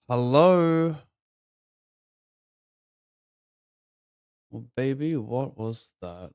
Hello. Well, baby, what was that?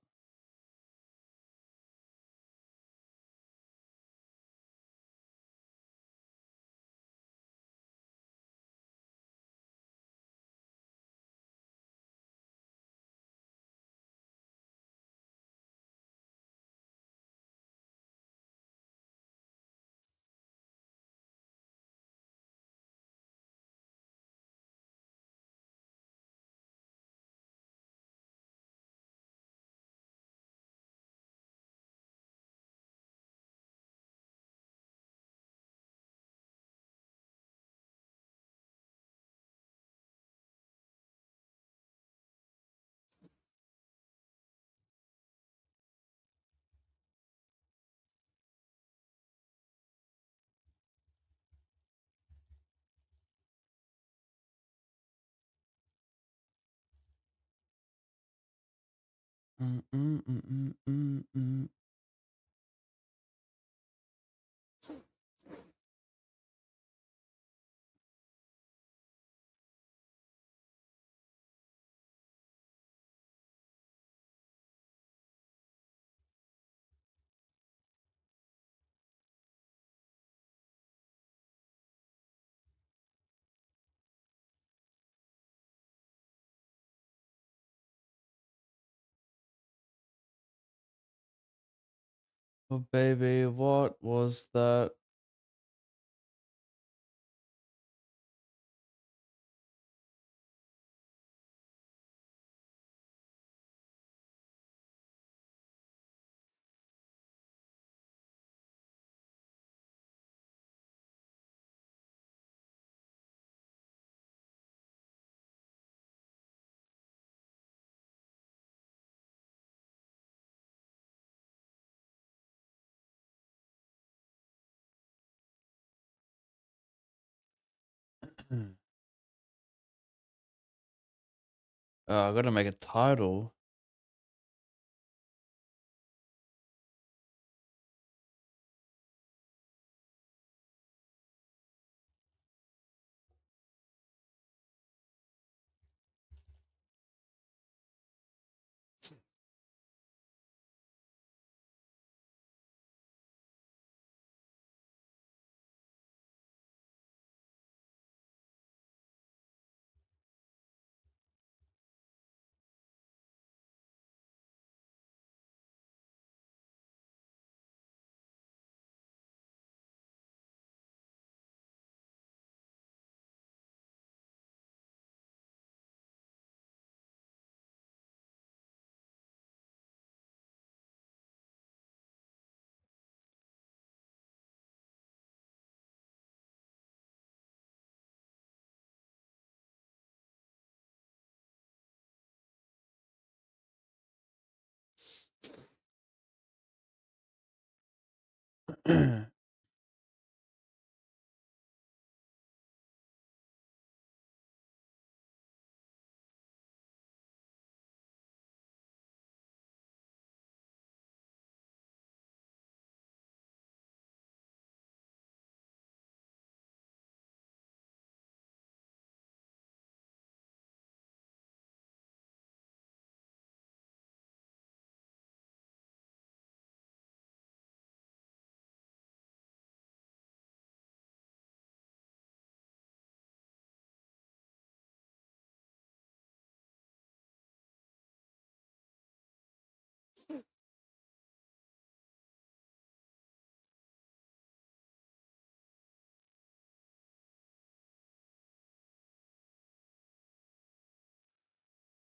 Mm, mm, mm, mm, mm, mm. Oh, baby, what was that? I gotta make a title.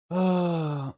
Ah,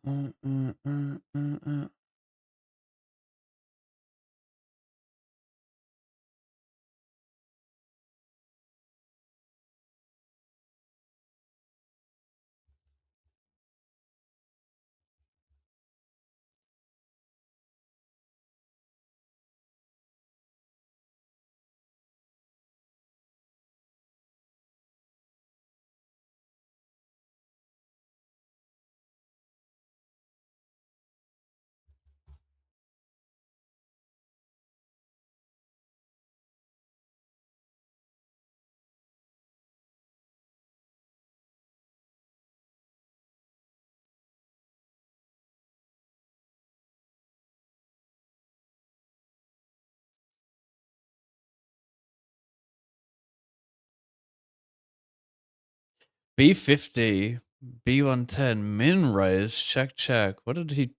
B50, B110, min raise, check. What did he?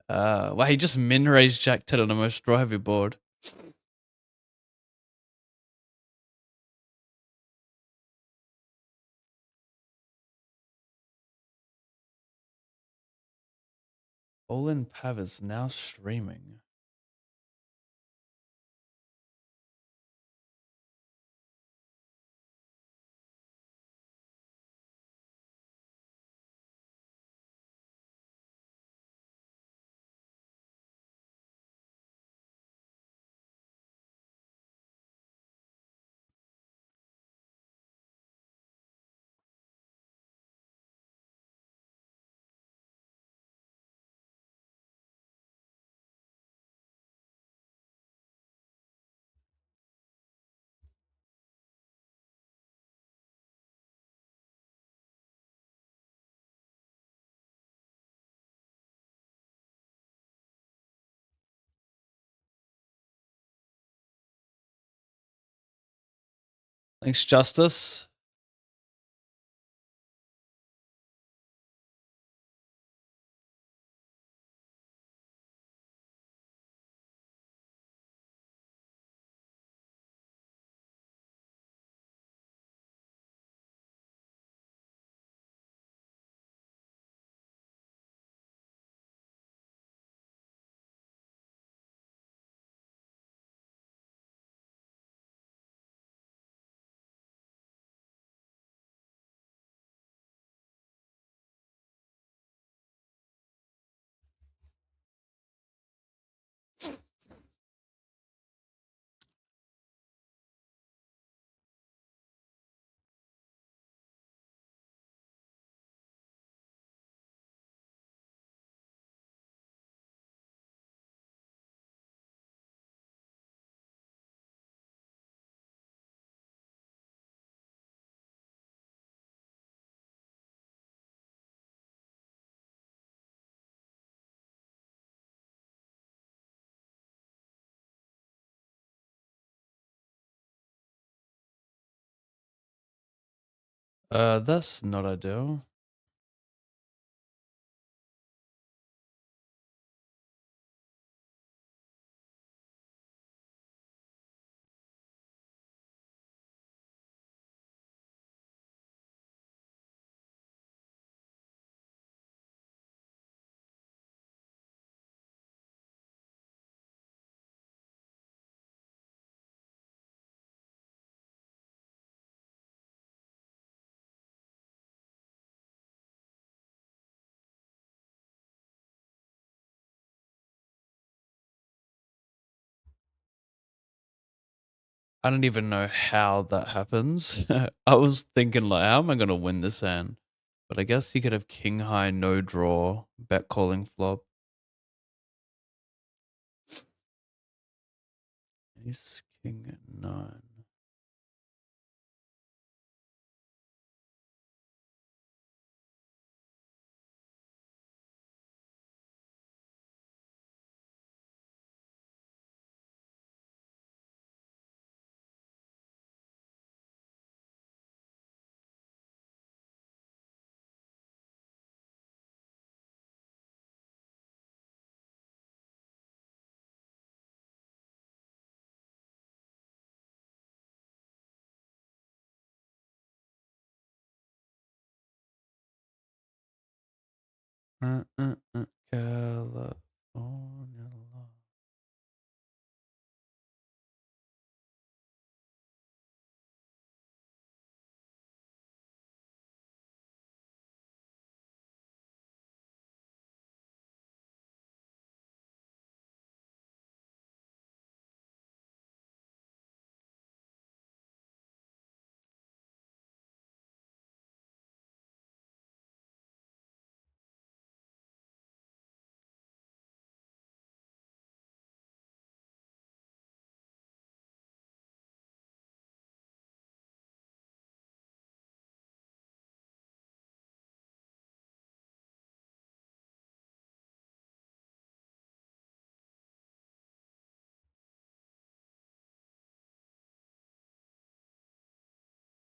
Well, he just min raised Jack 10 on the most draw heavy board. All in Pav is now streaming. Thanks, Justice. That's not ideal. I don't even know how that happens. I was thinking like, how am I gonna win this hand? But I guess he could have king high, no draw, bet calling flop. Ace king 9. California love.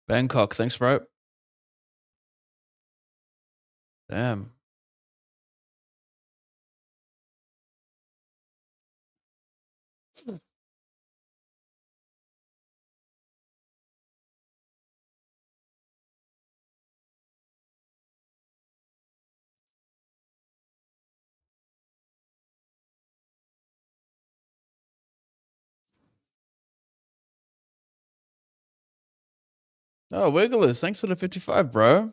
Bangkok, thanks, bro. Damn. Oh, Wigglers, thanks for the 55, bro.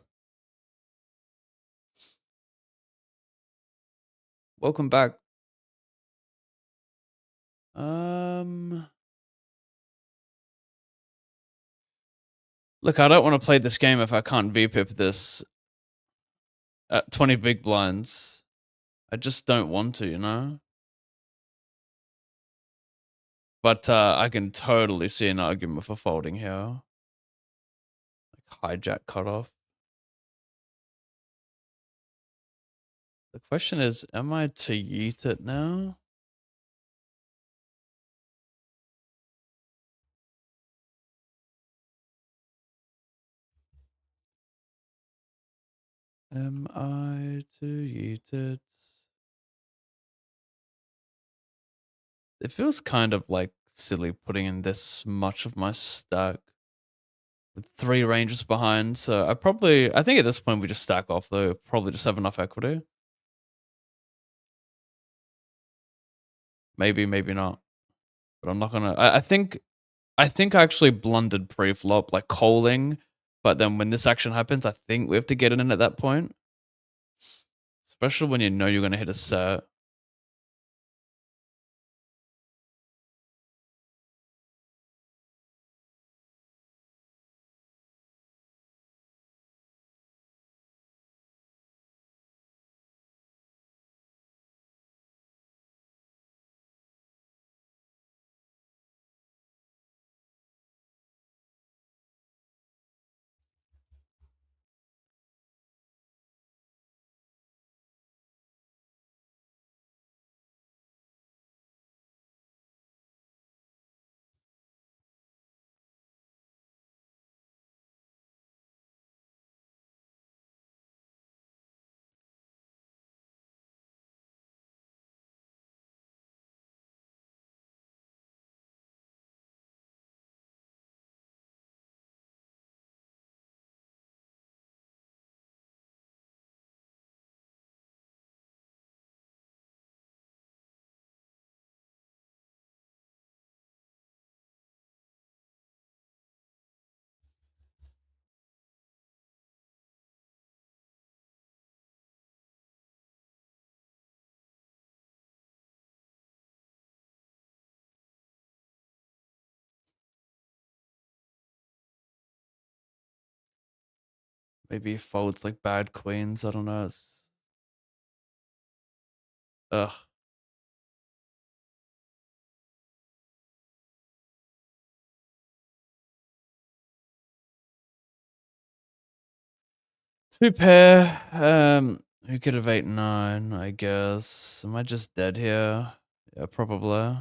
Welcome back. Um, Look, I don't want to play this game if I can't VPip this at 20 big blinds. I just don't want to, you know? But I can totally see an argument for folding here. Like hijack cutoff. The question is, am I to yeet it now? Am I to yeet it? It feels kind of like silly putting in this much of my stack with 3 ranges behind. So I think at this point we just stack off though. Probably just have enough equity. Maybe, maybe not. But I'm not gonna. I think I actually blundered pre-flop, like calling. But then when this action happens, I think we have to get it in at that point. Especially when you know you're gonna hit a set. Maybe he folds like bad queens. I don't know. Ugh. Two pair. Who could have 8-9? I guess. Am I just dead here? Yeah, probably.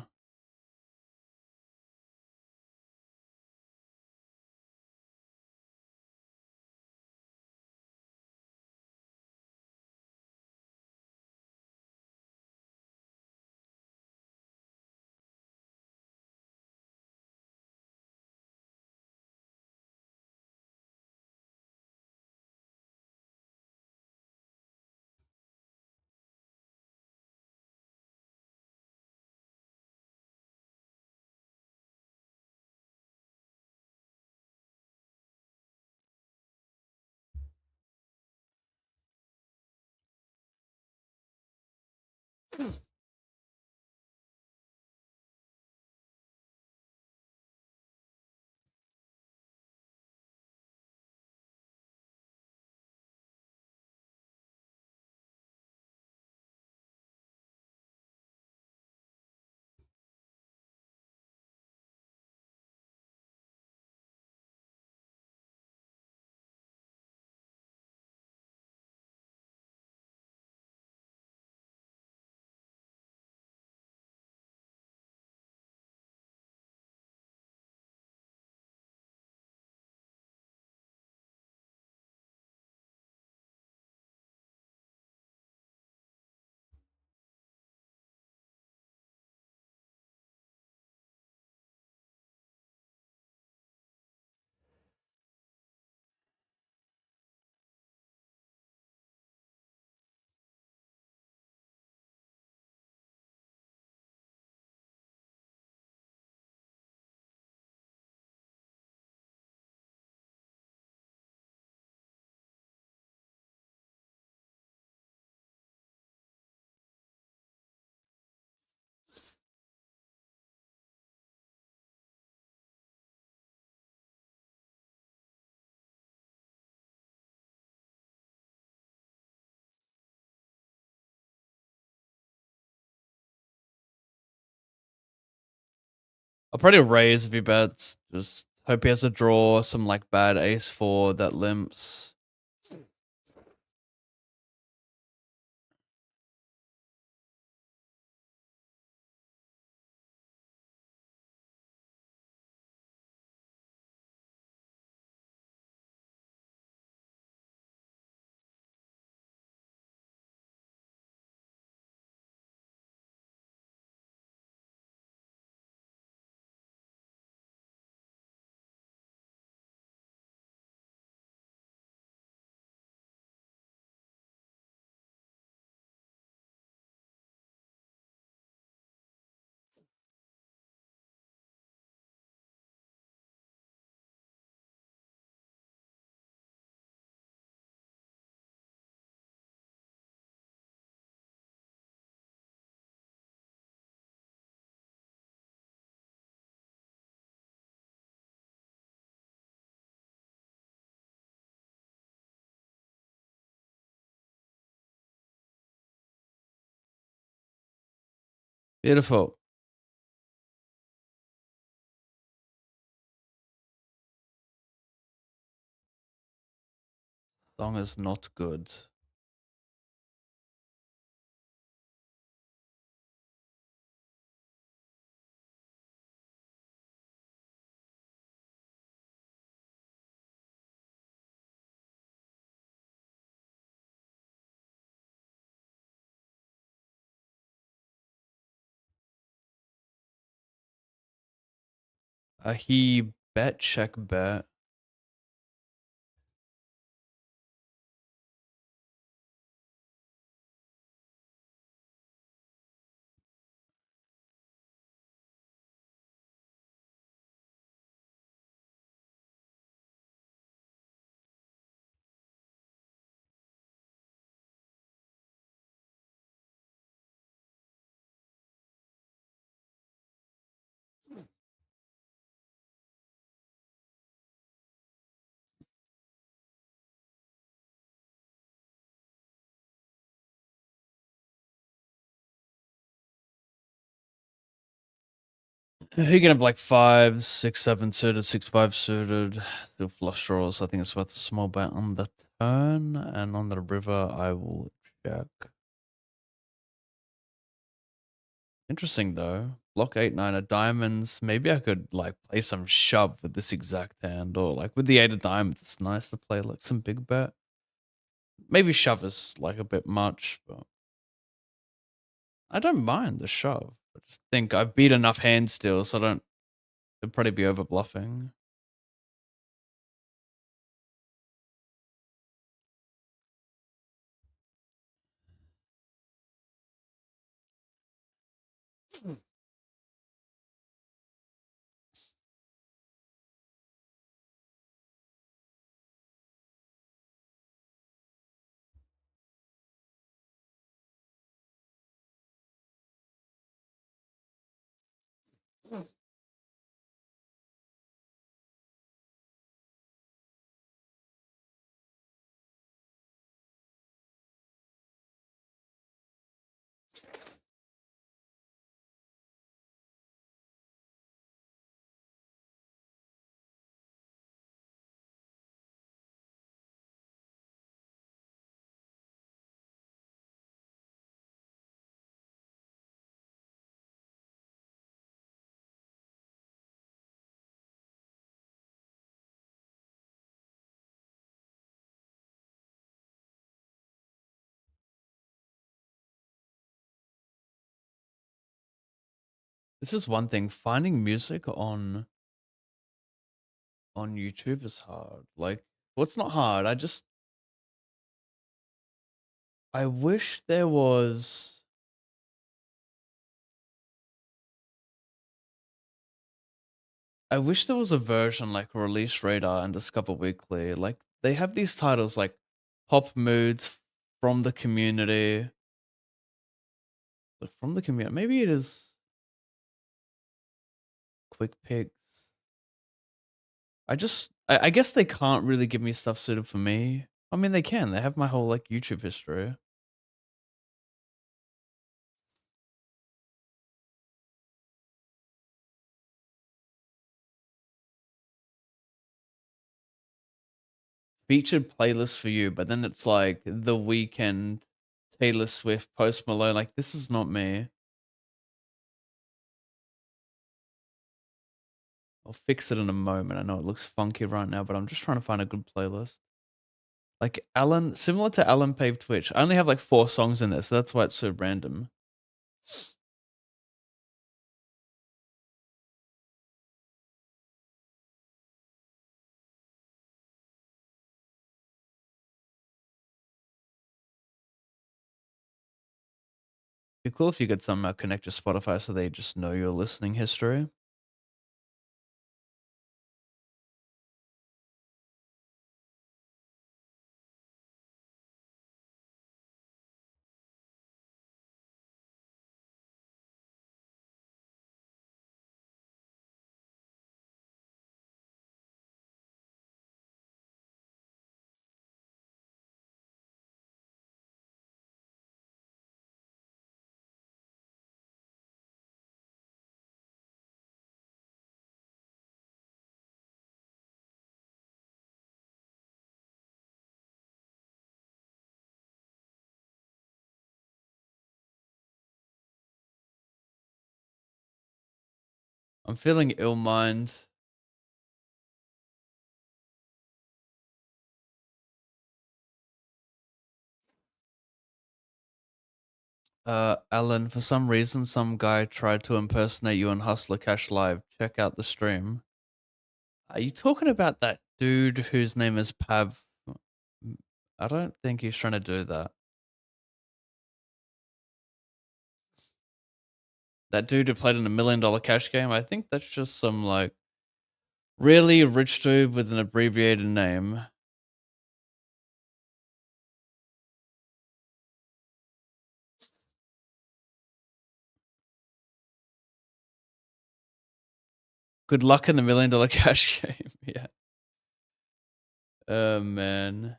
I'll probably raise a few bets. Just hope he has a draw, some like bad ace four that limps. Beautiful. Song is not good. He bet check bet. He can have like five, six, seven suited, six, five suited, the flush draws. I think it's worth a small bet on the turn, and on the river, I will check. Interesting though. Block 8, 9 of diamonds. Maybe I could like play some shove with this exact hand, or like with the 8 of diamonds. It's nice to play like some big bet. Maybe shove is like a bit much, but I don't mind the shove. I just think I beat enough hands still, so I don't. It'd probably be over bluffing. This is one thing. Finding music on YouTube is hard. Like, well, it's not hard. I wish there was. I wish there was a version like Release Radar and Discover Weekly. Like they have these titles like Pop Moods from the community. Like from the community. Maybe it is Quick Picks. I guess they can't really give me stuff suited for me. I mean they can. They have my whole like YouTube history. featured playlist for you, but then it's like The Weeknd, Taylor Swift, Post Malone. Like, this is not me. I'll fix it in a moment. I know it looks funky right now, but I'm just trying to find a good playlist. Like Alan, similar to Alan Paved Twitch. I only have like 4 songs in this, so that's why it's so random. Be cool if you could somehow connect your Spotify so they just know your listening history. I'm feeling ill mind. Alan, for some reason, some guy tried to impersonate you on Hustler Cash Live. Check out the stream. Are you talking about that dude whose name is Pav? I don't think he's trying to do that. That dude who played in $1 million cash game, I think that's just some like really rich dude with an abbreviated name. Good luck in the $1 million cash game. Yeah. Oh man.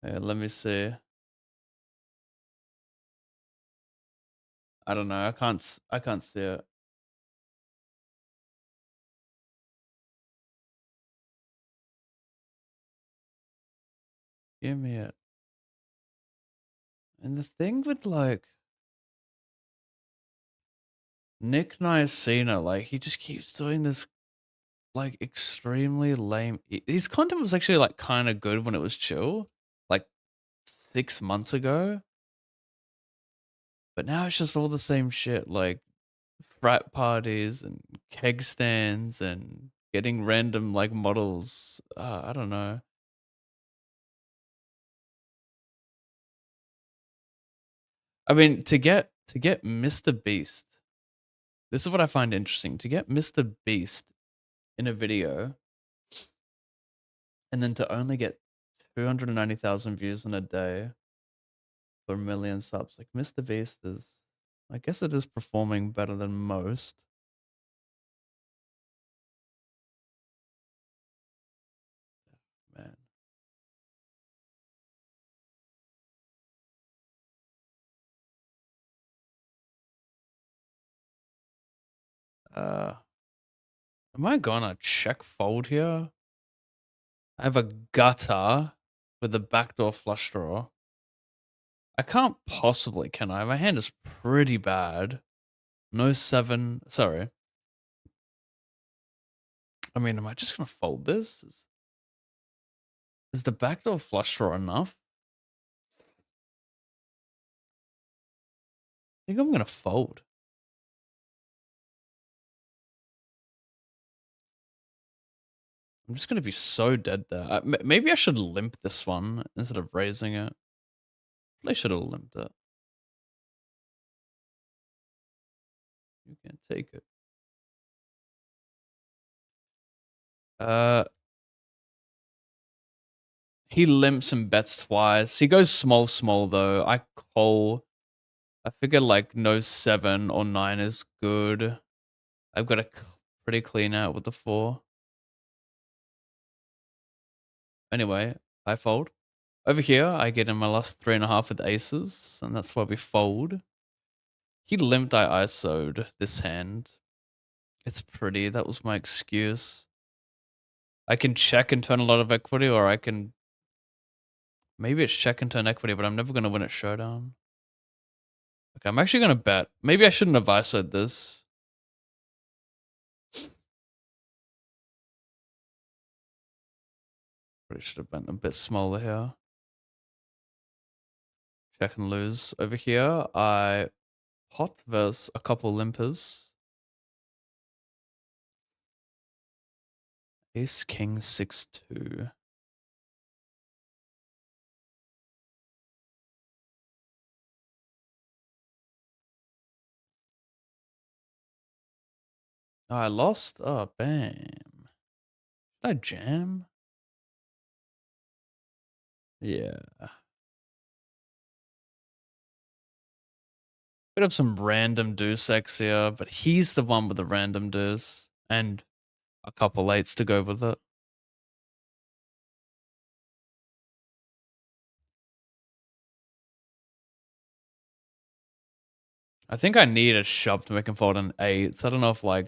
Yeah, let me see. I don't know. I can't see it. Give me it. And the thing with like Nick Niacina, like he just keeps doing this like extremely lame. His content was actually like kind of good when it was chill, like 6 months ago. But now it's just all the same shit, like frat parties and keg stands and getting random like models. I don't know. I mean, to get Mr. Beast. This is what I find interesting. To get Mr. Beast in a video and then to only get 290,000 views in a day for 1 million subs. Like Mr. Beast is, I guess it is performing better than most. Man. Uh, am I gonna check fold here? I have a gutter with a backdoor flush draw. I can't possibly, can I? My hand is pretty bad. No 7. Sorry. I mean, am I just gonna fold this? Is the backdoor flush draw enough? I think I'm gonna fold. I'm just gonna be so dead there. Maybe I should limp this one instead of raising it. I should have limped it. You can take it. Uh, he limps and bets twice. He goes small, small though. I call. I figure like no 7 or 9 is good. I've got a pretty clean out with the 4. Anyway, I fold. Over here, I get in my last 3.5 with aces, and that's why we fold. He limped, I ISO'd this hand. It's pretty, that was my excuse. I can check and turn a lot of equity, or I can... Maybe it's check and turn equity, but I'm never gonna win at showdown. Okay, I'm actually gonna bet. Maybe I shouldn't have ISO'd this. Probably should have been a bit smaller here. Check and lose. Over here, I pot versus a couple limpers. Ace, king, 6-2. Oh, I lost? Oh, bam. Did I jam? Yeah. Could have some random deuce X here, but he's the one with the random deuce. And a couple eights to go with it. I think I need a shove to make him fold an eights. I don't know if like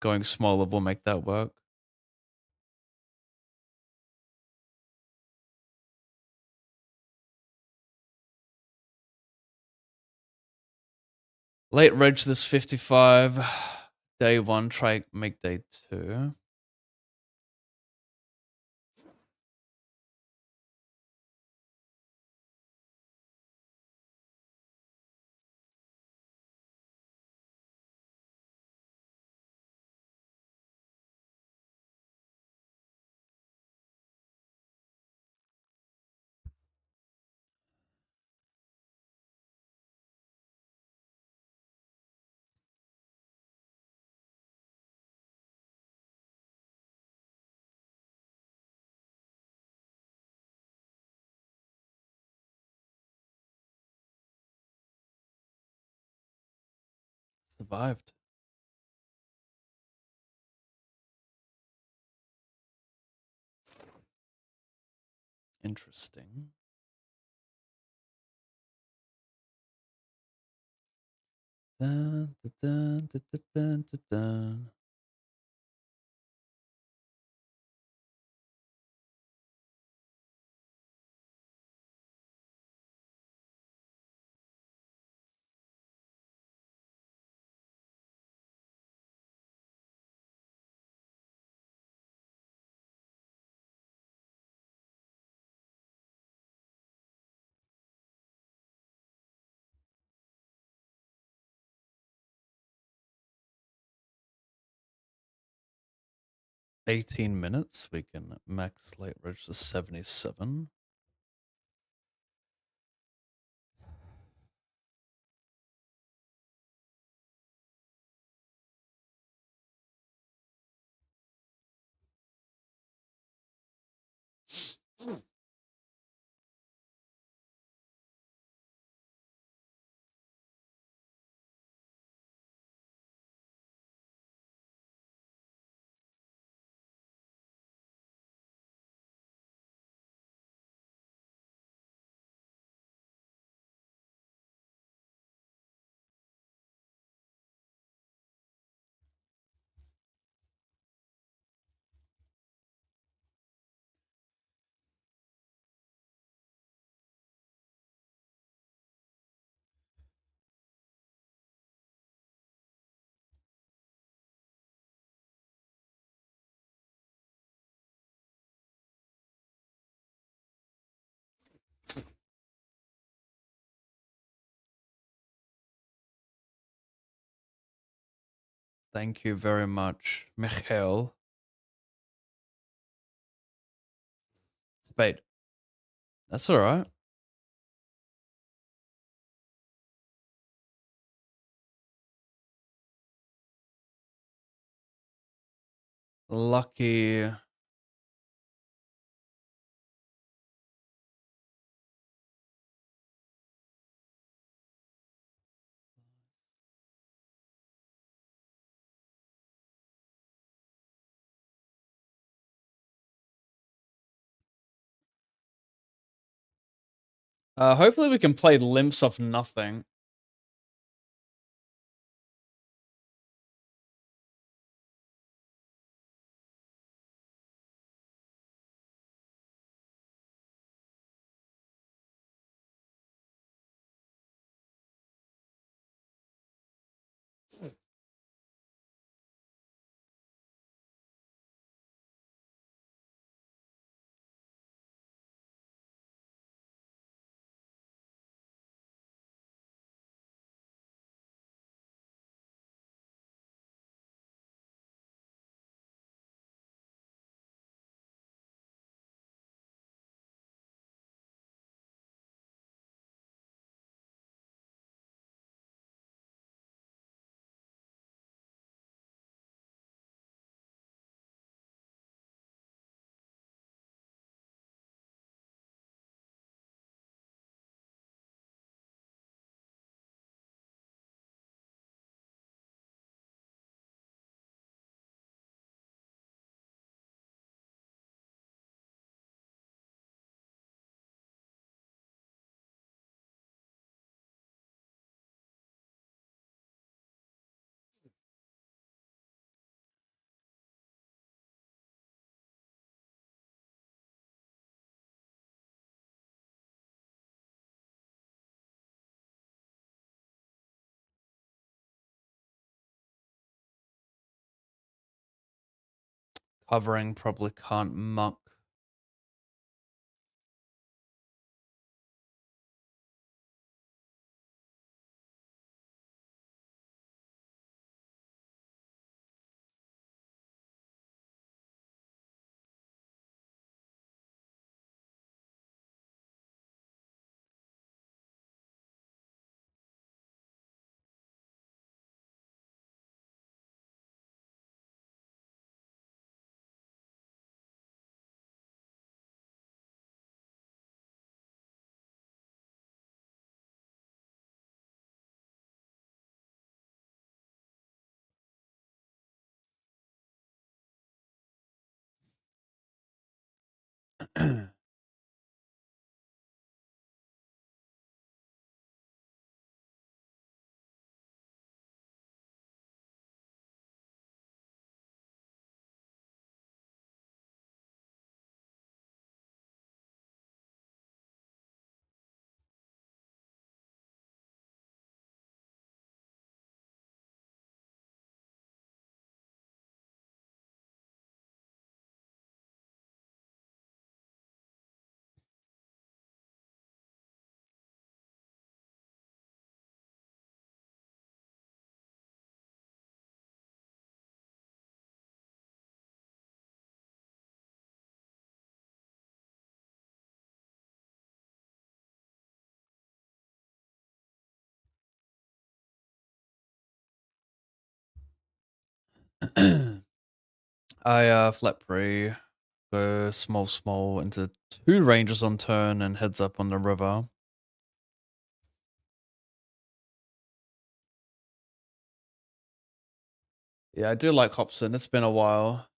going smaller will make that work. Late reg this 55. Day one, try make day two. Survived. Interesting. Dun, dun, dun, dun, dun, dun, dun. $18. We can max late reg to 77. Thank you very much, Michael. Spade. That's all right. Lucky. Hopefully we can play limps off nothing. Covering probably can't muck. I flat pre, go small into 2 ranges on turn and heads up on the river. Yeah, I do like Hobson. It's been a while.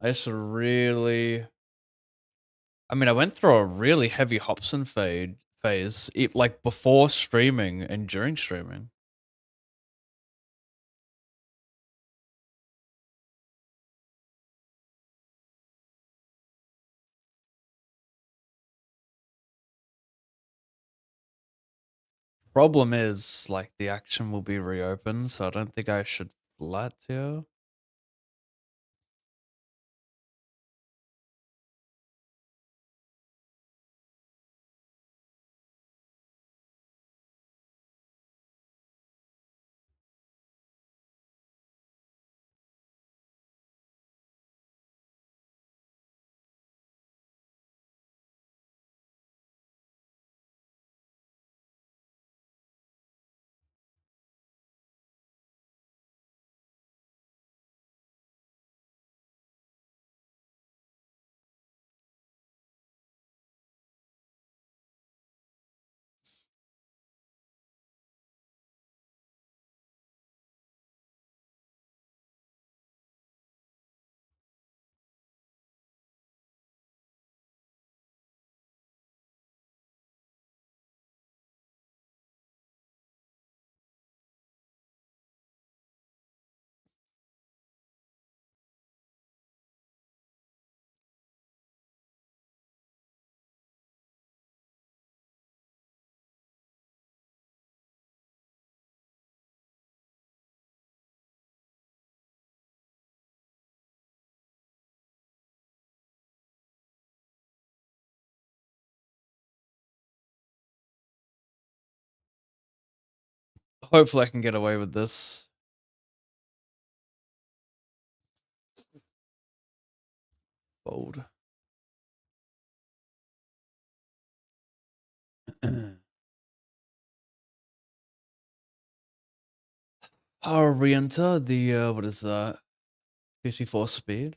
I used to really I mean, I went through a really heavy Hobson phase, like before streaming and during streaming. Problem is, like, the action will be reopened, so I don't think I should flat here. Hopefully I can get away with this. Fold. Power re-enter the what is that? 54 speed.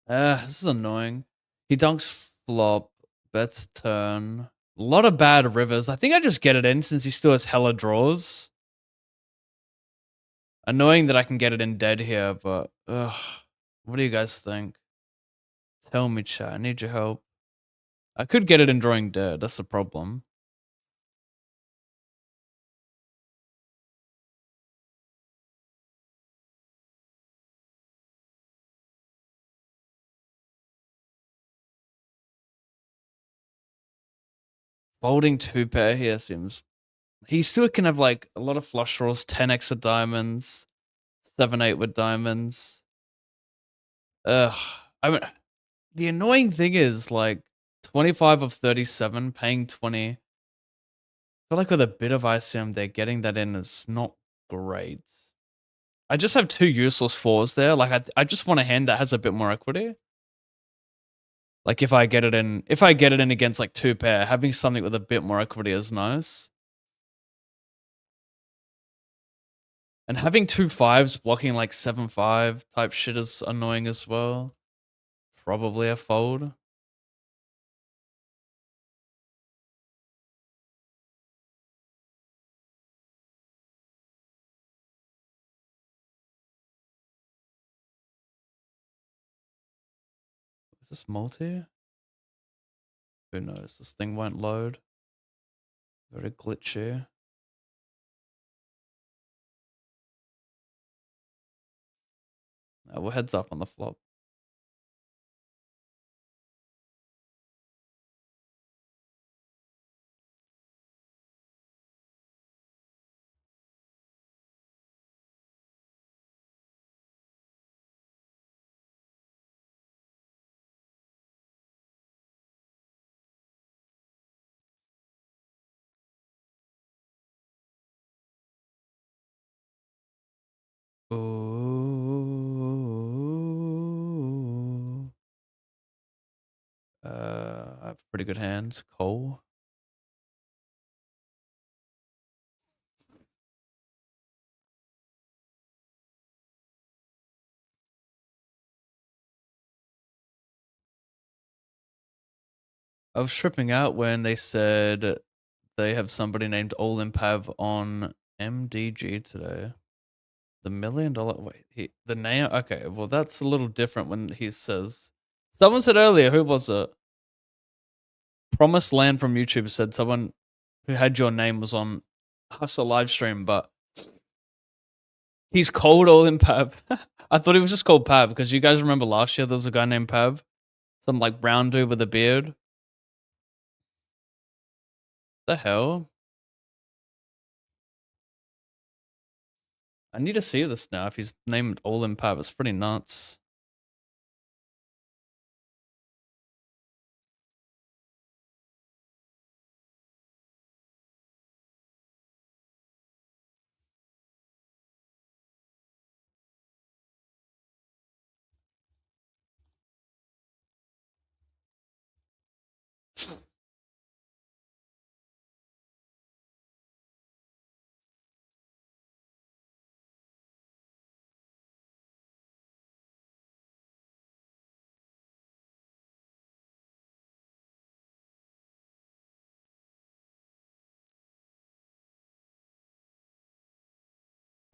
This is annoying. He dunks flop, bets turn. A lot of bad rivers. I think I just get it in since he still has hella draws. Annoying that I can get it in dead here, but what do you guys think? Tell me, chat. I need your help. I could get it in drawing dead. That's the problem. Folding two pair here seems. He still can have like a lot of flush draws, 10x of diamonds, 7-8 with diamonds. Ugh. I mean, the annoying thing is like 25 of 37 paying 20. I feel like with a bit of ICM, they're getting that in is not great. I just have two useless fours there. Like I just want a hand that has a bit more equity. Like if I get it in against like two pair, having something with a bit more equity is nice. And having two fives blocking like 7-5 type shit is annoying as well. Probably a fold. Is this multi? Who knows? This thing won't load. Very glitchy. Well, heads up on the flop. Ooh. I have pretty good hands. Cole. I was tripping out when they said they have somebody named Olimpav on MDG today. The $1 million. Wait, the name. Okay, well that's a little different when he says. Someone said earlier. Who was it? Promised Land from YouTube said someone who had your name was on Hustle live stream, but he's called Olimpav. I thought he was just called Pav because you guys remember last year there was a guy named Pav, some like brown dude with a beard. The hell? I need to see this now. If he's named Olimpav, it's pretty nuts.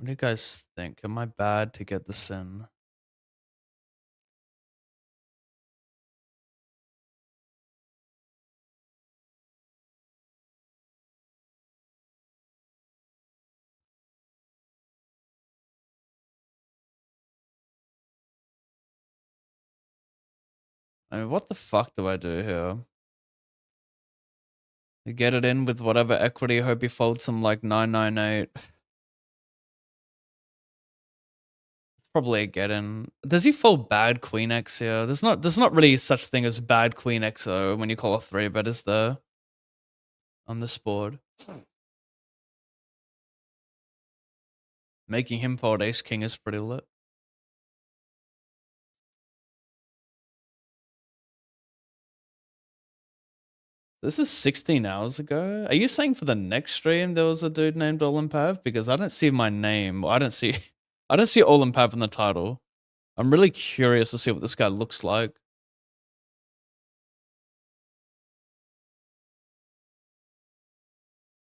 What do you guys think? Am I bad to get this in? I mean, what the fuck do I do here? You get it in with whatever equity, hope he folds some like 998. Probably a get in. Does he fold bad queen X here? There's not really such thing as bad queen X though when you call a 3-bet, is there? On this board. Making him fold ace king is pretty lit. This is 16 hours ago. Are you saying for the next stream there was a dude named Olimpav? Because I don't see my name. I don't see Olimpav in the title. I'm really curious to see what this guy looks like.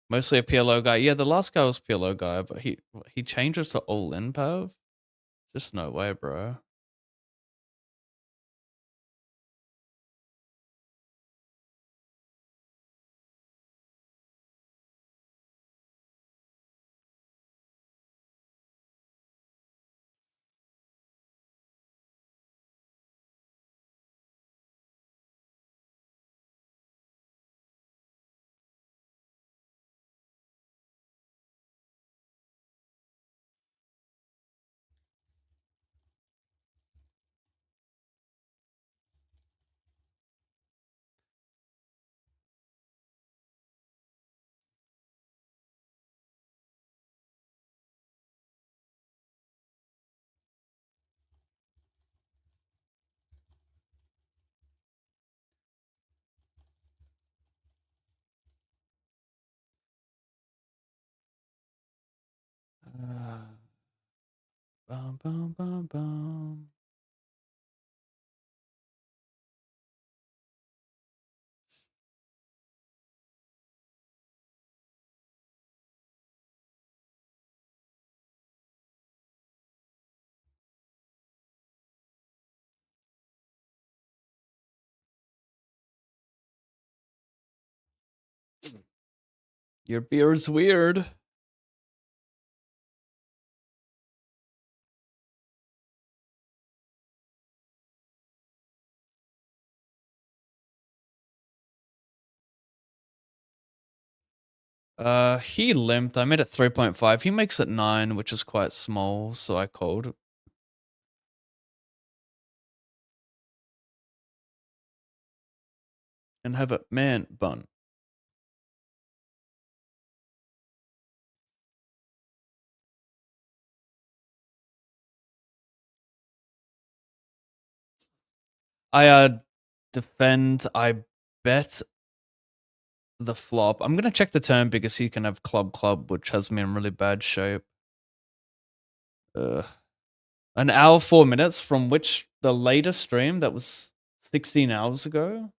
Mostly a PLO guy. Yeah, the last guy was PLO guy, but he changes to all in Pav? Just no way, bro. Bum, bum, bum, bum. Your beard's weird. He limped. I made it 3.5. He makes it 9, which is quite small, so I called. And have a man bun. I defend. I bet the flop. I'm gonna check the turn because he can have club, which has me in really bad shape. An hour 4 minutes from which the latest stream that was 16 hours ago.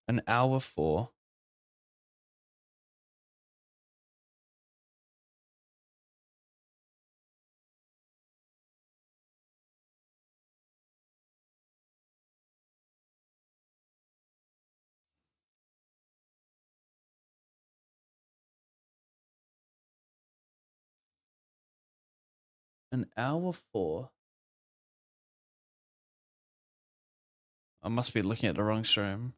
An hour 4. An hour 4. I must be looking at the wrong stream.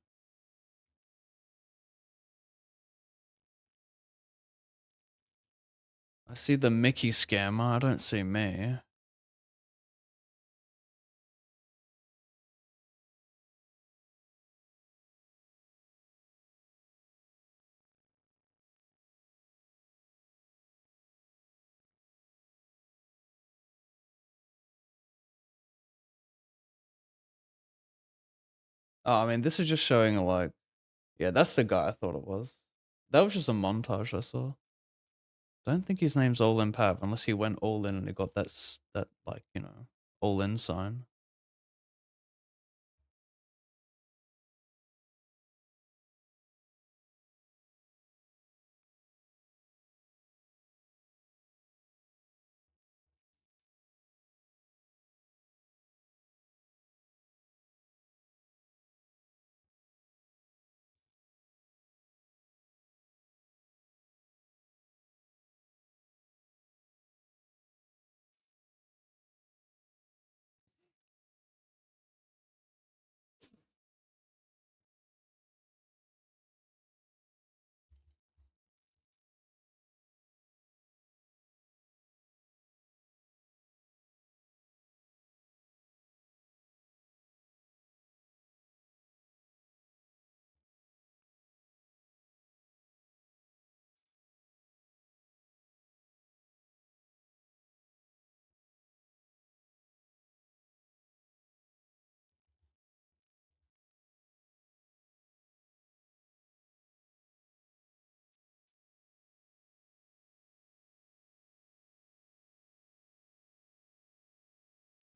I see the Mickey scammer. I don't see me. Oh, I mean, this is just showing like, yeah, that's the guy I thought it was. That was just a montage I saw. Don't think his name's All In Pav unless he went all in and he got that like, you know, all in sign.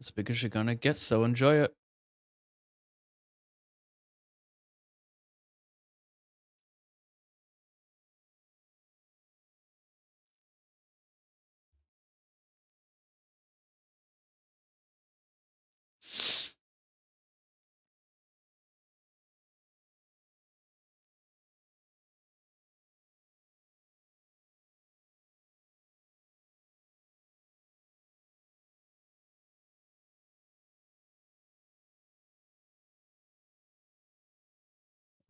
as big as you're gonna get, so enjoy it.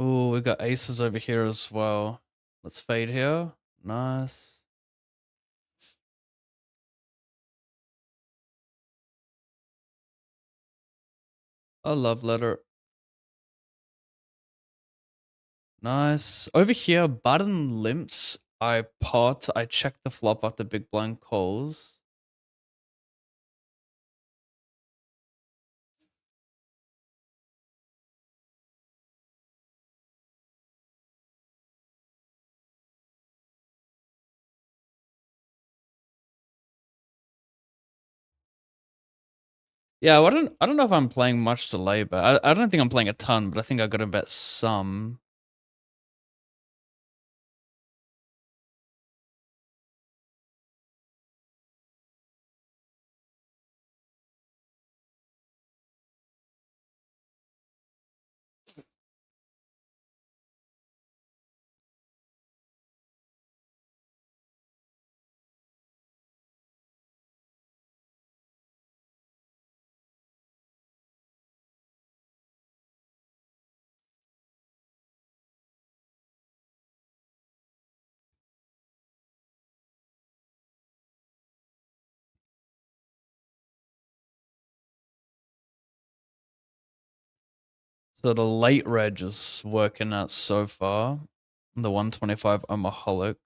Oh, we got aces over here as well. Let's fade here. Nice. A love letter. Nice. Over here, button limps. I pot. I check the flop after big blind calls. Yeah, I don't know if I'm playing much to lay, but I don't think I'm playing a ton, but I think I gotta bet some. So the late reg is working out so far. The 125 Omaholic.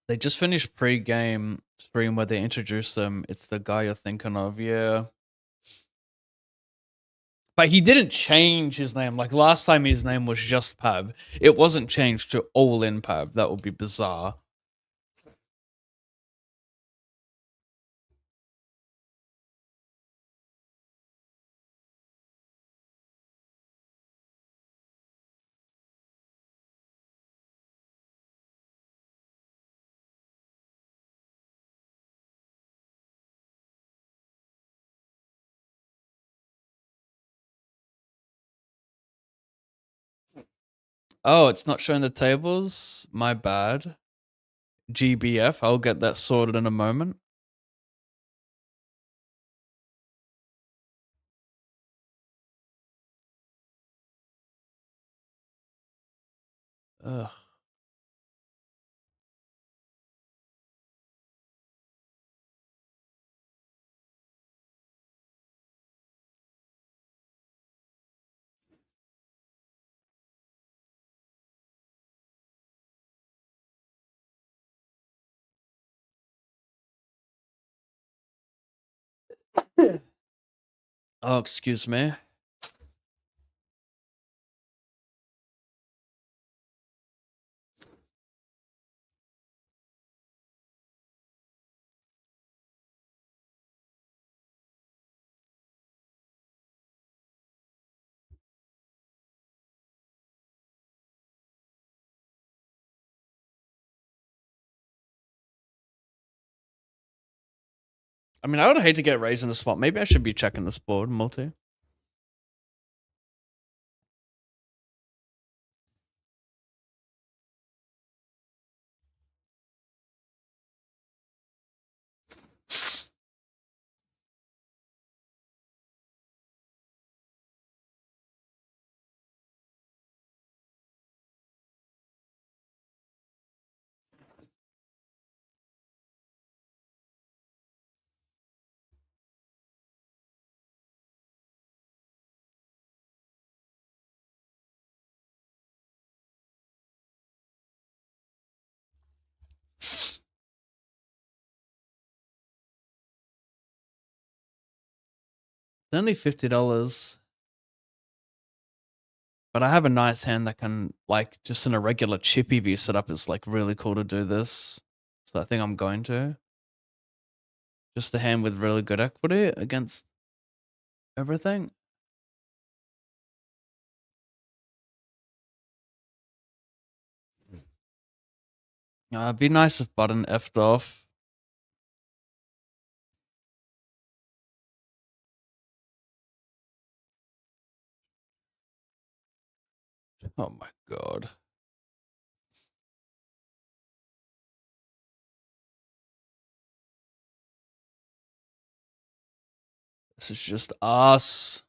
They just finished pre-game stream where they introduced them. It's the guy you're thinking of, yeah. But he didn't change his name. Like last time his name was just Pab. It wasn't changed to All In Pab. That would be bizarre. Oh, it's not showing the tables? My bad. GBF. I'll get that sorted in a moment. Ugh. Oh, excuse me. I mean, I would hate to get raised in the spot. Maybe I should be checking this board multi. only $50. But I have a nice hand that can, like, just in a regular chippy V setup, it's like really cool to do this. So I think I'm going to. Just a hand with really good equity against everything. It'd be nice if button F'd off. Oh my god. This is just us.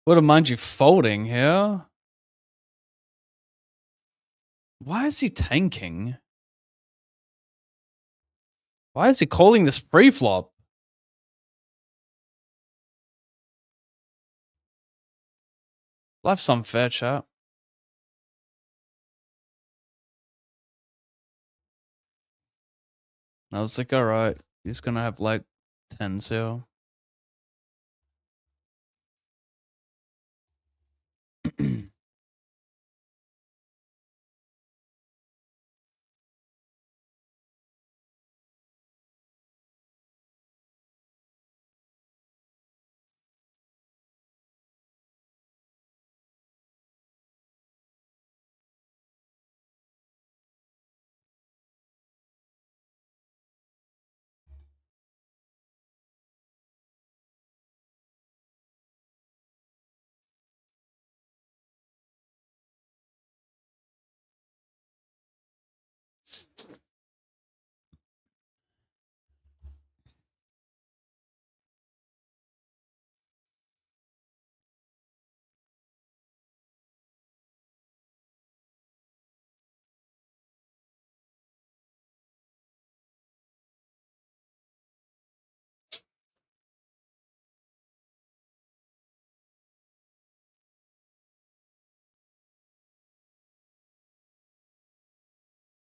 Wouldn't mind you folding here. Why is he tanking? Why is he calling this pre-flop? Life's unfair, chat. I was like, alright, he's gonna have like 10s here.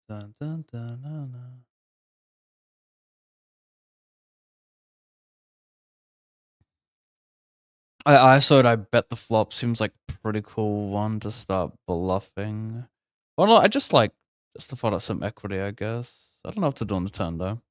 Dun, dun, dun, dun, dun. I ISO'd, I bet the flop seems like pretty cool one to start bluffing. Well, no, I just like to find out some equity, I guess. I don't know what to do on the turn though.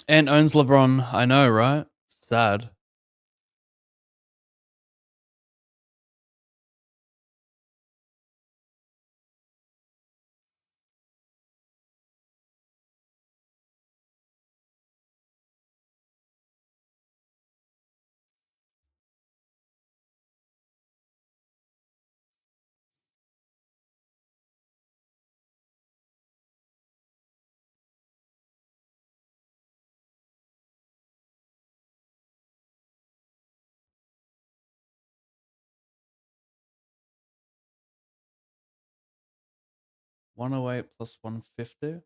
And owns LeBron, I know, right? Sad. 108 plus 150.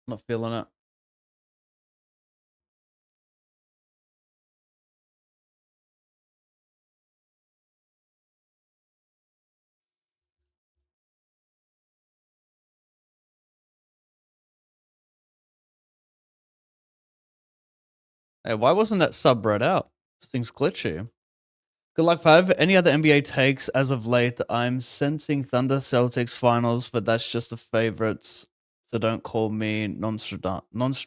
Not feeling it. Hey, why wasn't that sub read out? This thing's glitchy. Good luck, Five. Any other NBA takes as of late? I'm sensing Thunder Celtics finals, but that's just the favorites. So don't call me Nostradamus.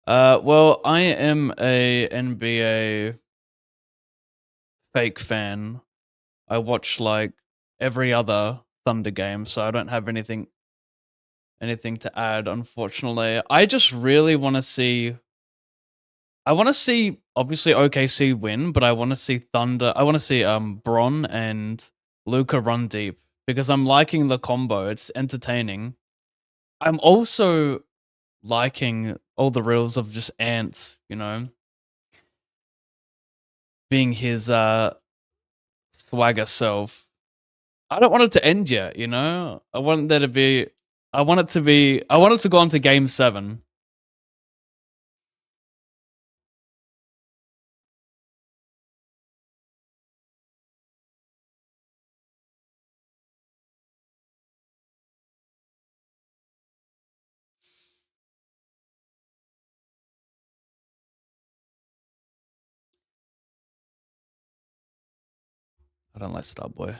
Well, I am a NBA fake fan. I watch like every other Thunder game, so I don't have anything to add, unfortunately. I just really want to see. I want to see obviously OKC win, but I want to see Thunder. I want to see Bron and Luca run deep because I'm liking the combo. It's entertaining. I'm also liking all the reels of just Ants, being his swagger self. I don't want it to end yet, I want there to be I want it to go on to game 7. I don't like Starboy.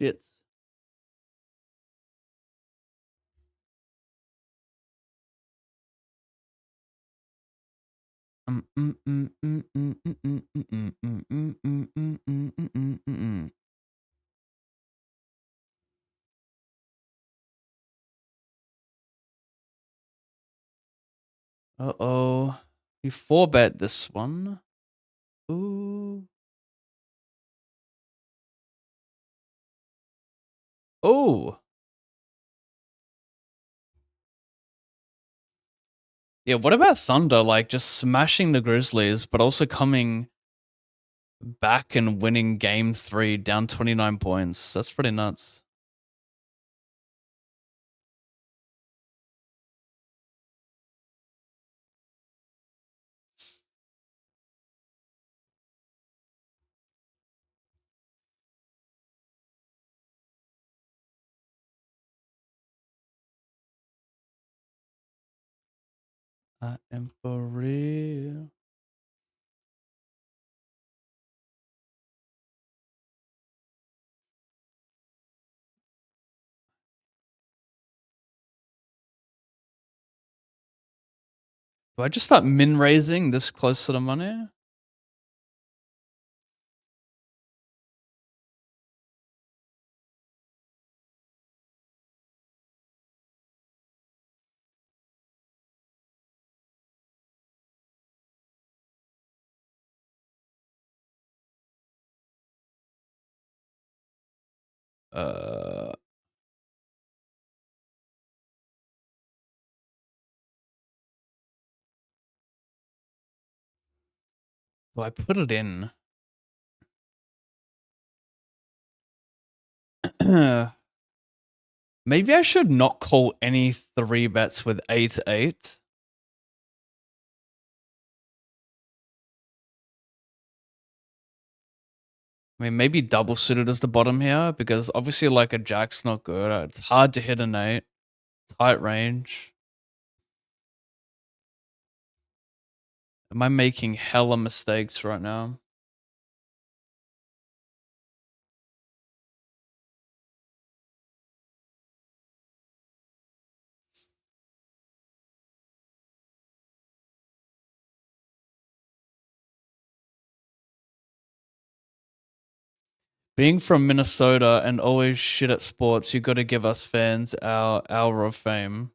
Shit. Uh-oh. You 4-bet this one. Ooh. Oh. Yeah, what about Thunder? Like just smashing the Grizzlies, but also coming back and winning game 3 down 29 points. That's pretty nuts. I am for real. Do I just start min raising this close to the money? Uh, do I put it in? Maybe I should not call any 3-bets with 8-8. I mean, maybe double suited is the bottom here because obviously, like a jack's not good. It's hard to hit an 8. Tight range. Am I making hella mistakes right now? Being from Minnesota and always shit at sports, you got to give us fans our hour of fame.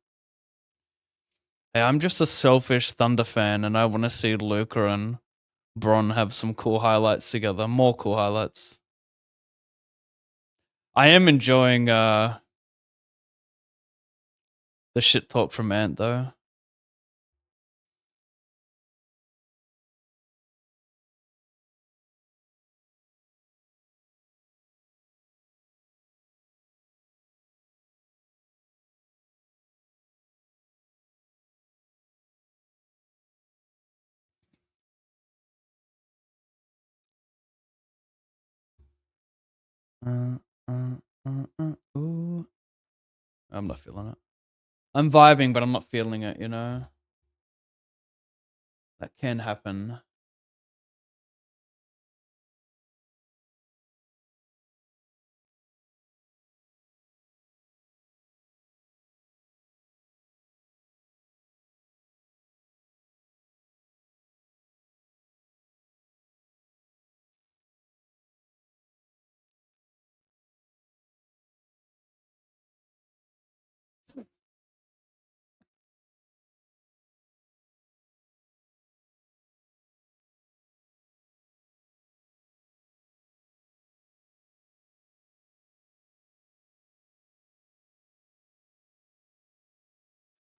Hey, I'm just a selfish Thunder fan, and I want to see Luca and Bron have some cool highlights together. More cool highlights. I am enjoying the shit talk from Ant though. Ooh. I'm not feeling it. I'm vibing, but I'm not feeling it, you know? That can happen.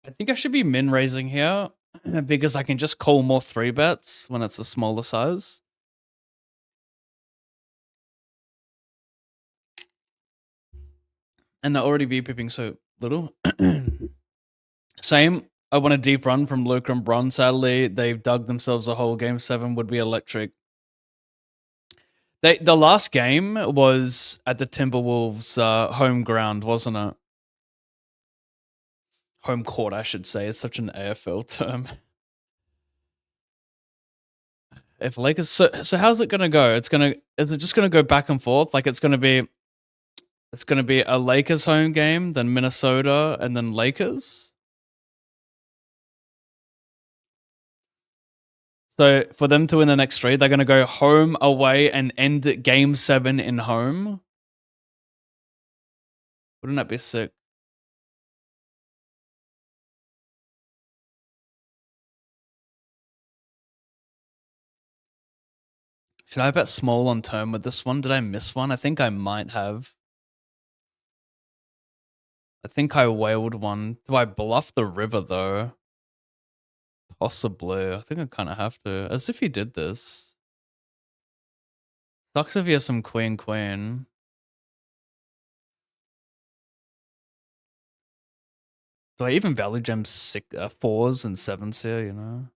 I think I should be min raising here because I can just call more 3-bets when it's a smaller size. And they're already VPing so little. Same. I want a deep run from Luca and Bron. Sadly, they've dug themselves a hole. Game 7 would be electric. The last game was at the Timberwolves' home ground, wasn't it? Home court, I should say. It's such an AFL term. If Lakers, so how's it gonna go? Is it just gonna go back and forth? Like it's gonna be a Lakers home game, then Minnesota, and then Lakers. So for them to win the next 3, they're gonna go home, away, and end Game 7 in home. Wouldn't that be sick? Should I bet small on turn with this one? Did I miss one? I think I might have. I think I whaled one. Do I bluff the river though? Possibly. I think I kind of have to. As if he did this. Sucks if he has some queen queen. Do I even value gem 4s and 7s here? You know,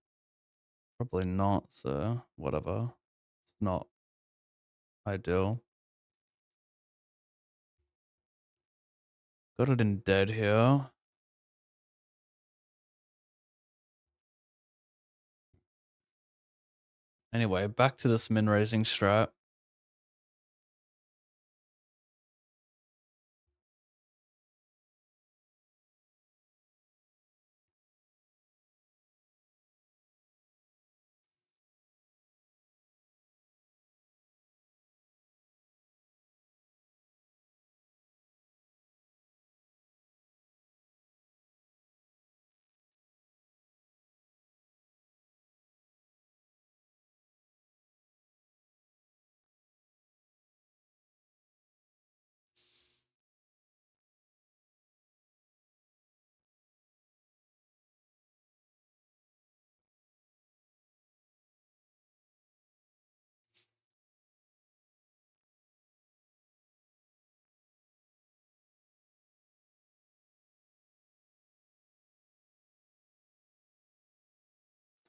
probably not. So whatever. Not ideal. Got it in dead here. Anyway, back to this min raising strat.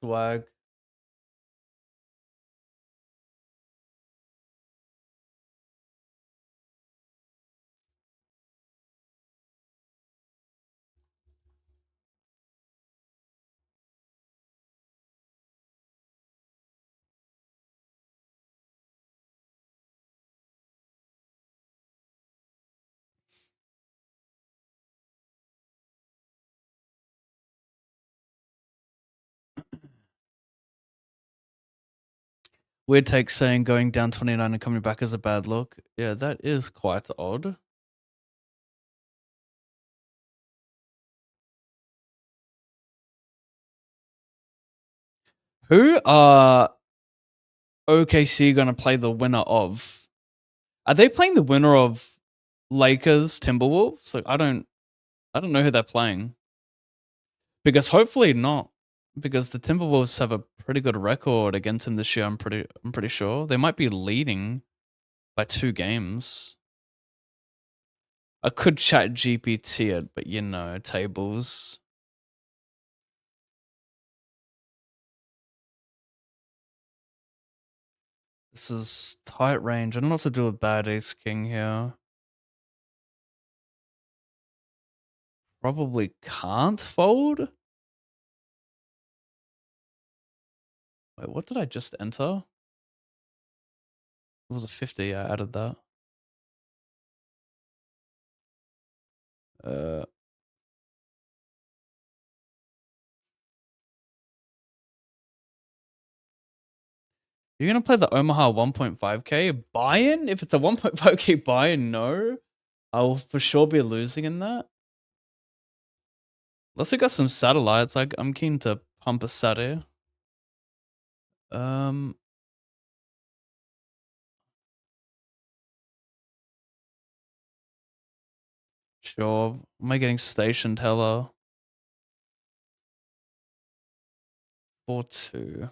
Swag. Weird take saying going down 29 and coming back is a bad look. Yeah, that is quite odd. Who are OKC gonna play the winner of? Are they playing the winner of Lakers Timberwolves? Like I don't know who they're playing. Because hopefully not. Because the Timberwolves have a pretty good record against him this year, I'm pretty sure. They might be leading by 2 games. I could chat GPT it, but you know, tables. This is tight range. I don't know what to do with bad ace king here. Probably can't fold. Wait, what did I just enter? It was a 50. I added that. Uh, you're gonna play the Omaha 1.5k buy-in? If it's a 1.5k buy-in, no. I will for sure be losing in that. Unless I got some satellites, I'm keen to pump a sat here. Sure. Am I getting stationed? Hello. 4-2.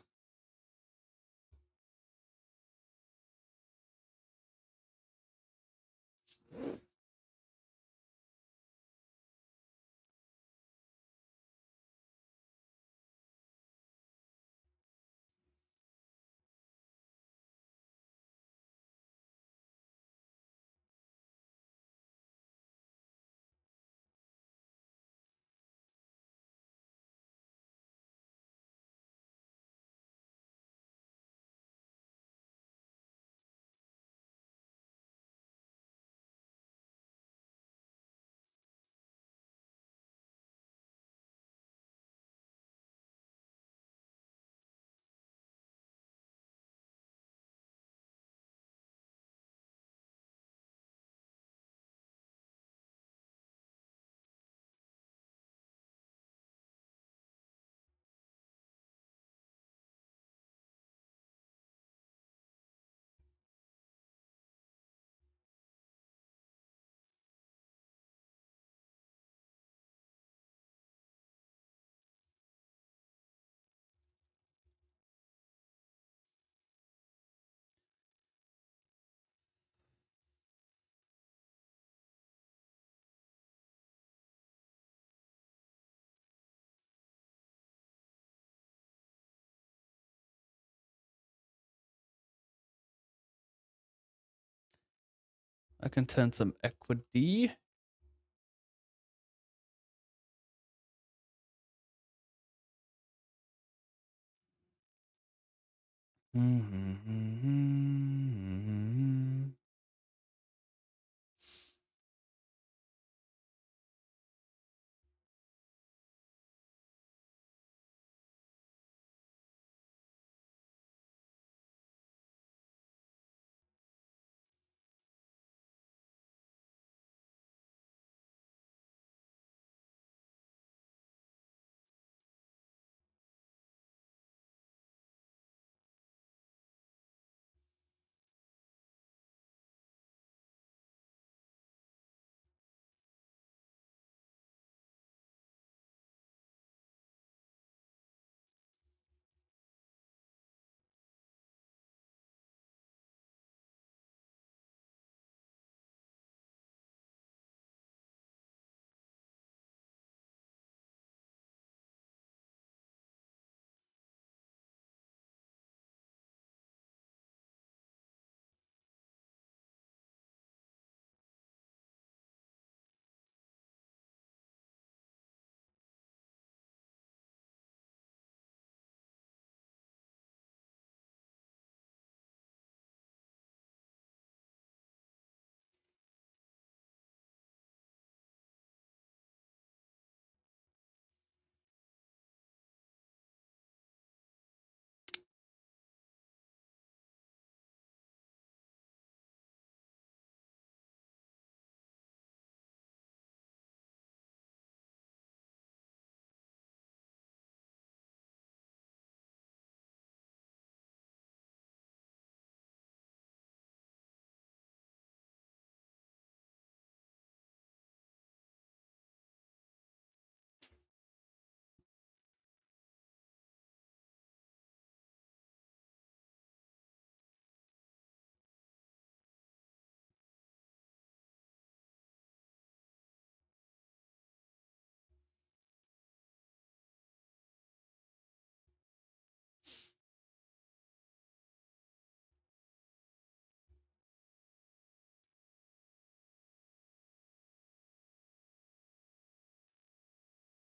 I can turn some equity.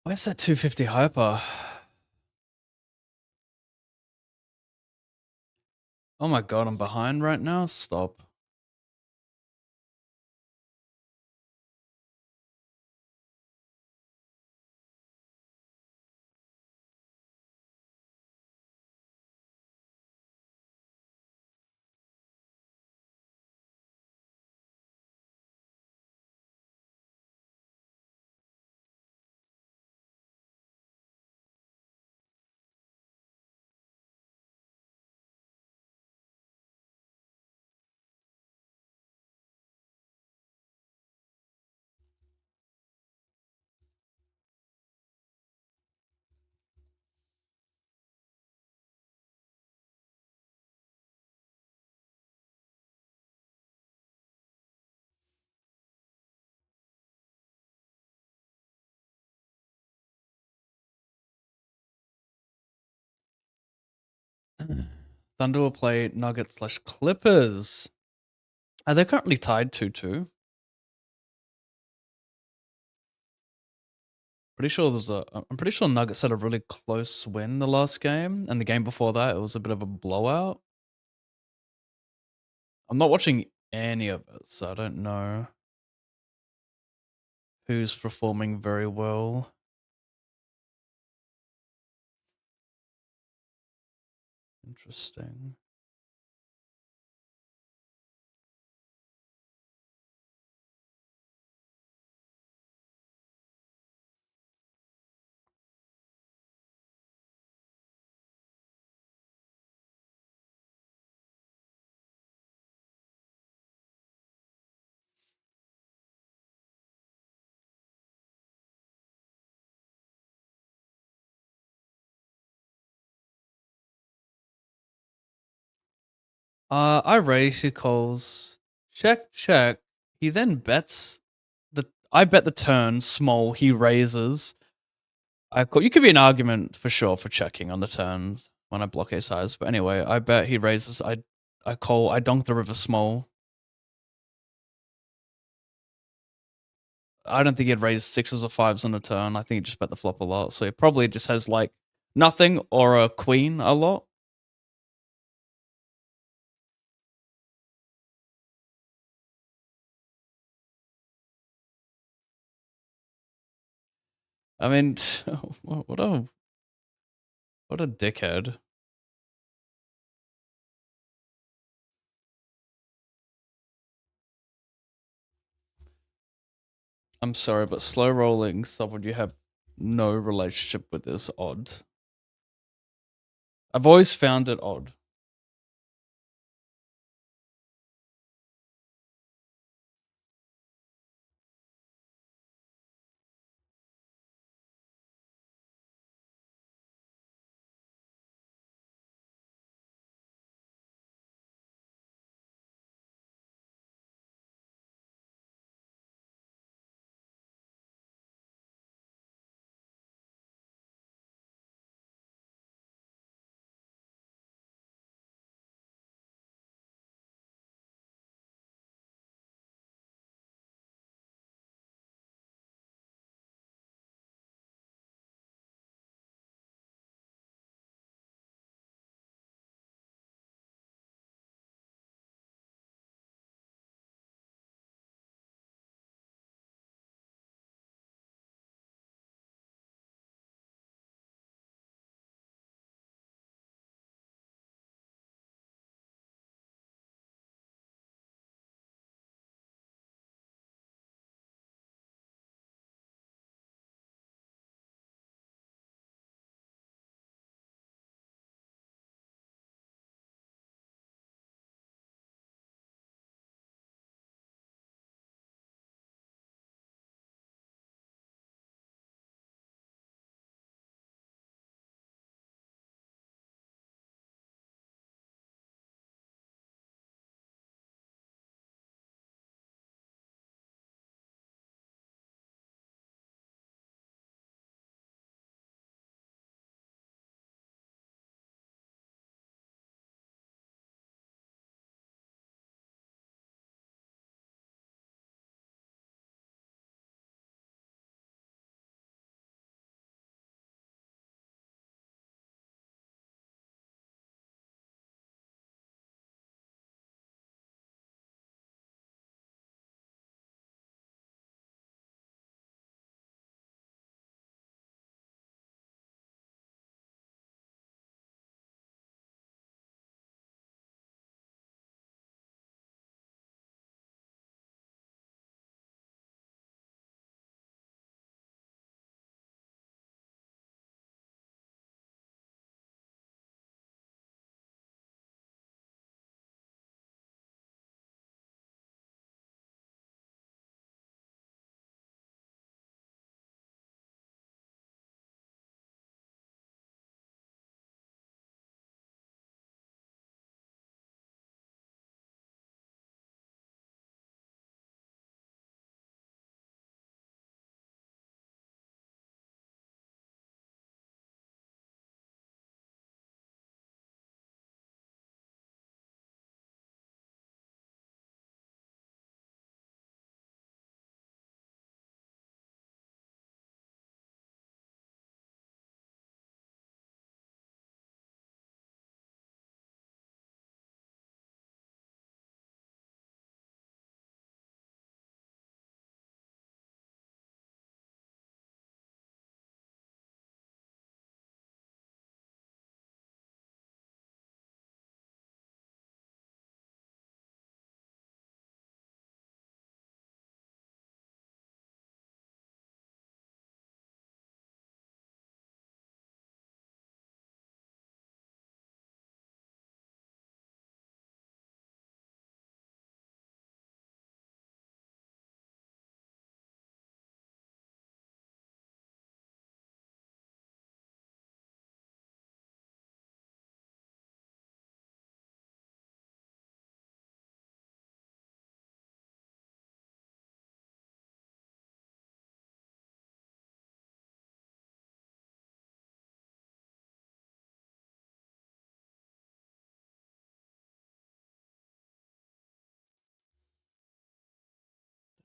Where's that 250 hyper? Oh my god, I'm behind right now? Stop. Thunder will play Nuggets/Clippers. Are they currently tied 2-2? I'm pretty sure Nuggets had a really close win the last game, and the game before that it was a bit of a blowout. I'm not watching any of it, so I don't know who's performing very well. Interesting. I raise, he calls. Check, check. He then bets I bet the turn small, he raises. I call, you could be an argument for sure for checking on the turn when I block ace size, but anyway, I bet he raises. I call, I donk the river small. I don't think he'd raise sixes or fives on a turn. I think he just bet the flop a lot. So he probably just has like nothing or a queen a lot. I mean, what a dickhead. I'm sorry, but slow rolling someone you have no relationship with is odd. I've always found it odd.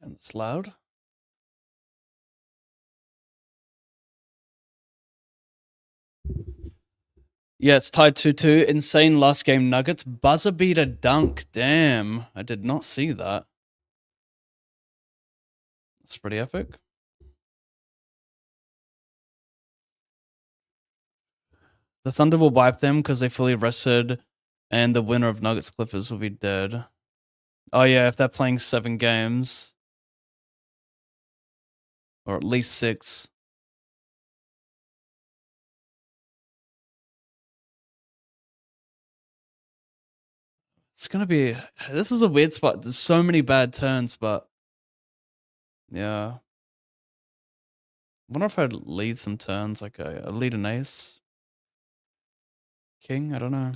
And it's loud. Yeah, it's tied 2-2. Insane last game Nuggets. Buzzer beater dunk. Damn. I did not see that. That's pretty epic. The Thunder will wipe them because they fully rested, and the winner of Nuggets Clippers will be dead. Oh yeah, if they're playing 7 games, or at least 6. It's gonna be. This is a weird spot. There's so many bad turns, but yeah. I wonder if I'd lead some turns, like a lead an ace, king. I don't know.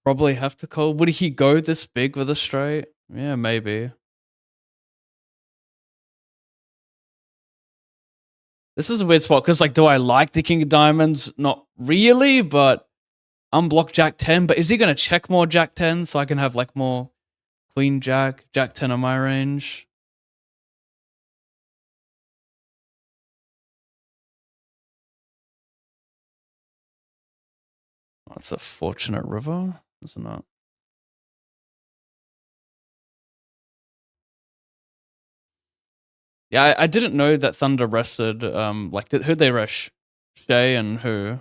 Probably have to call. Would he go this big with a straight? Yeah, maybe. This is a weird spot because, like, do I like the king of diamonds? Not really, but unblock jack 10. But is he gonna check more jack 10 so I can have like more queen jack 10 on my range? That's a fortunate river, isn't it? Yeah, I didn't know that Thunder rested. Like, who'd they rush? Shay and who?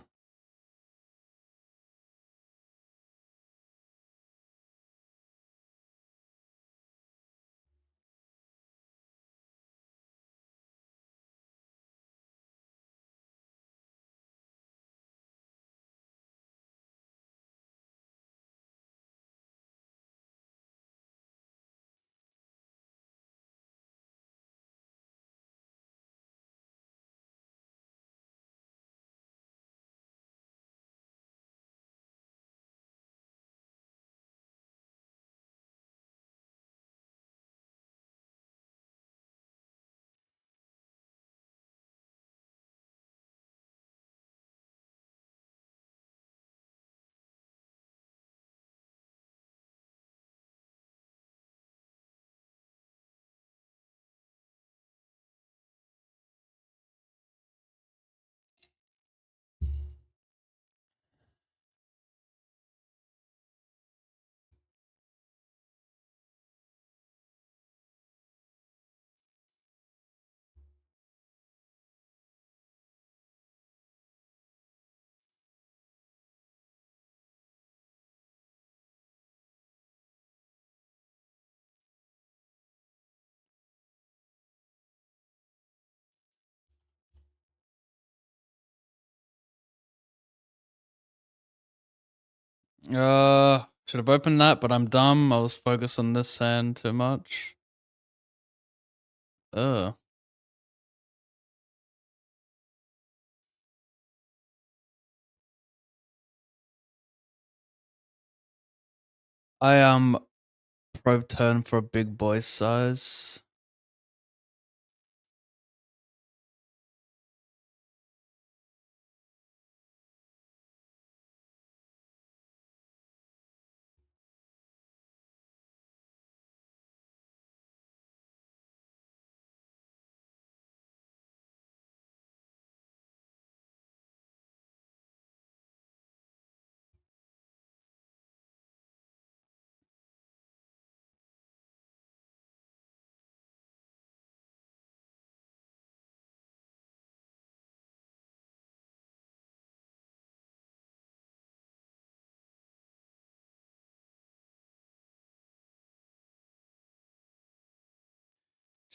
Should have opened that, but I'm dumb. I was focused on this hand too much. Ugh. I probe turn for a big boy size.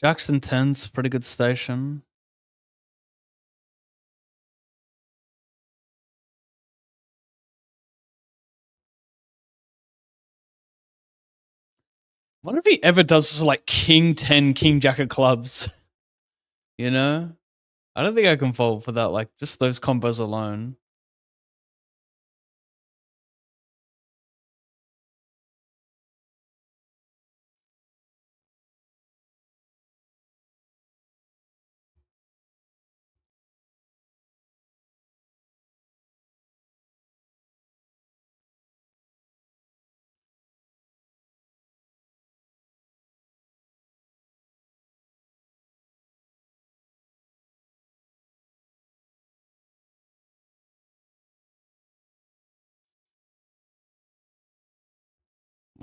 Jackson 10's pretty good station. Wonder if he ever does like king 10, king jack of clubs. You know? I don't think I can fold for that, like just those combos alone.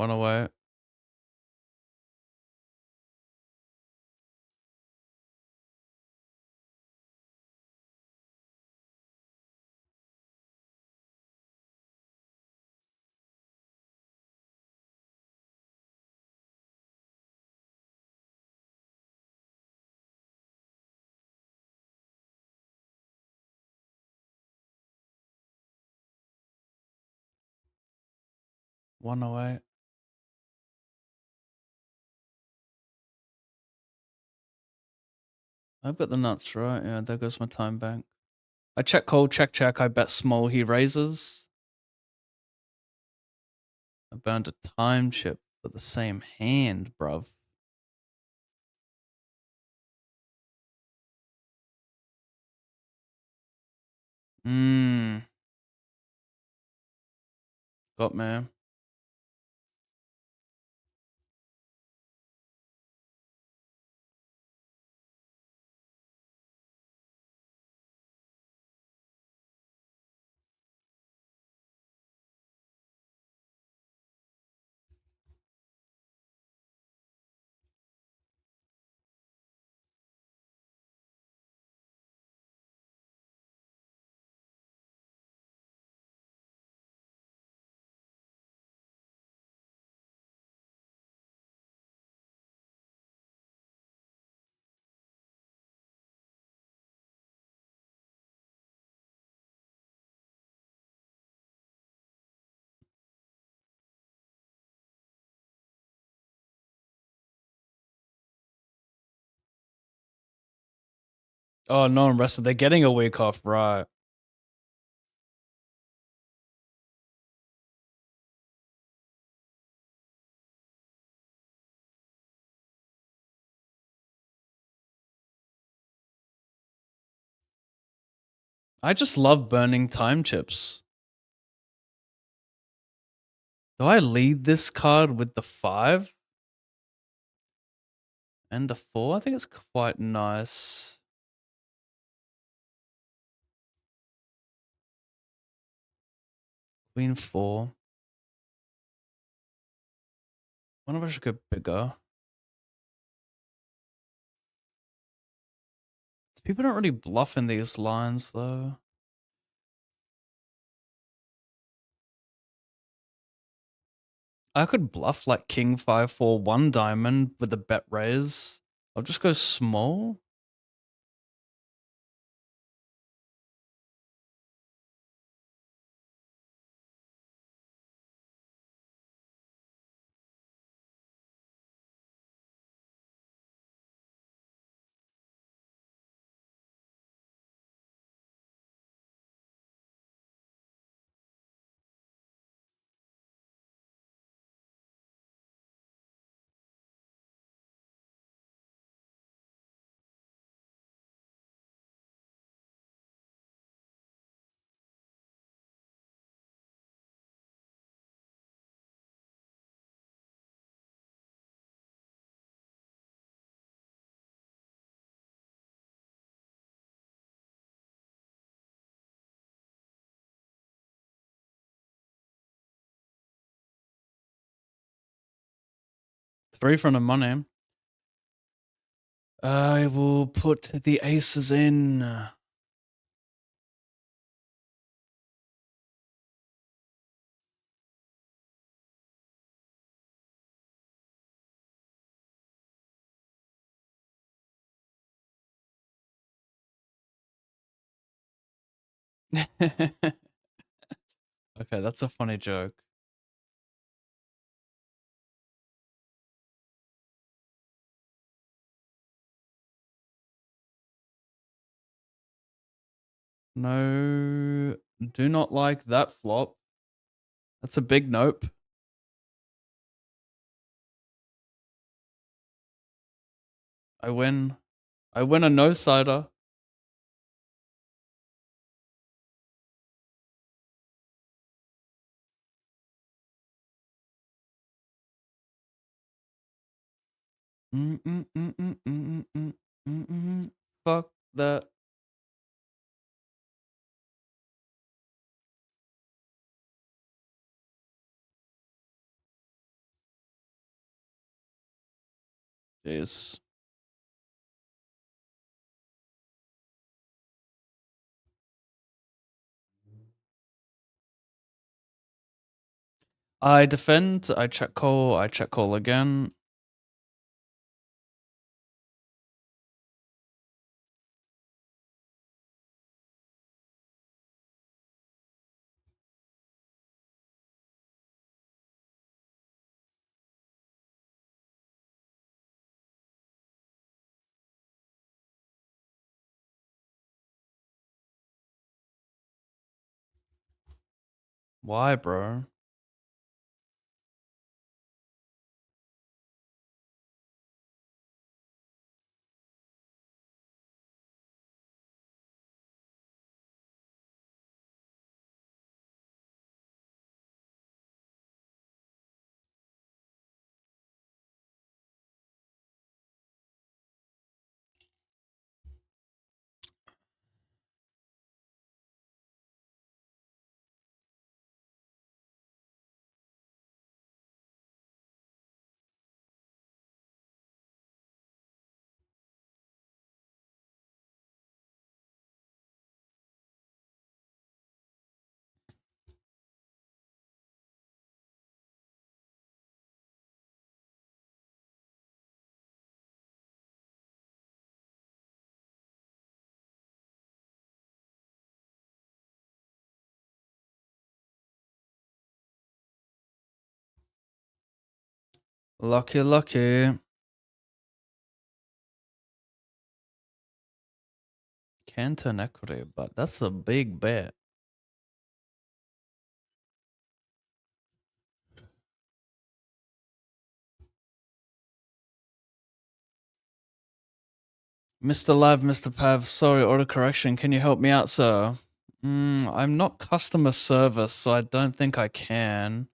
One away. One away. I've got the nuts right. Yeah, there goes my time bank. I check call, check. I bet small. He raises. I burned a time chip for the same hand, bruv. Mmm. Got me. Oh, no one rested. They're getting a week off, right? I just love burning time chips. Do I lead this card with the 5 and the 4? I think it's quite nice. Queen 4. I wonder if I should go bigger. People don't really bluff in these lines, though. I could bluff like king 5 4 1 diamond with the bet raise. I'll just go small. Three from the money. I will put the aces in. Okay, that's a funny joke. No, do not like that flop. That's a big nope. I win. I win a no-sider. Fuck that. Jeez. I defend, I check call again. Why, bro? Lucky, lucky. Can turn equity, but that's a big bet. Mr. Lab, Mr. Pav, sorry, auto correction. Can you help me out, sir? I'm not customer service, so I don't think I can.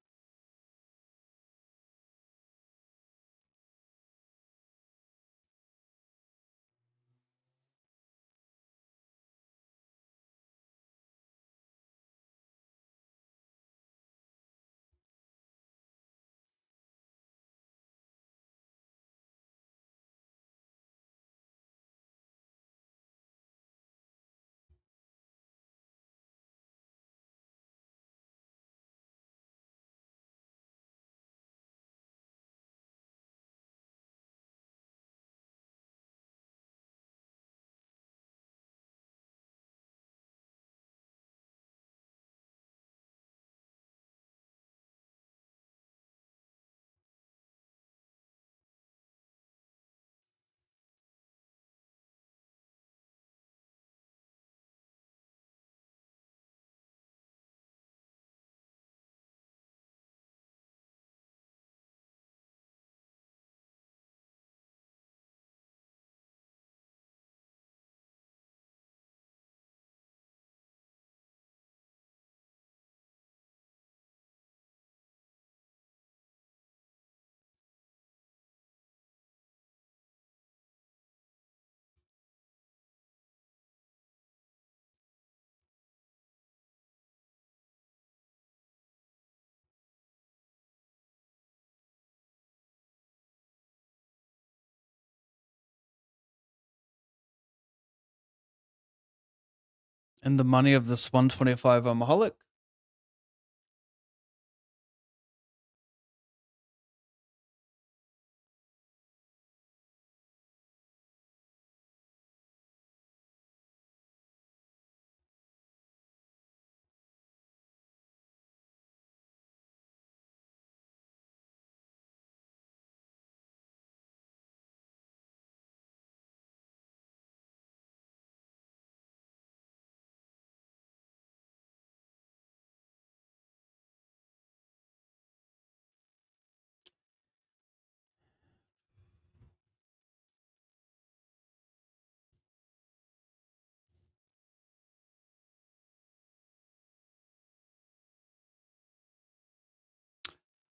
And the money of this 125 Maholic?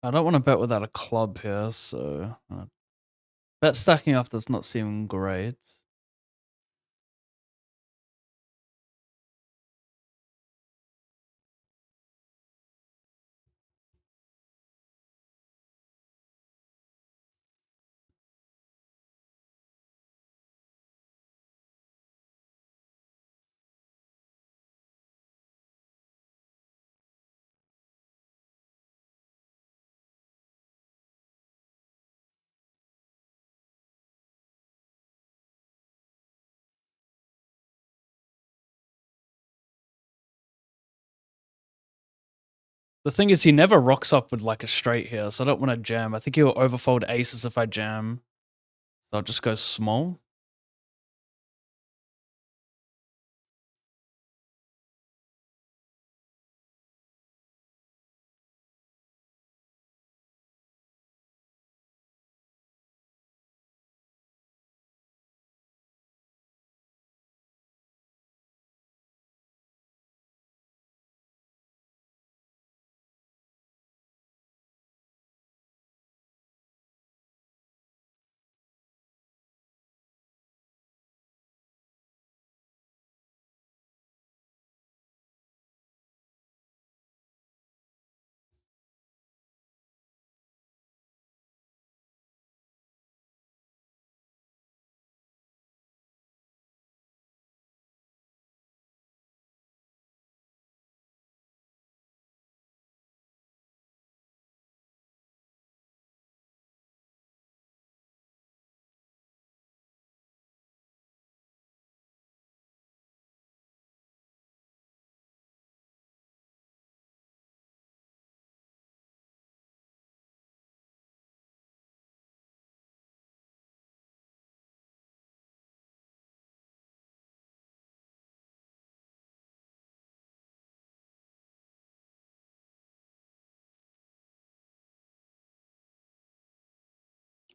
I don't want to bet without a club here, so bet stacking off does not seem great. The thing is he never rocks up with, like, a straight here, so I don't wanna jam. I think he'll overfold aces if I jam. So I'll just go small.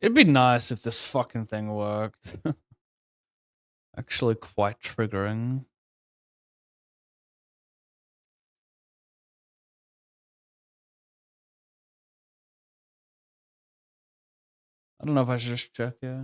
It'd be nice if this fucking thing worked. Actually quite triggering. I don't know if I should just check, yeah.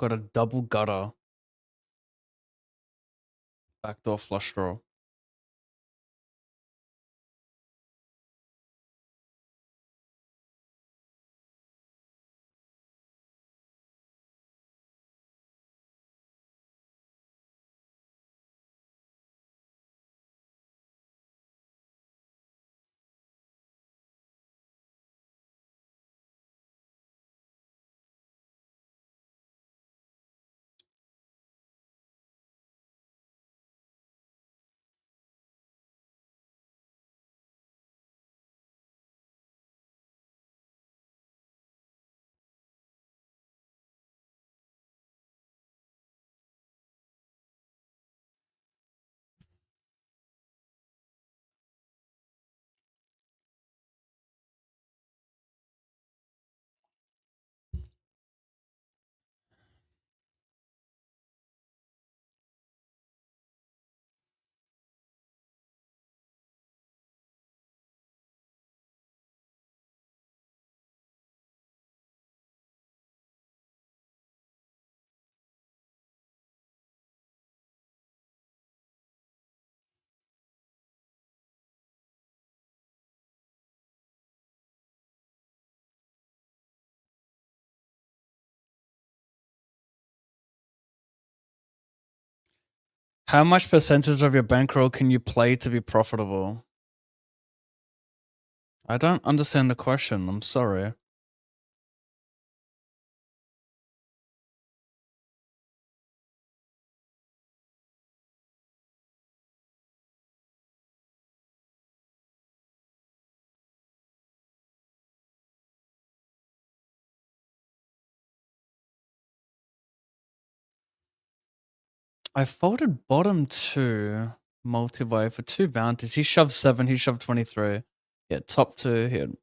Got a double gutter. Backdoor flush draw. How much percentage of your bankroll can you play to be profitable? I don't understand the question. I'm sorry. I folded bottom two multi-way for two bounties. He shoved 7, he shoved 23. Yeah, top two, he had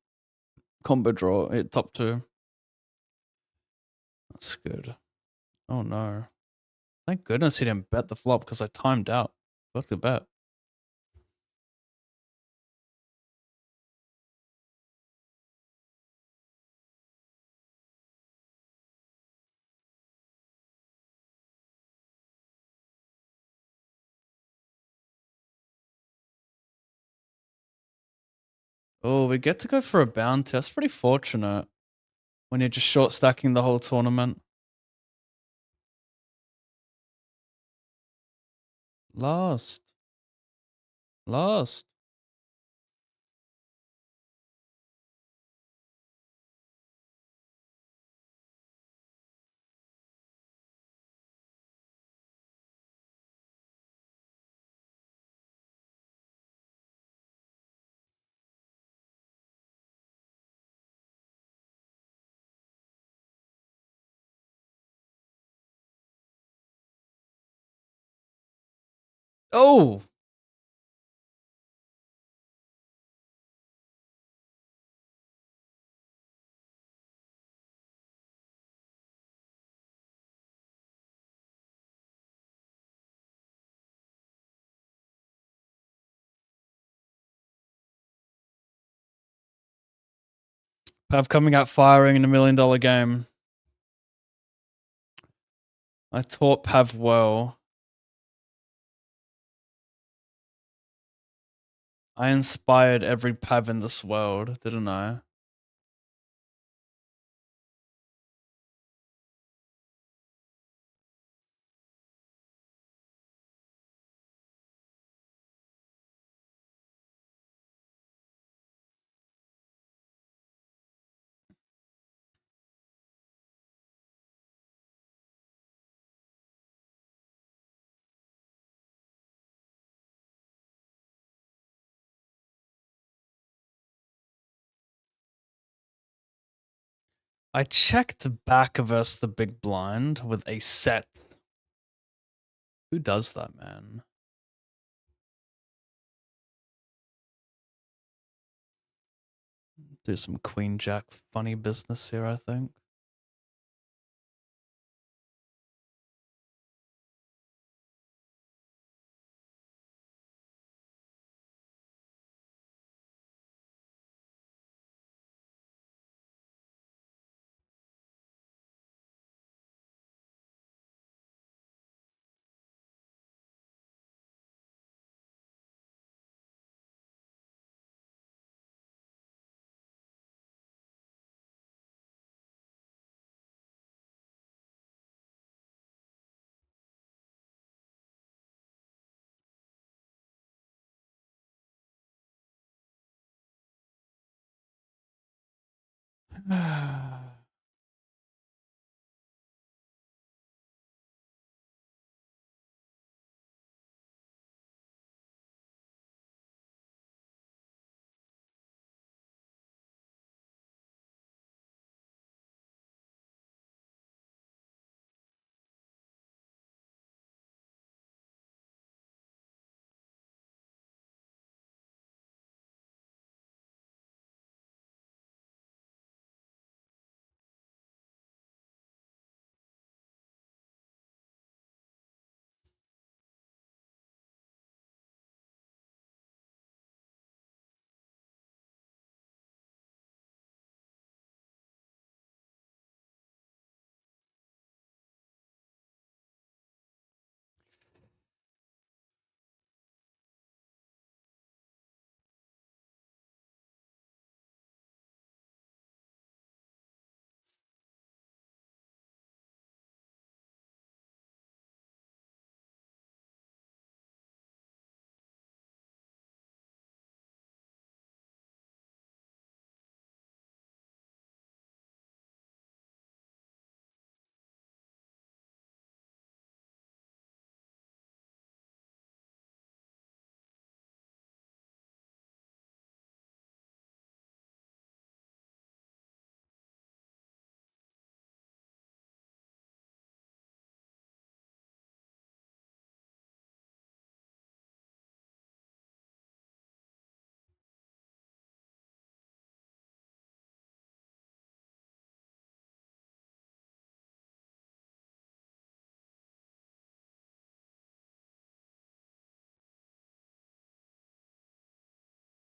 combo draw, hit top two. That's good. Oh no. Thank goodness he didn't bet the flop because I timed out. Got the bet. Oh, we get to go for a bounty. That's pretty fortunate when you're just short stacking the whole tournament. Lost. Lost. Oh! Pav coming out firing in $1 million game. I taught Pav well. I inspired every Pav in this world, didn't I? I checked back versus the big blind with a set. Who does that, man? Do some queen jack funny business here, I think.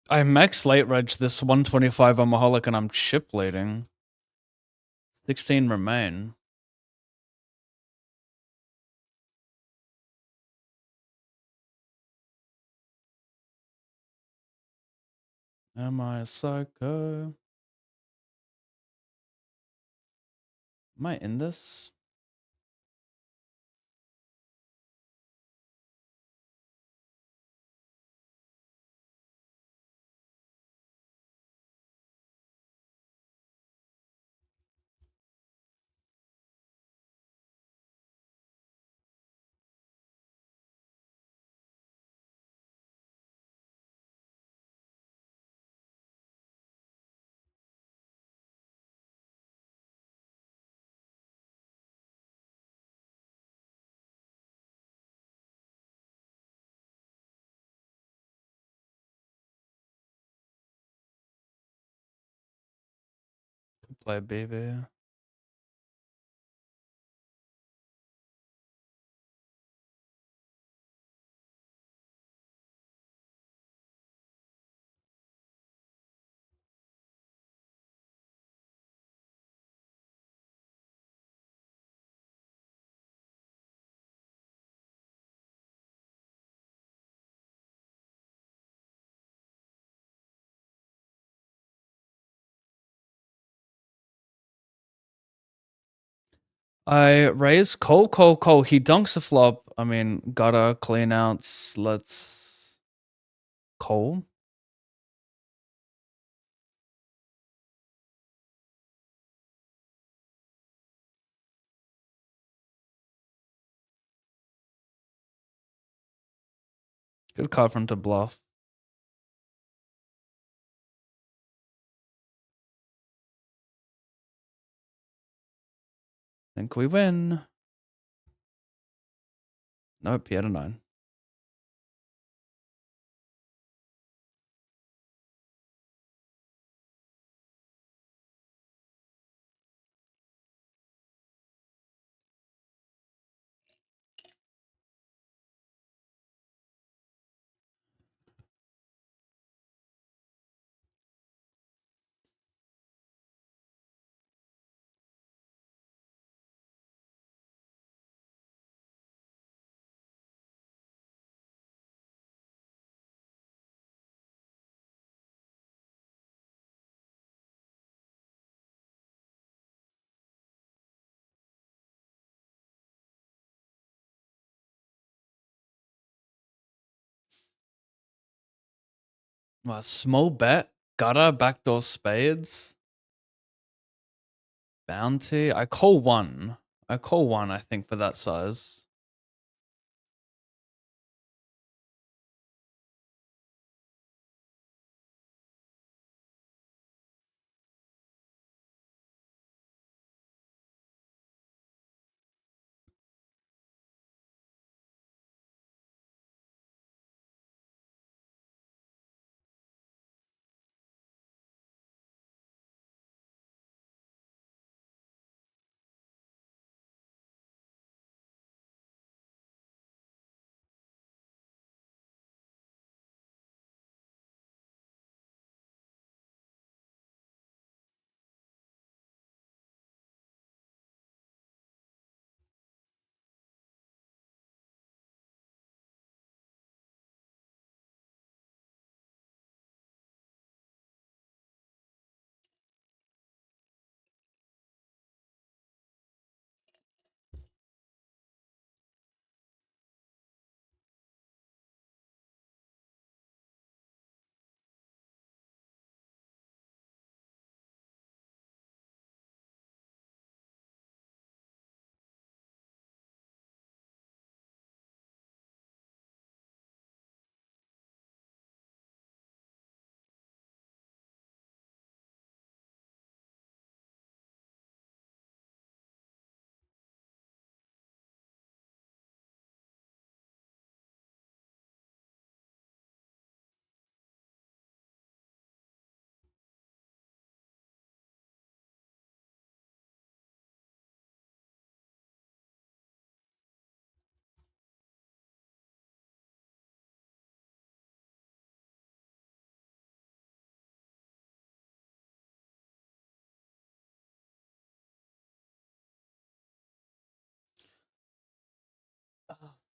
I max late reg this 125 on Maholic and I'm chip leading. 16 remain. Am I a psycho? Am I in this? Could play BB. I raise Cole. He dunks a flop. I mean, gotta clean outs. Let's Cole. Good card for him to bluff. Think we win. Nope, he had a 9. Well, small bet. Gutter, backdoor spades. Bounty. I call 1. I call 1, I think, for that size.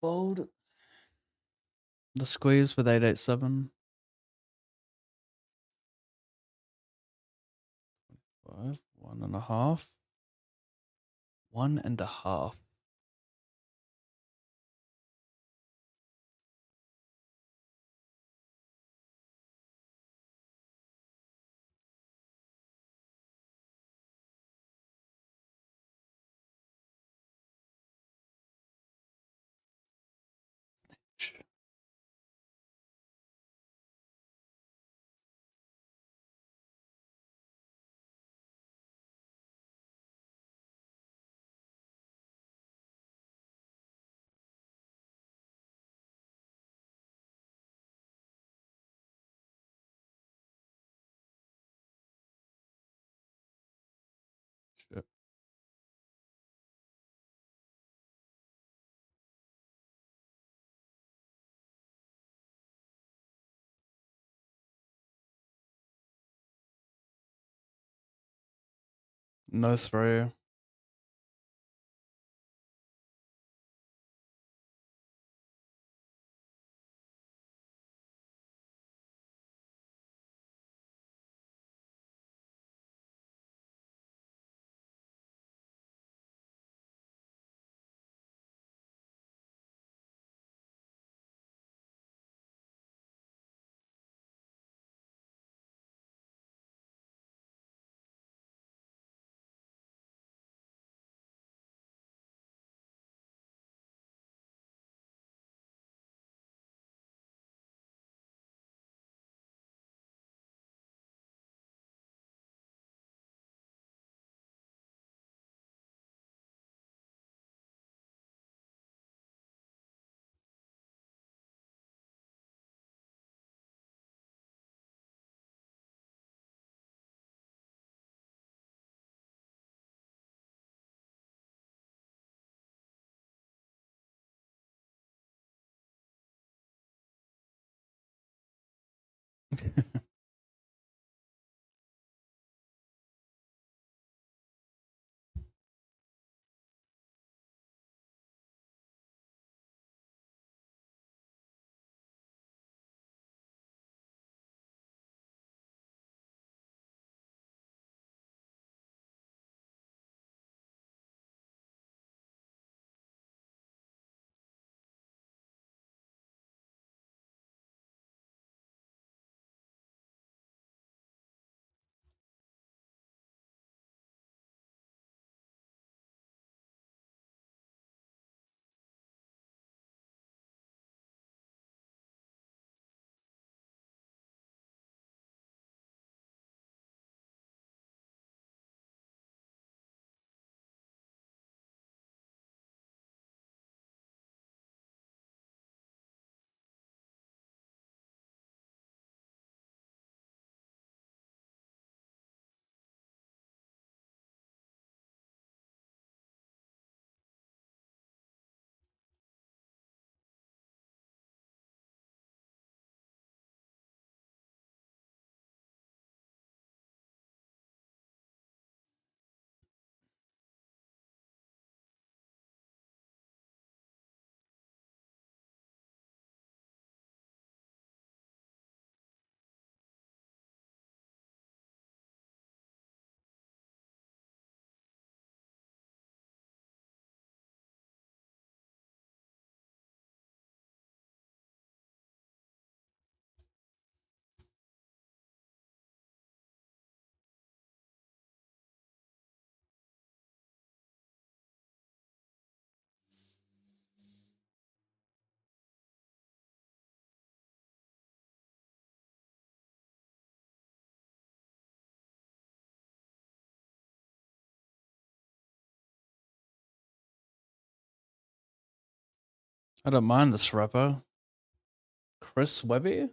Fold the squeeze with 887. 5, 1.5. 1.5. Shit. No through. I don't mind this rapper. Chris Webby?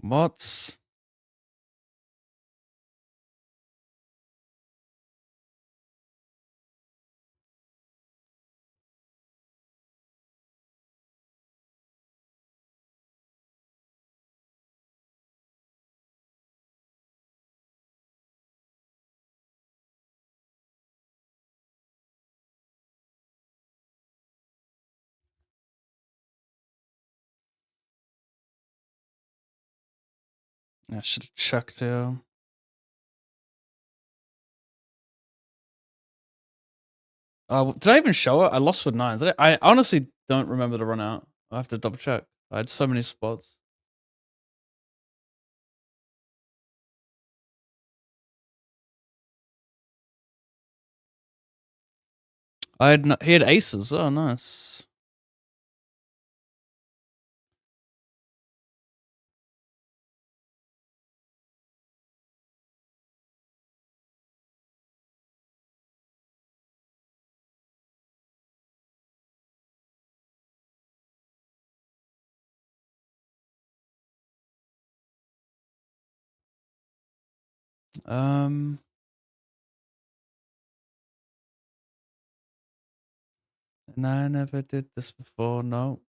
What? I should have checked here. Did I even show it? I lost with 9s. I honestly don't remember the run out. I have to double check. I had so many spots. He had aces. Oh, nice. Um, and I never did this before. No.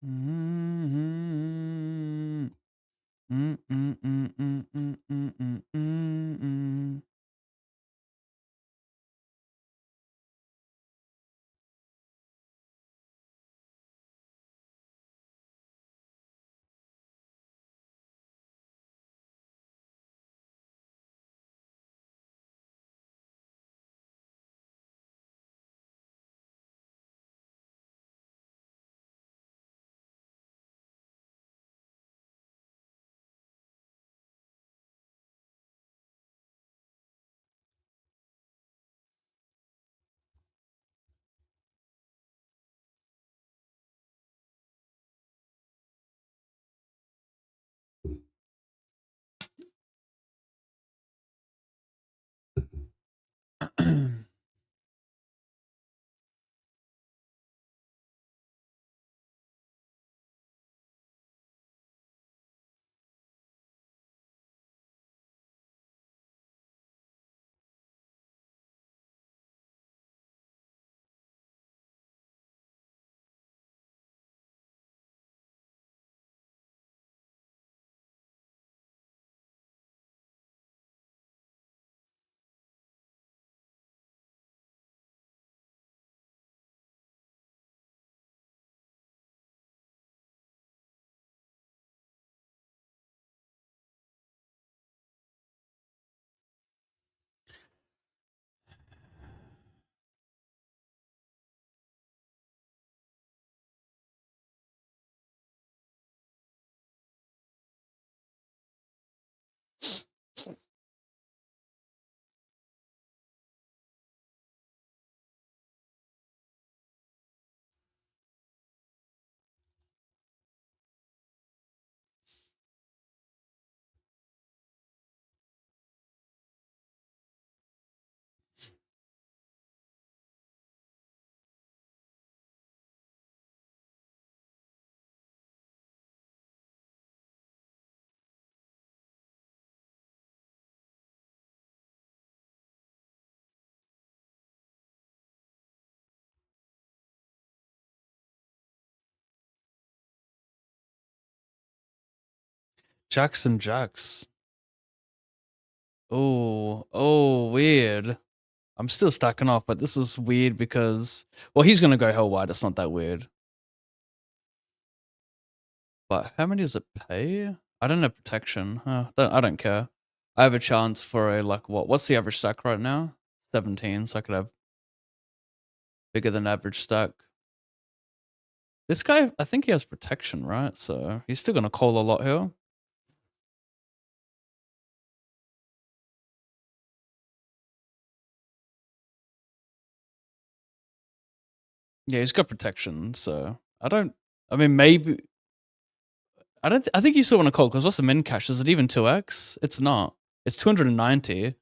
Mm-hmm. Mm-mm-mm-mm-mm-mm-mm-mm. Jackson Jacks. Oh, weird. I'm still stacking off, but this is weird because, well, he's gonna go hell wide. It's not that weird. But how many does it pay? I don't know protection. I don't care. I have a chance for a like what? What's the average stack right now? 17. So I could have bigger than average stack. This guy, I think he has protection, right? So he's still gonna call a lot here. Yeah, he's got protection. So I don't. I mean, maybe I don't. I think you still want to call because what's the min cash? Is it even 2x? It's not. It's 290.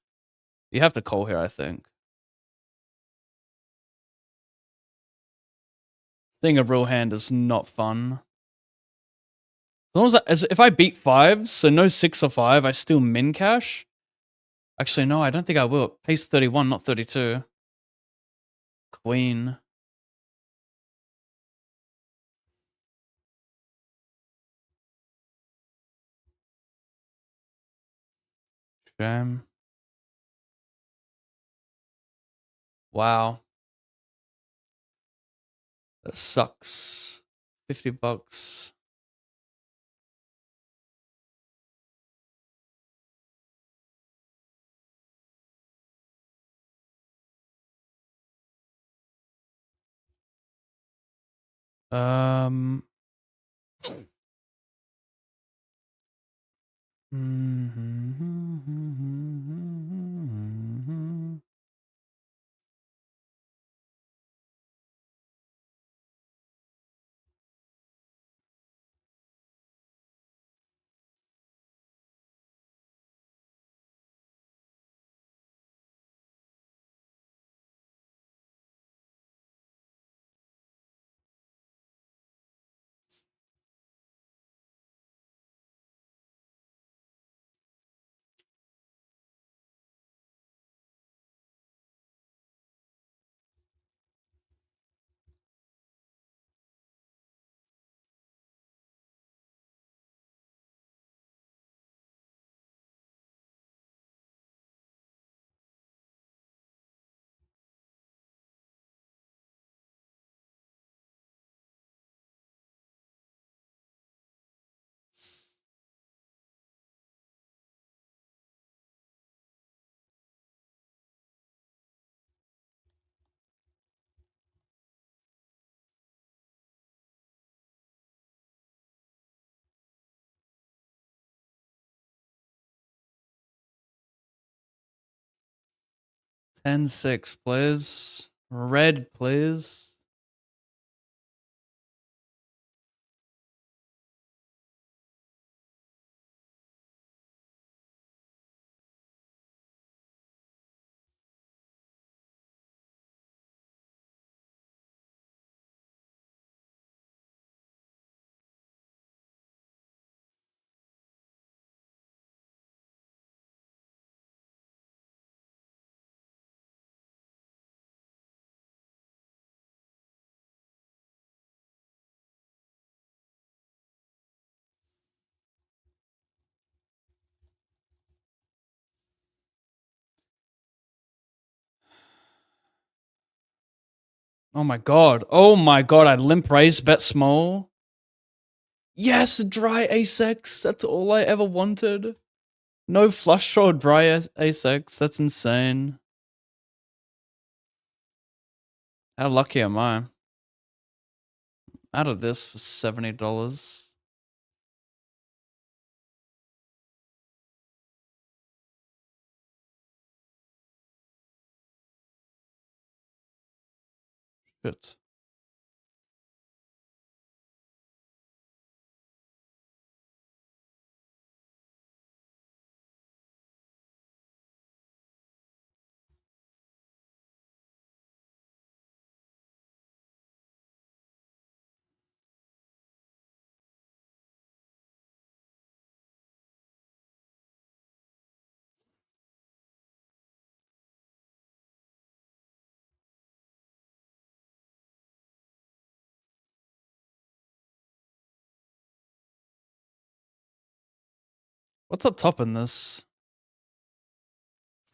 You have to call here, I think. Seeing a real hand is not fun. As long as if I beat fives, so no 6 or 5, I still min cash. Actually, no, I don't think I will. Pace 31, not 32. Queen. Jam. Wow. That sucks. $50. Um. Ten six, please. Red, please. Oh my god. Oh my god. I limp raise, bet small. Yes, dry ace-x. That's all I ever wanted. No flush draw, dry ace-x. That's insane. How lucky am I? Out of this for $70. Shit. What's up top in this?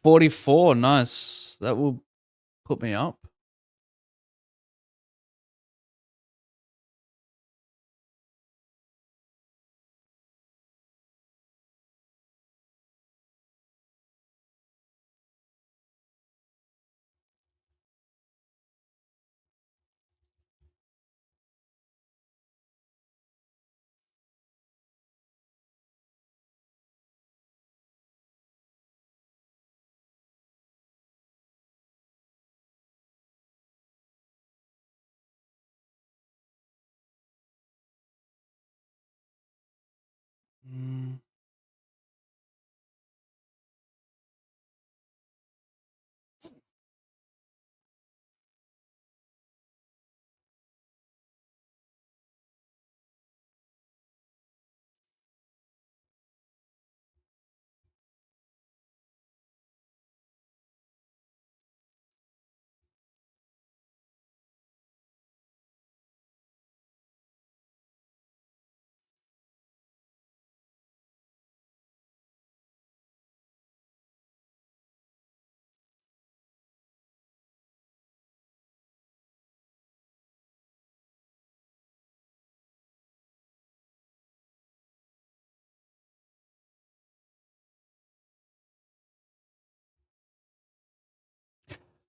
44, nice. That will put me up. Mm.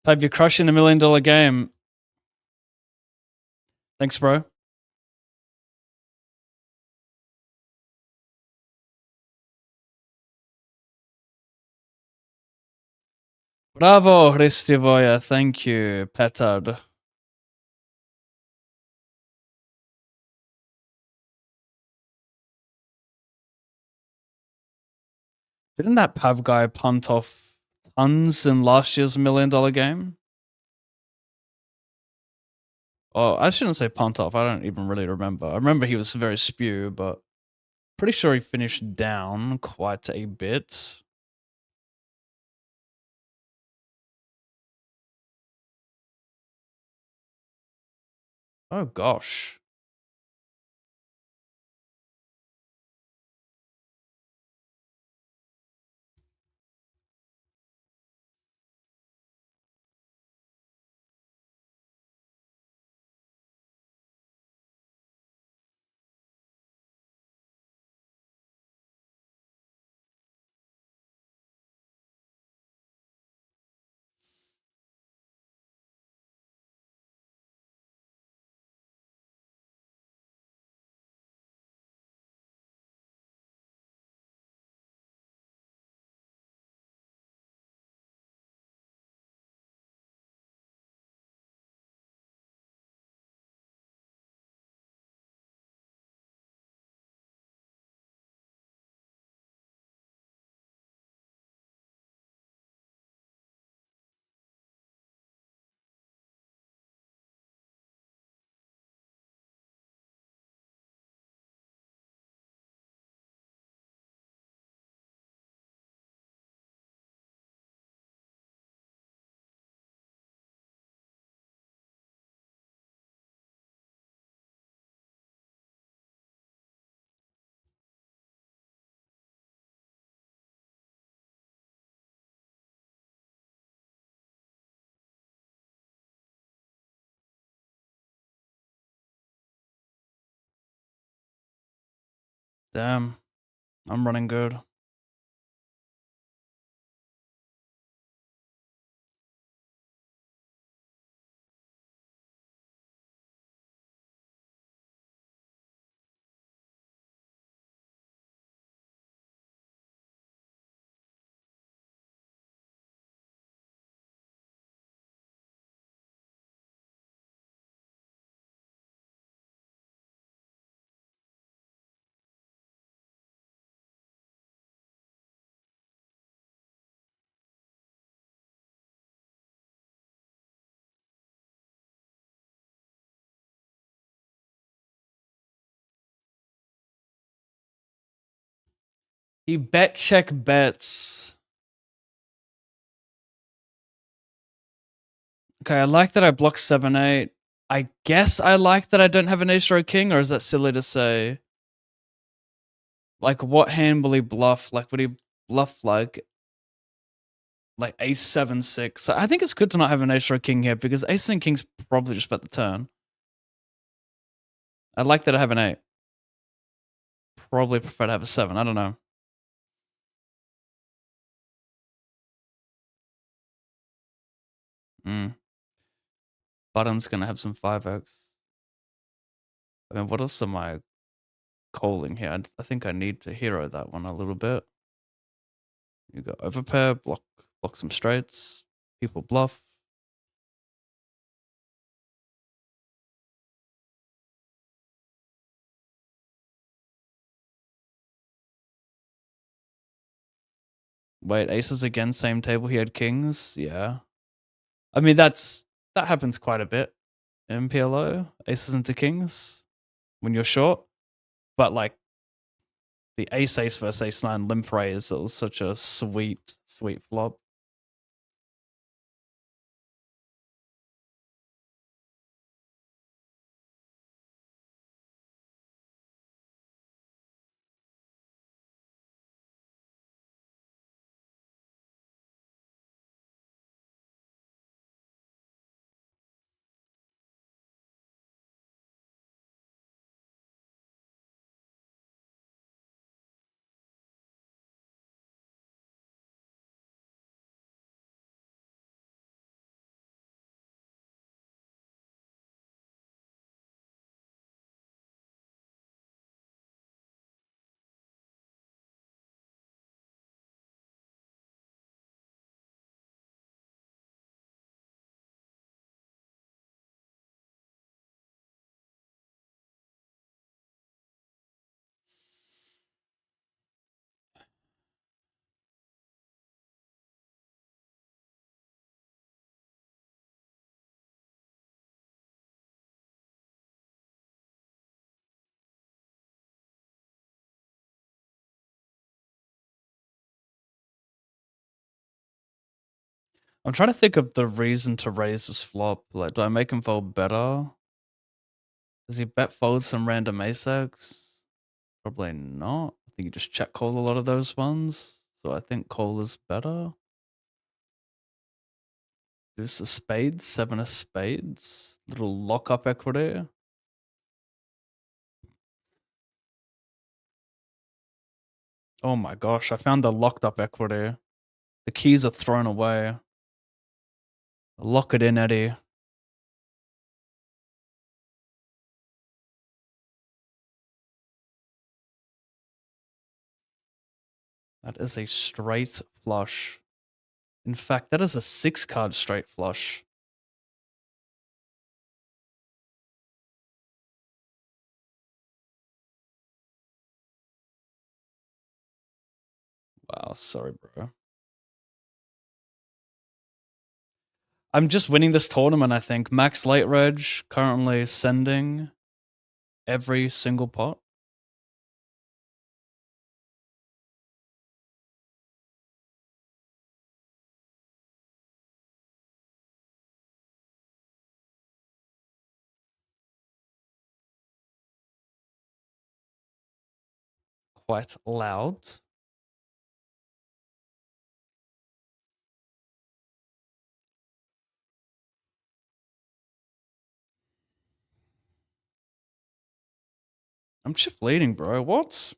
Have you crushing $1 million game? Thanks, bro. Bravo, Hristivoja. Thank you, Petard. Didn't that Pav guy punt off tons in last year's $1 million game? Oh, I shouldn't say punt off. I don't even really remember. I remember he was very spew, but pretty sure he finished down quite a bit. Oh gosh. Damn. I'm running good. He bet check bets. Okay, I like that I blocked 7-8. I guess I like that I don't have an ace or a king, or is that silly to say? Like, what hand will he bluff? Like, would he bluff like ace 7-6? So I think it's good to not have an ace or a king here because ace and king's probably just bet the turn. I'd like that I have an 8. Probably prefer to have a 7. I don't know. Button's gonna have some 5x. I mean, what else am I calling here? I think I need to hero that one a little bit. You go overpair, block some straights. People bluff. Wait, aces again, same table. He had kings. Yeah. I mean, that happens quite a bit in PLO. Aces into kings when you're short. But like the ace versus ace 9 limp raise, it was such a sweet flop. I'm trying to think of the reason to raise this flop. Like, do I make him fold better? Does he bet fold some random ace-x? Probably not. I think you just check call a lot of those ones. So I think call is better. Deuce of spades, 7 of spades. Little lock-up equity. Oh my gosh, I found the locked up equity. The keys are thrown away. Lock it in, Eddie. That is a straight flush. In fact, that is a 6-card straight flush. Wow, sorry, bro. I'm just winning this tournament, I think. Max Late Reg currently sending every single pot. Quite loud. I'm chip leading, bro. What?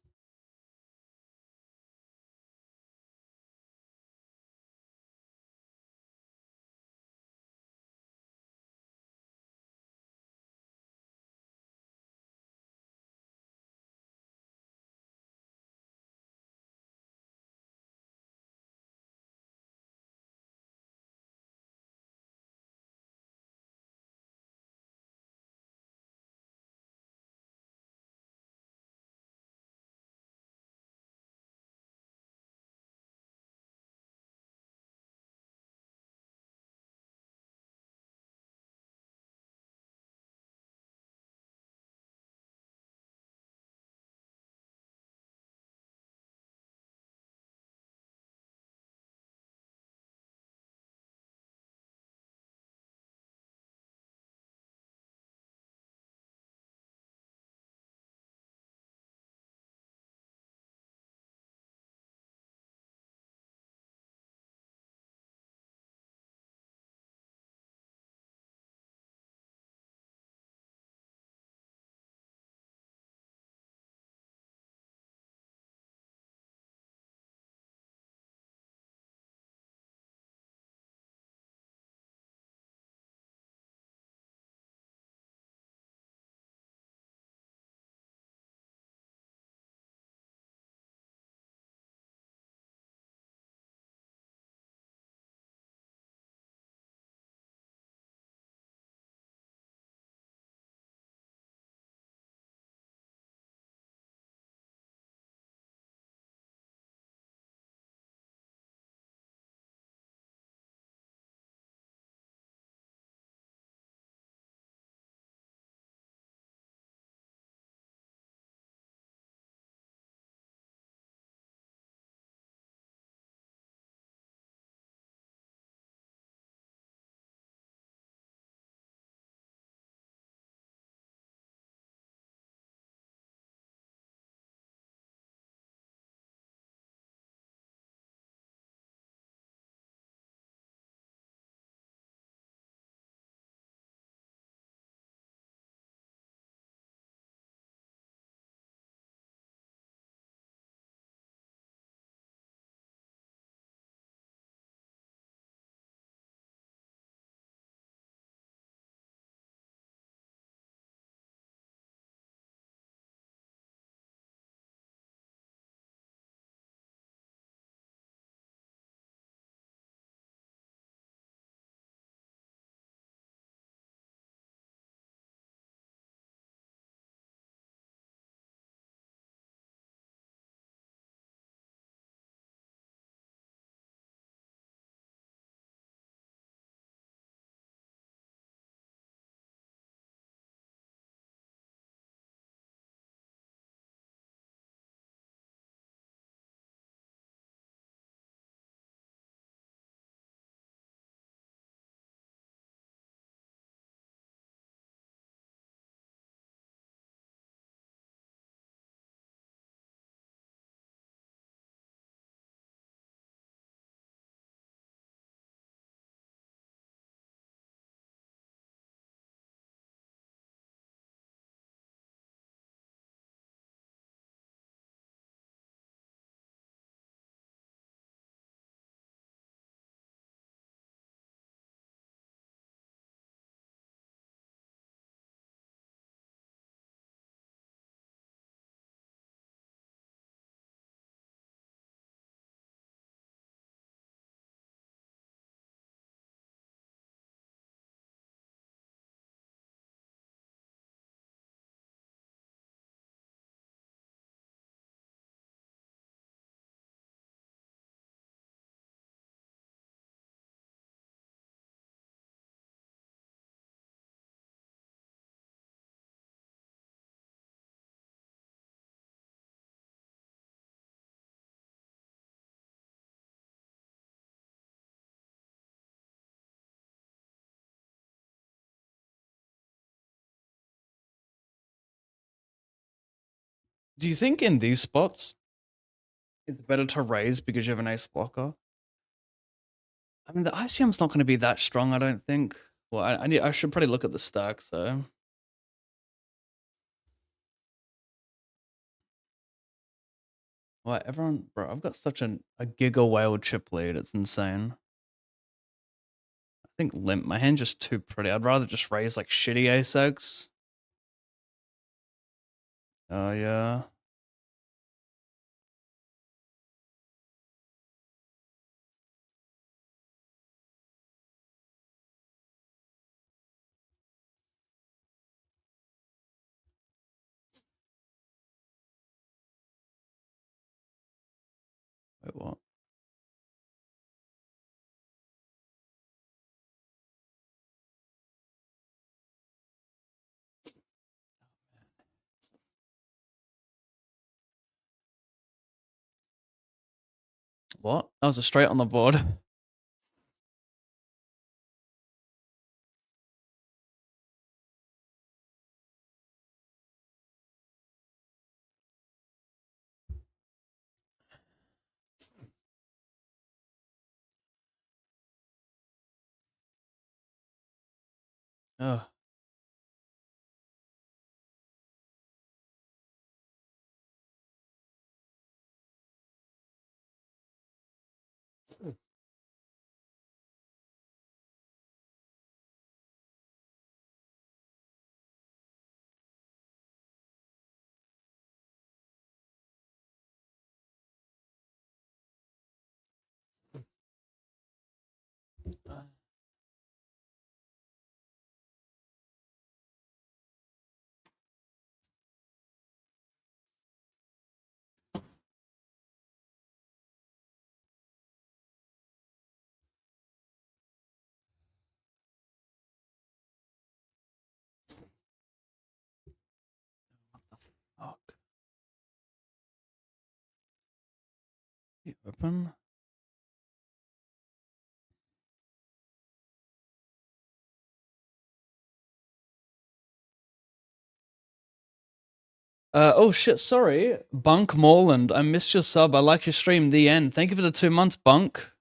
Do you think in these spots it's better to raise because you have an ace blocker? I mean, the ICM's not going to be that strong, I don't think. Well, I should probably look at the stack. So, well, everyone, bro, I've got such a giga whale chip lead. It's insane. I think limp. My hand's just too pretty. I'd rather just raise like shitty ace X. Oh yeah. Wait, what? What? That was a straight on the board. Ugh. Fuck. You open? Oh shit, sorry. Bunk Morland, I missed your sub. I like your stream. The end. Thank you for the 2 months, Bunk.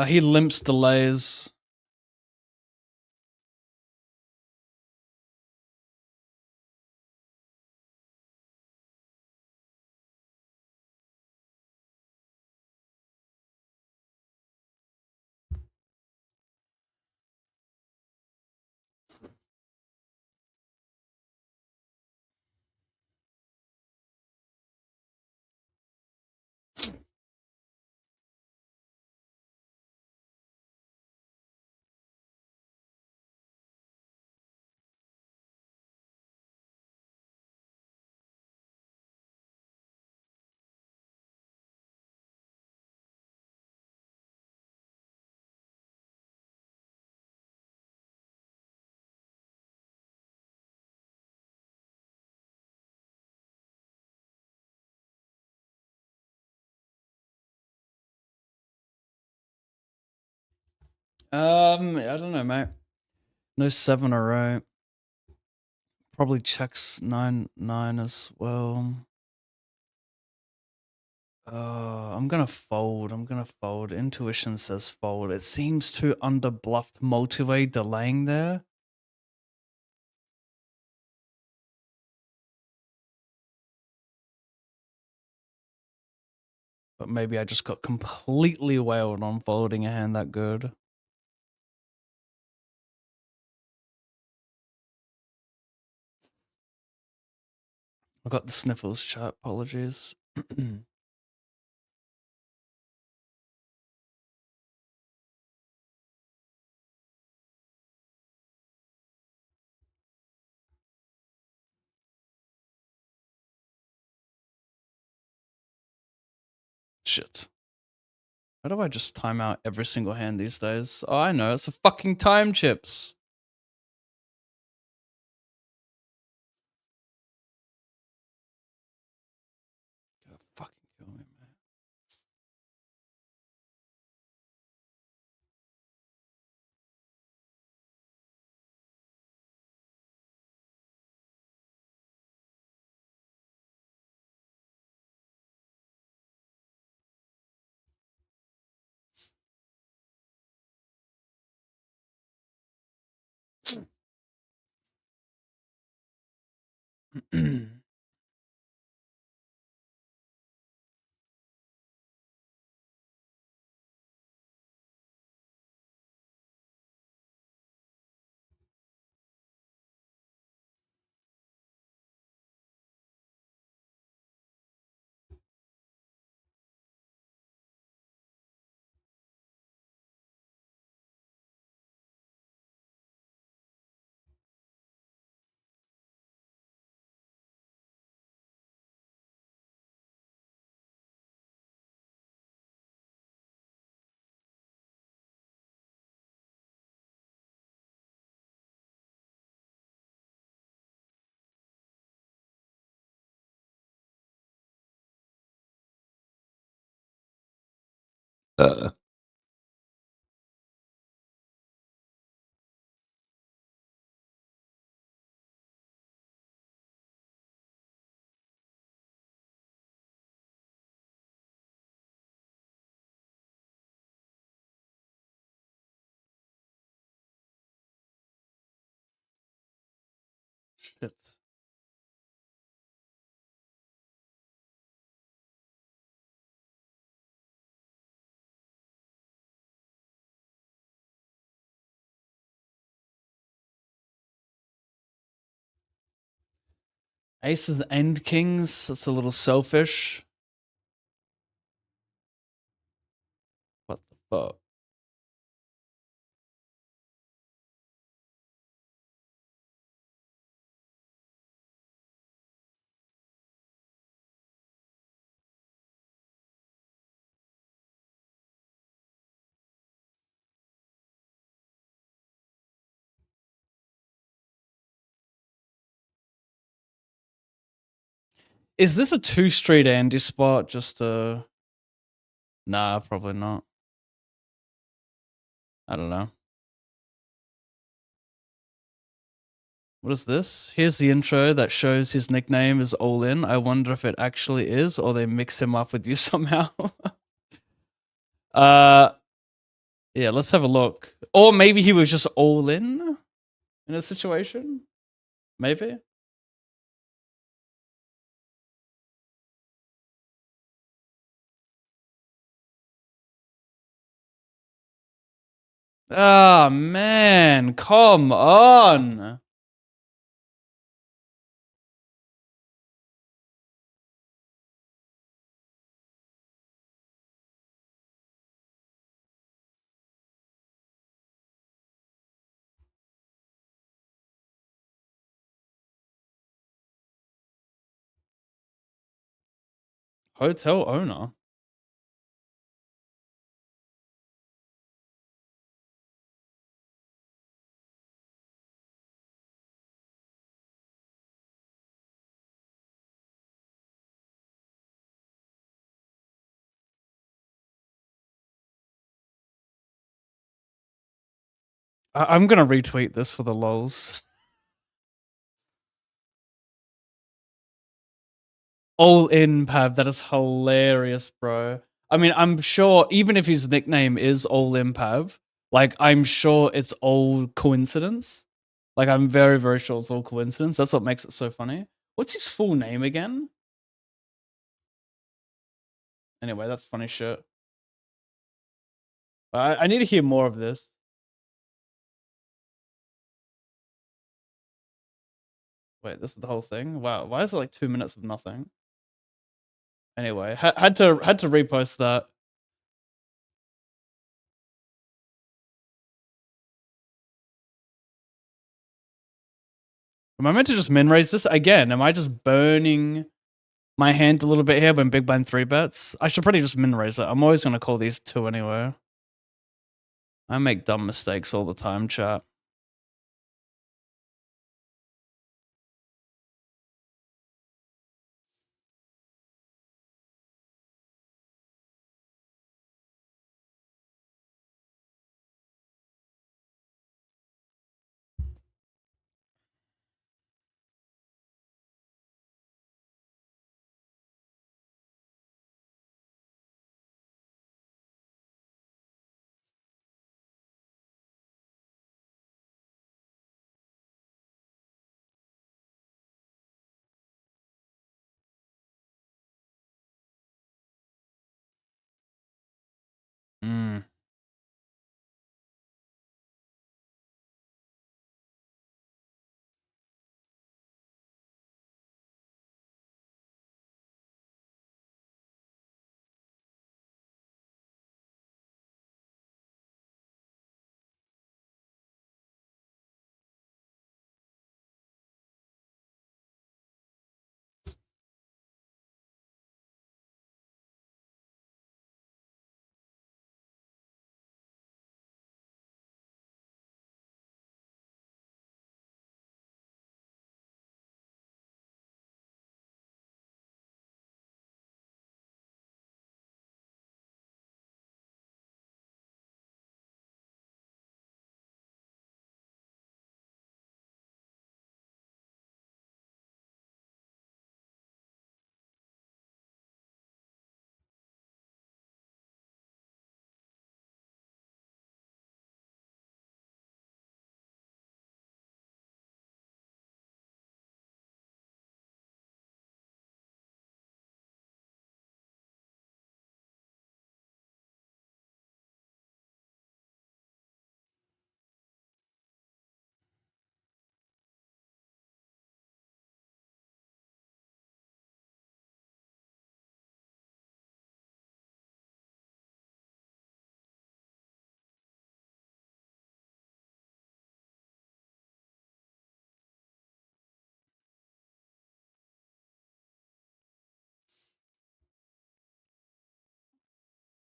He limps delays. I don't know, mate. No 7 or 8. Probably checks 9 9 as well. I'm gonna fold. I'm gonna fold. Intuition says fold. It seems too underbluffed multi-way delaying there. But maybe I just got completely whaled on folding a hand that good. I got the sniffles, chat. Apologies. Shit. How do I just time out every single hand these days? Oh, I know. It's a fucking time chips. God, fucking kill me, man. Shit. Aces and kings. That's a little selfish. What the fuck? Is this a 2-street Andy spot? Just a... Nah, probably not. I don't know. What is this? Here's the intro that shows his nickname is All In. I wonder if it actually is, or they mix him up with you somehow. Yeah, let's have a look. Or maybe he was just all in a situation. Maybe. Oh man, come on. Hotel owner. I'm gonna retweet this for the lols. All in, Pav. That is hilarious, bro. I mean, I'm sure even if his nickname is All in Pav, like I'm sure it's all coincidence. Like I'm very, very sure it's all coincidence. That's what makes it so funny. What's his full name again? Anyway, that's funny shit. I need to hear more of this. Wait, this is the whole thing? Wow, why is it like 2 minutes of nothing? Anyway, had to repost that. Am I meant to just min raise this again? Am I just burning my hand a little bit here when big blind 3 bets? I should probably just min raise it. I'm always gonna call these 2 anyway. I make dumb mistakes all the time, chat. Mm.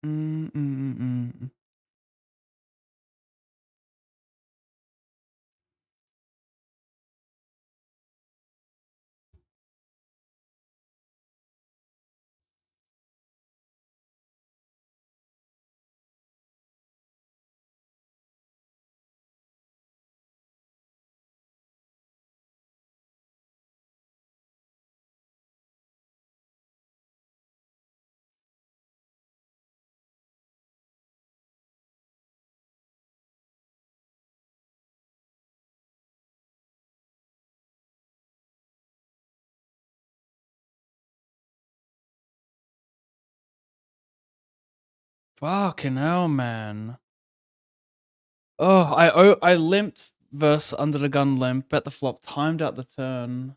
Mm, mm, mm, mm. Fucking hell, man. Oh, I limped versus under the gun limp, bet the flop, timed out the turn.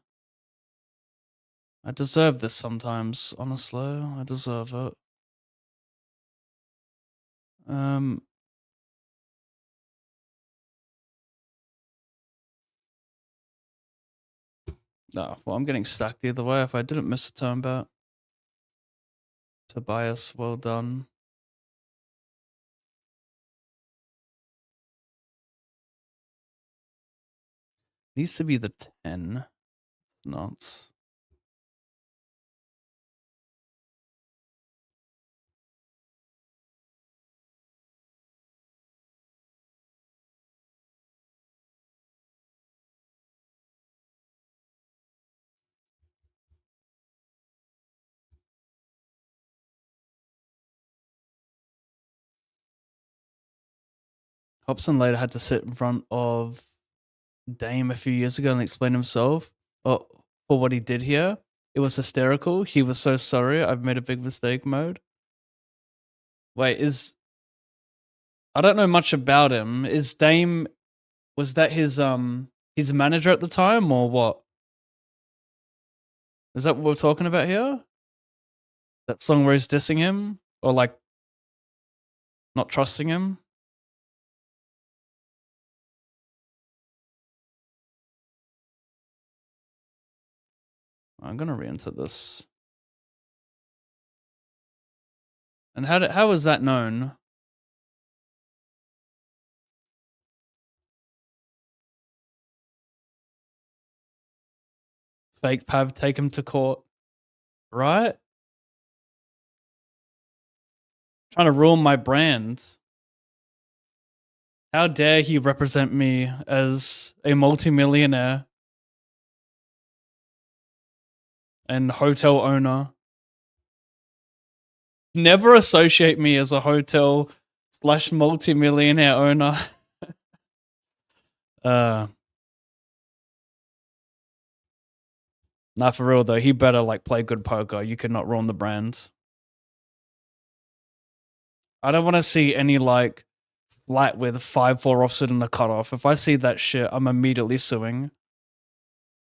I deserve this sometimes, honestly. I deserve it. No, well, I'm getting stacked either way if I didn't miss a turn bet. Tobias, well done. Needs to be the 10. Nuts. Hobson later had to sit in front of Dame a few years ago and explain himself for what he did here. It was hysterical. He was so sorry. I've made a big mistake mode. Wait, I don't know much about him. Is Dame, was that his manager at the time or what? Is that what we're talking about here? That song where he's dissing him or like not trusting him? I'm gonna re-enter this. And how is that known? Fake Pav take him to court, right? Trying to ruin my brand. How dare he represent me as a multimillionaire and hotel owner? Never associate me as a hotel / multimillionaire owner. Nah, for real though, he better like play good poker. You could not ruin the brand. I don't want to see any like flight with 5-4 offset and a cutoff. If I see that shit, I'm immediately suing.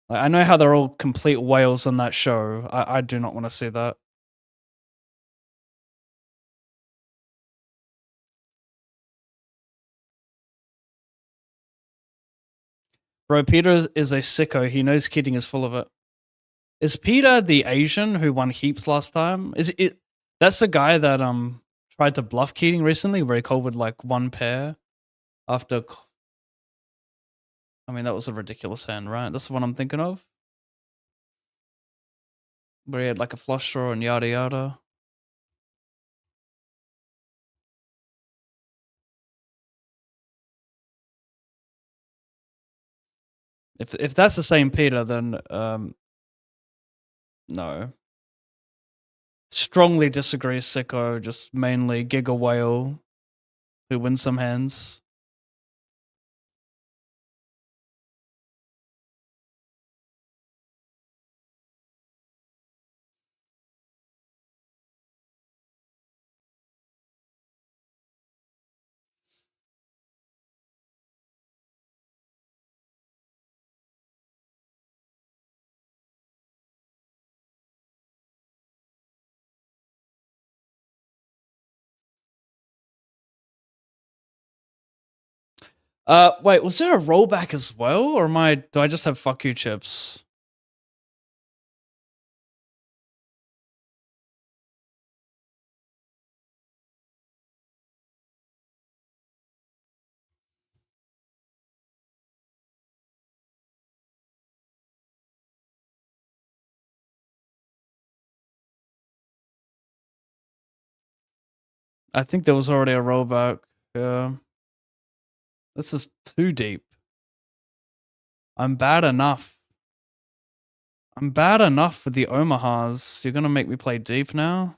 Like, I know how they're all complete whales on that show. I do not want to see that. Bro, Peter is a sicko. He knows kidding is full of it. Is Peter the Asian who won heaps last time? Is it? That's the guy that tried to bluff Keating recently, where he called with like one pair after. I mean, that was a ridiculous hand, right? That's the one I'm thinking of, where he had like a flush draw and yada yada. If that's the same Peter, then no. Strongly disagree, sicko. Just mainly Giga Whale who wins some hands. Wait, was there a rollback as well, or do I just have fuck you chips? I think there was already a rollback. Yeah. This is too deep. I'm bad enough. I'm bad enough with the Omahas. You're gonna make me play deep now?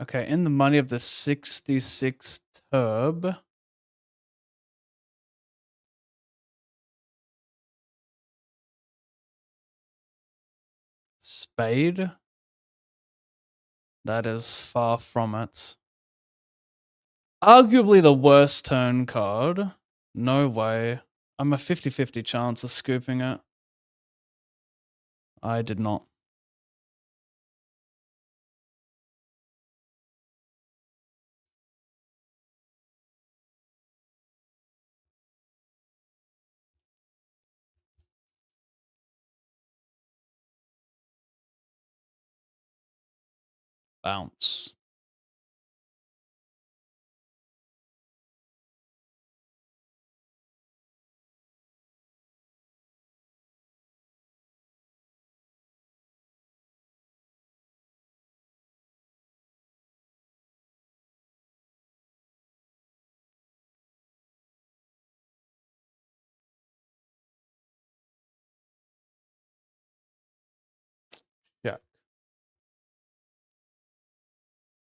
Okay, in the money of the 66 turb. Spade. That is far from it. Arguably the worst turn card. No way. I'm a 50-50 chance of scooping it. I did not. Bounce.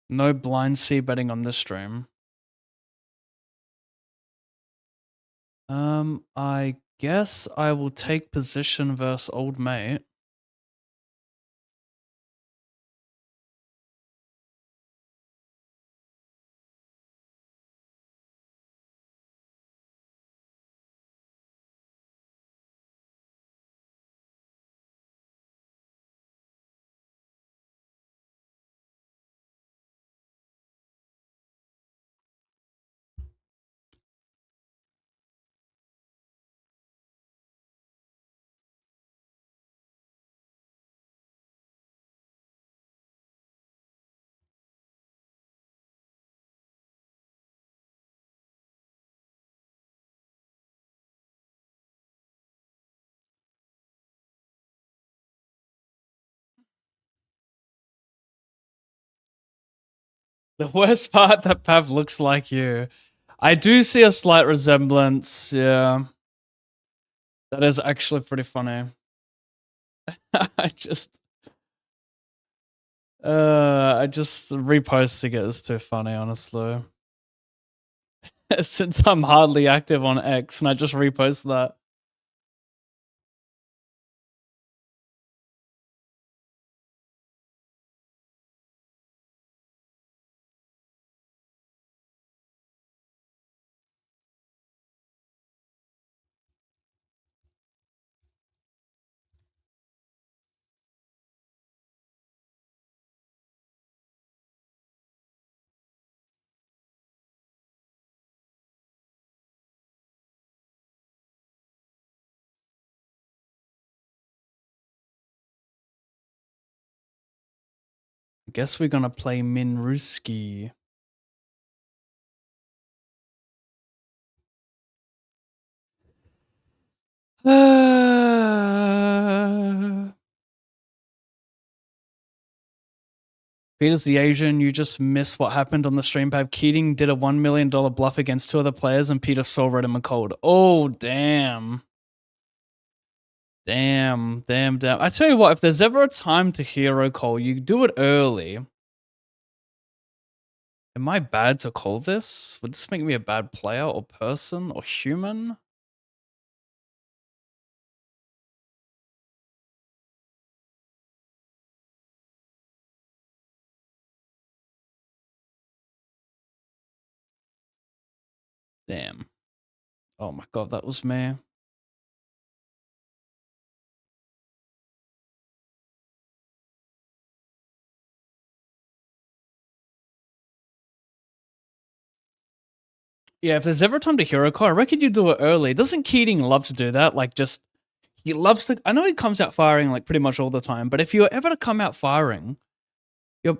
No blind C betting on this stream. I guess I will take position versus old mate. The worst part that Pav looks like you. I do see a slight resemblance, yeah. That is actually pretty funny. I just reposting it is too funny, honestly. Since I'm hardly active on X and I just repost that. I guess we're gonna play Minruski. Peter's the Asian. You just miss what happened on the stream. Pav Keating did a $1 million bluff against two other players, and Peter saw red him a cold. Oh, damn. Damn. I tell you what, if there's ever a time to hero call, you do it early. Am I bad to call this? Would this make me a bad player or person or human? Damn. Oh my god, that was me. Yeah, if there's ever a time to hero call, I reckon you do it early. Doesn't Keating love to do that? Like, just he loves to. I know he comes out firing like pretty much all the time, but if you're ever to come out firing,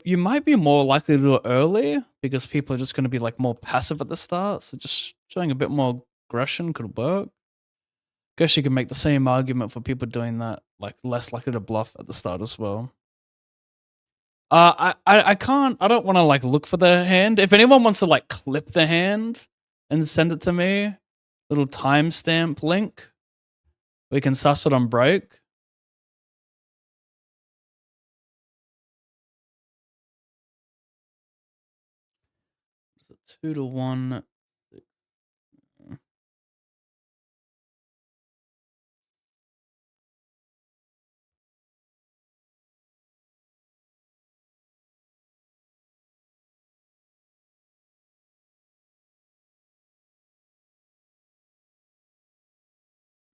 you might be more likely to do it early because people are just going to be like more passive at the start. So just showing a bit more aggression could work. Guess you can make the same argument for people doing that, like less likely to bluff at the start as well. I can't. I don't want to like look for the hand. If anyone wants to like clip the hand and send it to me, little timestamp link, we can suss it on break. It's a 2-1.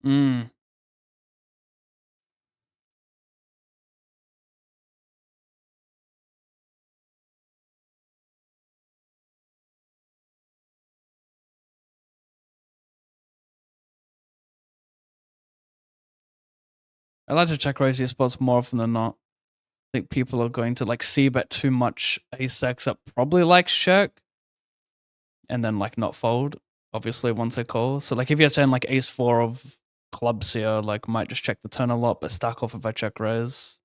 Mm. I like to check raise spots more often than not. I think people are going to like see bet too much ace X that probably likes check and then like not fold, obviously, once they call. So like if you're saying like ace 4 of clubs here, like might just check the turn a lot, but stack off if I check raise.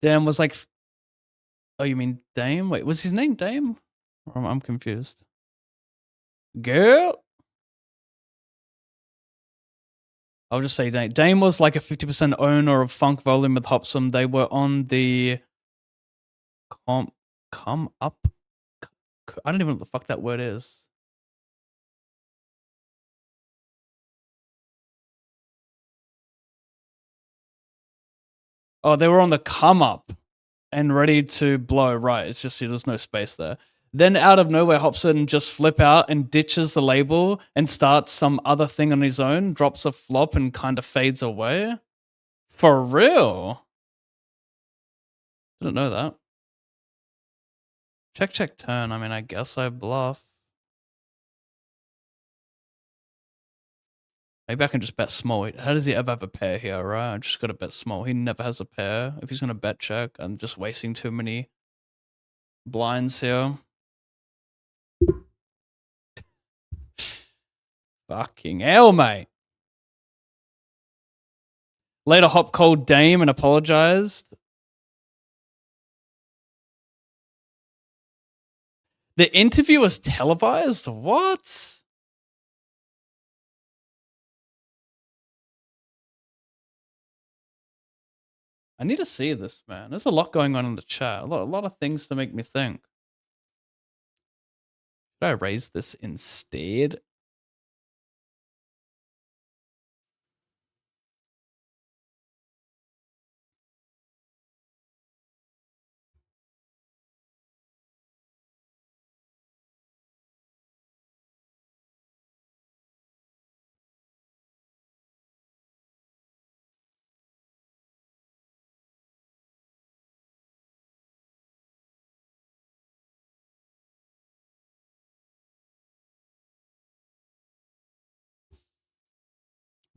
Dan was like, oh, you mean Dame? Wait, was his name Dame? I'm confused. Girl. I'll just say Dame. Dame was like a 50% owner of Funk Volume with Hopsum. They were on the come up. I don't even know what the fuck that word is. Oh, they were on the come up and ready to blow. Right. It's just there's no space there. Then out of nowhere, Hobson just flip out and ditches the label and starts some other thing on his own, drops a flop and kind of fades away. For real? Didn't know that. Check, check, turn. I mean, I guess I bluff. Maybe I can just bet small. How does he ever have a pair here, right? I just got to bet small. He never has a pair. If he's going to bet check, I'm just wasting too many blinds here. Fucking hell, mate. Later, Hop called Dame and apologized. The interview was televised? What? I need to see this, man. There's a lot going on in the chat. A lot of things to make me think. Should I raise this instead?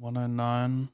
$109.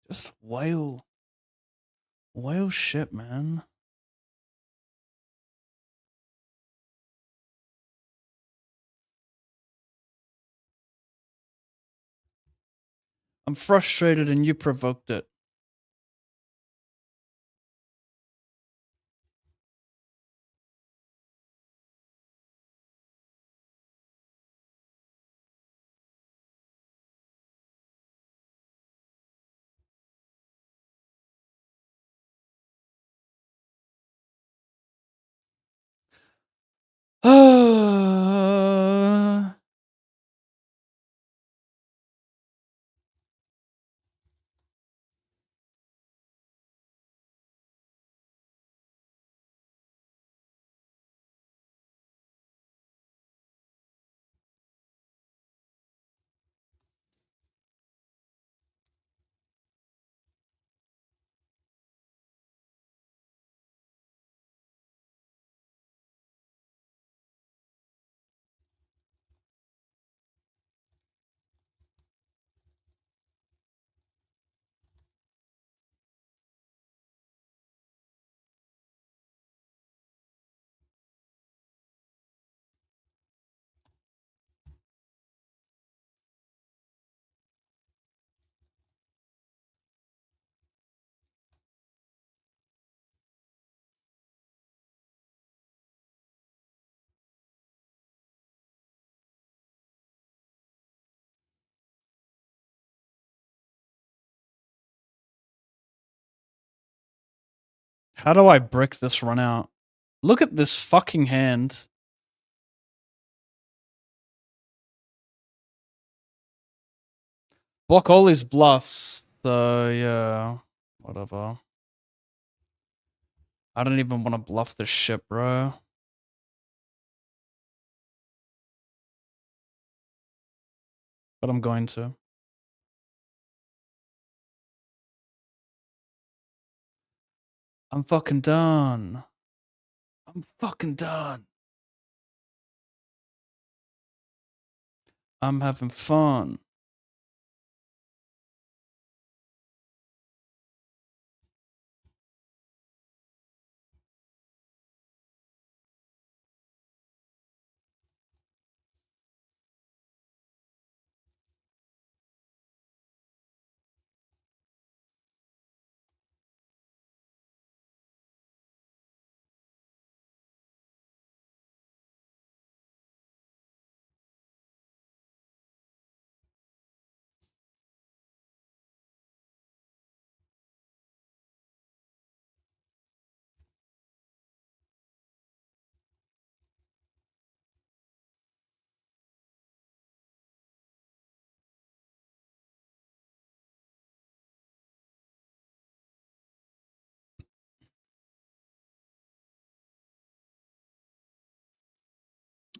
Just whale shit, man. I'm frustrated and you provoked it. How do I brick this run out? Look at this fucking hand. Block all his bluffs. So, yeah. Whatever. I don't even want to bluff this shit, bro. But I'm going to. I'm fucking done. I'm fucking done. I'm having fun.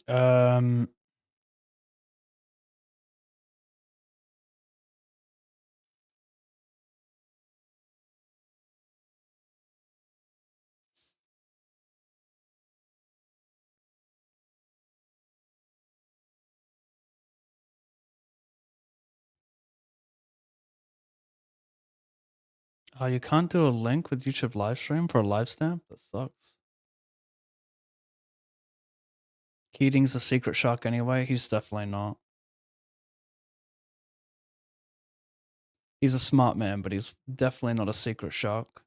Um, oh, you can't do a link with YouTube live stream for a live stamp? That sucks. Keating's a secret shark anyway. He's definitely not. He's a smart man, but he's definitely not a secret shark.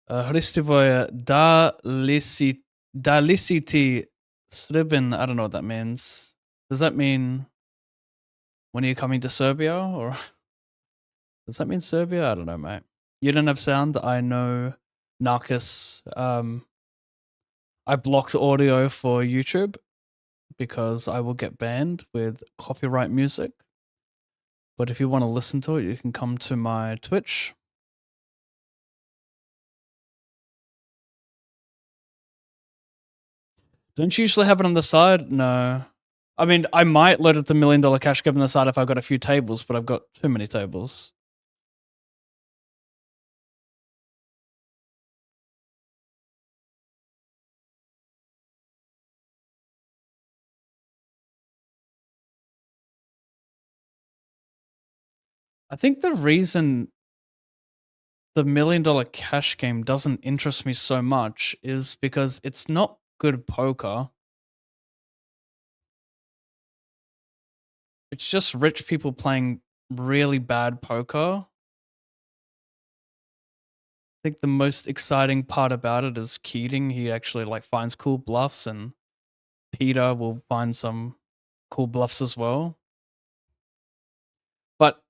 Hristivoje Daliciti Sribin. I don't know what that means. Does that mean when are you coming to Serbia? Or does that mean Serbia? I don't know, mate. You don't have sound? I know Narcus. I blocked audio for YouTube because I will get banned with copyright music. But if you want to listen to it, you can come to my Twitch. Don't you usually have it on the side? No. I mean, I might load it to $1 Million Cash Cab on the side if I've got a few tables, but I've got too many tables. I think the reason the $1 Million Cash game doesn't interest me so much is because it's not good poker. It's just rich people playing really bad poker. I think the most exciting part about it is Keating. He actually like finds cool bluffs, and Peter will find some cool bluffs as well. But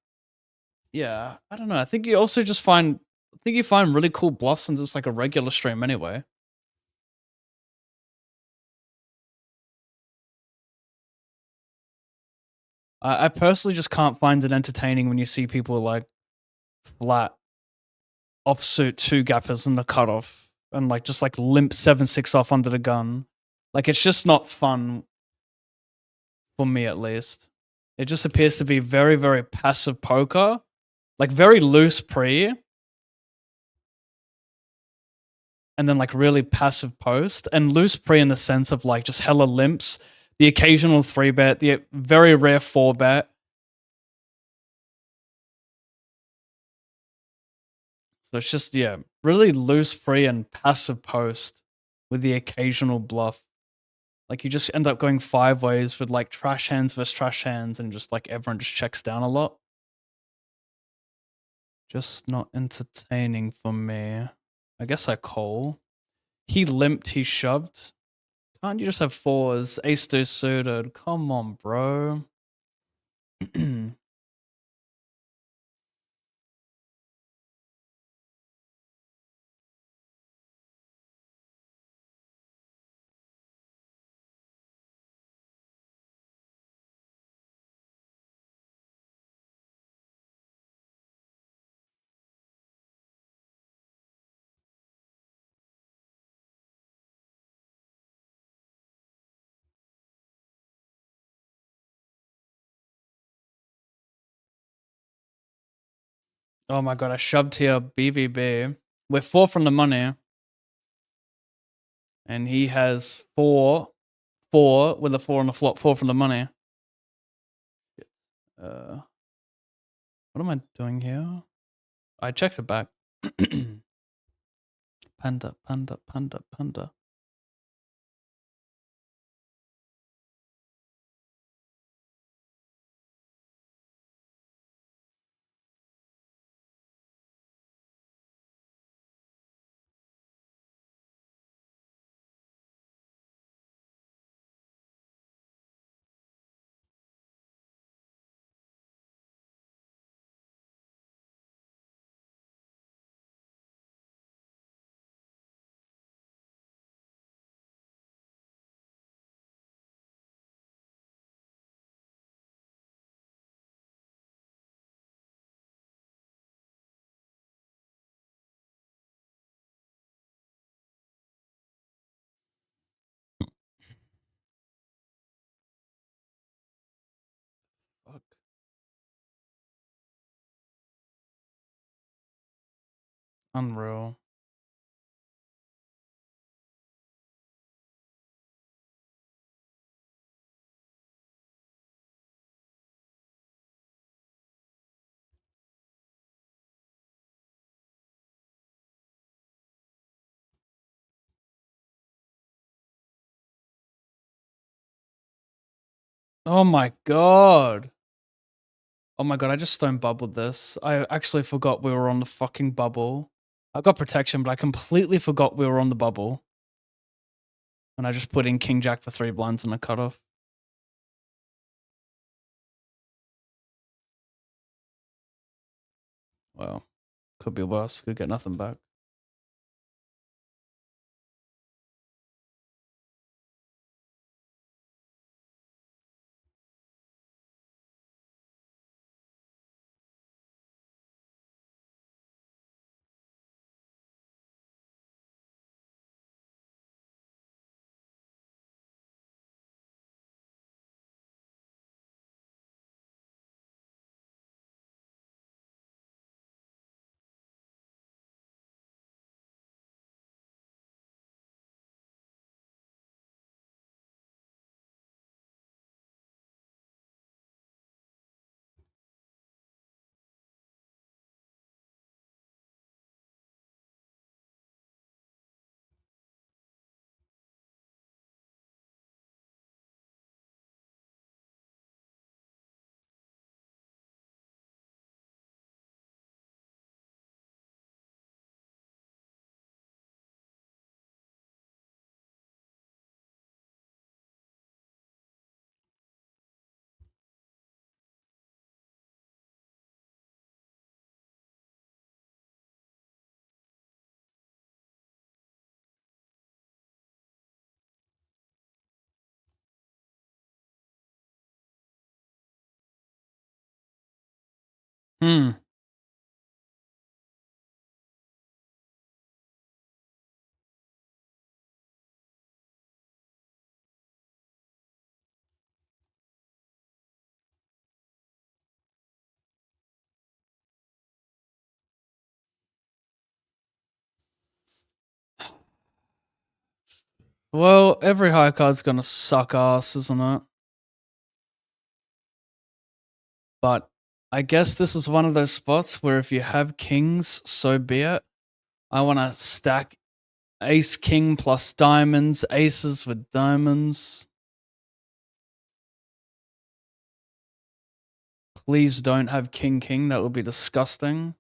yeah, I don't know. I think you also just find you find really cool bluffs in just like a regular stream anyway. I personally just can't find it entertaining when you see people like flat offsuit two gappers in the cutoff and like just like limp 7-6 off under the gun. Like it's just not fun for me, at least. It just appears to be very, very passive poker, like very loose pre, and then like really passive post, and loose pre in the sense of like just hella limps, the occasional 3-bet, the very rare 4-bet. So it's just, yeah, really loose pre and passive post with the occasional bluff. Like you just end up going 5 ways with like trash hands versus trash hands, and just like everyone just checks down a lot. Just not entertaining for me. I guess I call. He limped, he shoved. Can't you just have 4s? Ace 2 suited. Come on, bro. Oh my god, I shoved here BVB. We're 4 from the money. And he has 4 with a 4 on the flop, 4 from the money. What am I doing here? I checked it back. Panda, panda, panda, panda. Fuck. Unreal. Oh my god. Oh my god, I just stone bubbled this. I actually forgot we were on the fucking bubble. I got protection, but I completely forgot we were on the bubble. And I just put in King Jack for 3 blinds and a cutoff. Well, could be worse. Could get nothing back. Hmm. Well, every high card's gonna suck ass, isn't it? But I guess this is one of those spots where if you have kings, so be it. I want to stack ace king plus diamonds, aces with diamonds. Please don't have king king. That would be disgusting.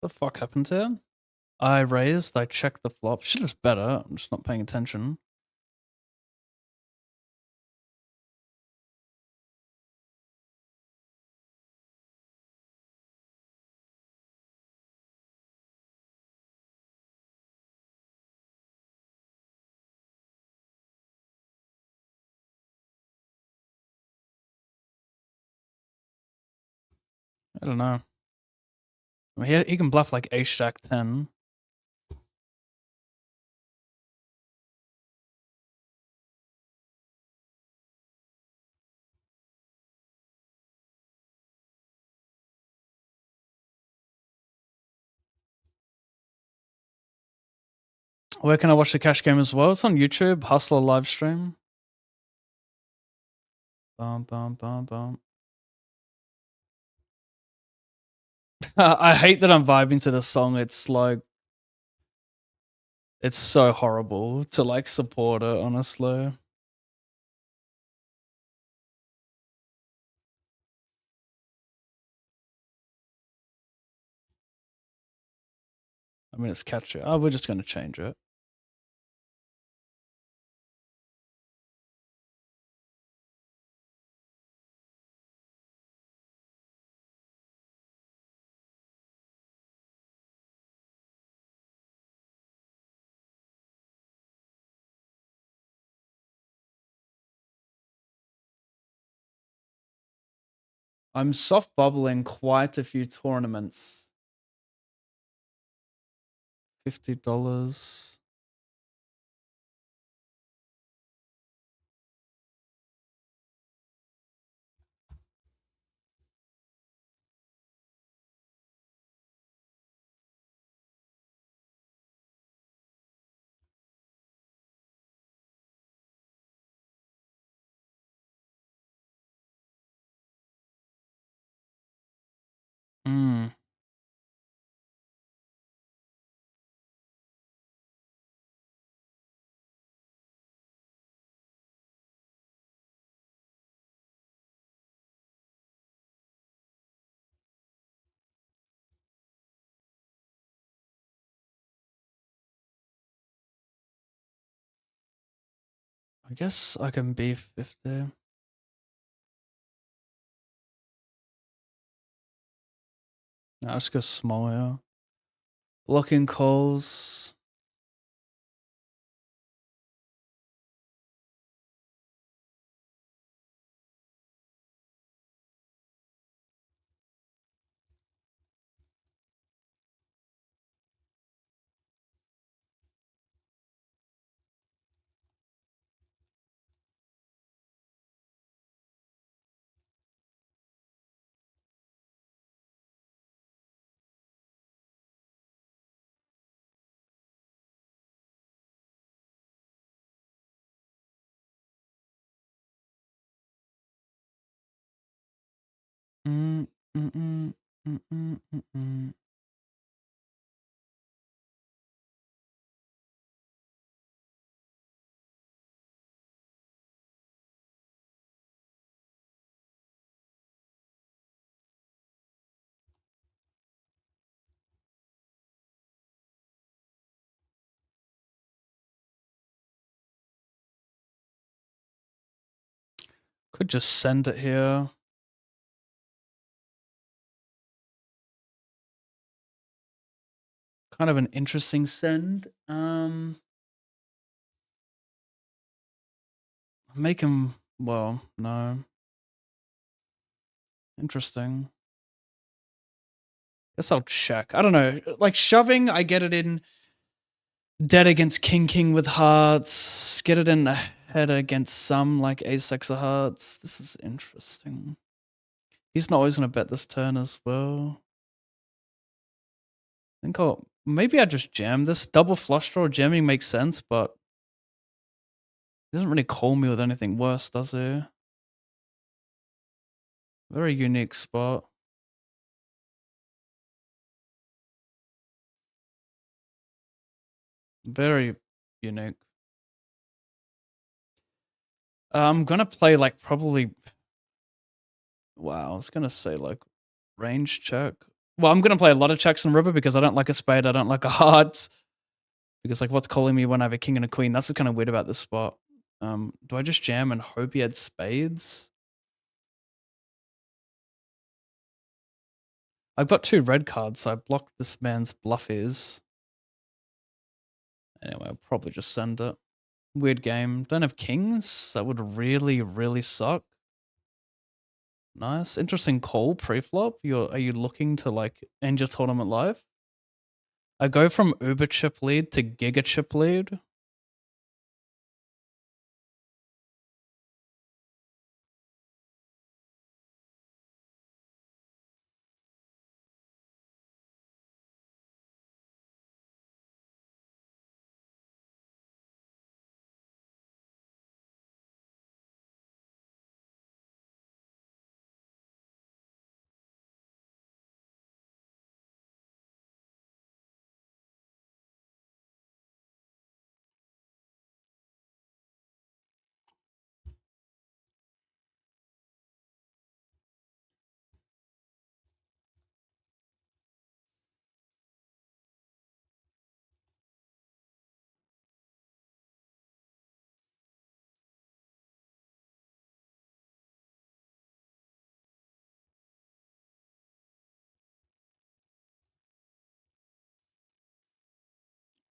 The fuck happened here? I raised, I checked the flop. Shit was better. I'm just not paying attention. I don't know. I mean, he can bluff like ace jack 10. Where can I watch the cash game as well? It's on YouTube, Hustler live stream. Bum, bum, bum, bum. I hate that I'm vibing to this song. It's like, it's so horrible to like support it, honestly. I mean, it's catchy. Oh, we're just going to change it. I'm soft bubbling quite a few tournaments. $50. Hmm. I guess I can be 50. No, let's go small here. Blocking calls. Mm, mm, mm, mm, mm, mm, mm. Could just send it here. Kind of an interesting send. Make him, well, no. Interesting. Guess I'll check. I don't know. Like shoving, I get it in dead against king with hearts. Get it in head against some like ace x of hearts. This is interesting. He's not always gonna bet this turn as well. I think maybe I just jam this. Double flush draw jamming makes sense, but he doesn't really call me with anything worse, does he? Very unique spot. Very unique. I'm gonna play like probably. Wow, I was gonna say like range check. Well, I'm gonna play a lot of checks on river because I don't like a spade, I don't like a heart. Because, like, what's calling me when I have a king and a queen? That's what's kinda weird about this spot. Do I just jam and hope he had spades? I've got 2 red cards, so I block this man's bluffies. Anyway, I'll probably just send it. Weird game. Don't have kings? That would really, really suck. Nice. Interesting call pre-flop. Are you looking to, like, end your tournament live? I go from uber chip lead to giga chip lead.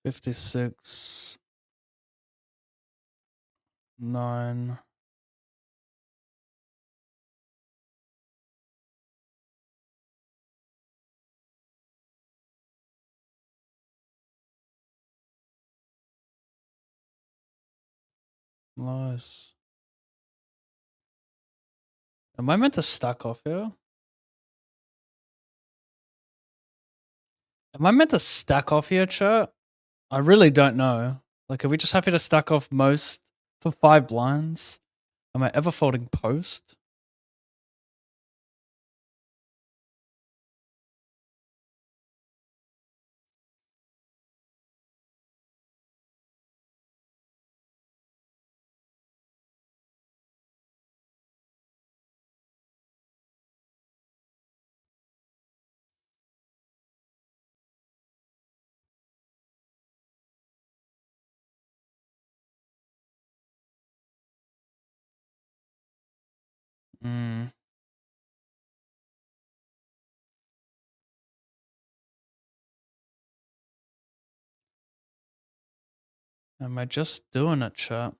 $56, 9. Nice. Am I meant to stack off here? Am I meant to stack off here, chat? I really don't know. Like, are we just happy to stack off most for 5 blinds? Am I ever folding post? Mm. Am I just doing it, chat?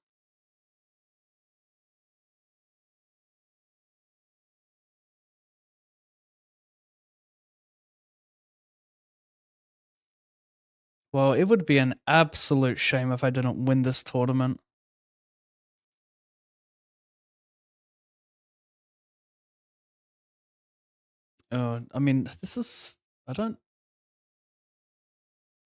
Well, it would be an absolute shame if I didn't win this tournament. I mean, this is. I don't.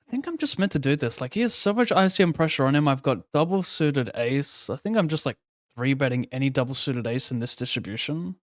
I think I'm just meant to do this. Like, he has so much ICM pressure on him. I've got double suited ace. I think I'm just like 3-betting any double suited ace in this distribution.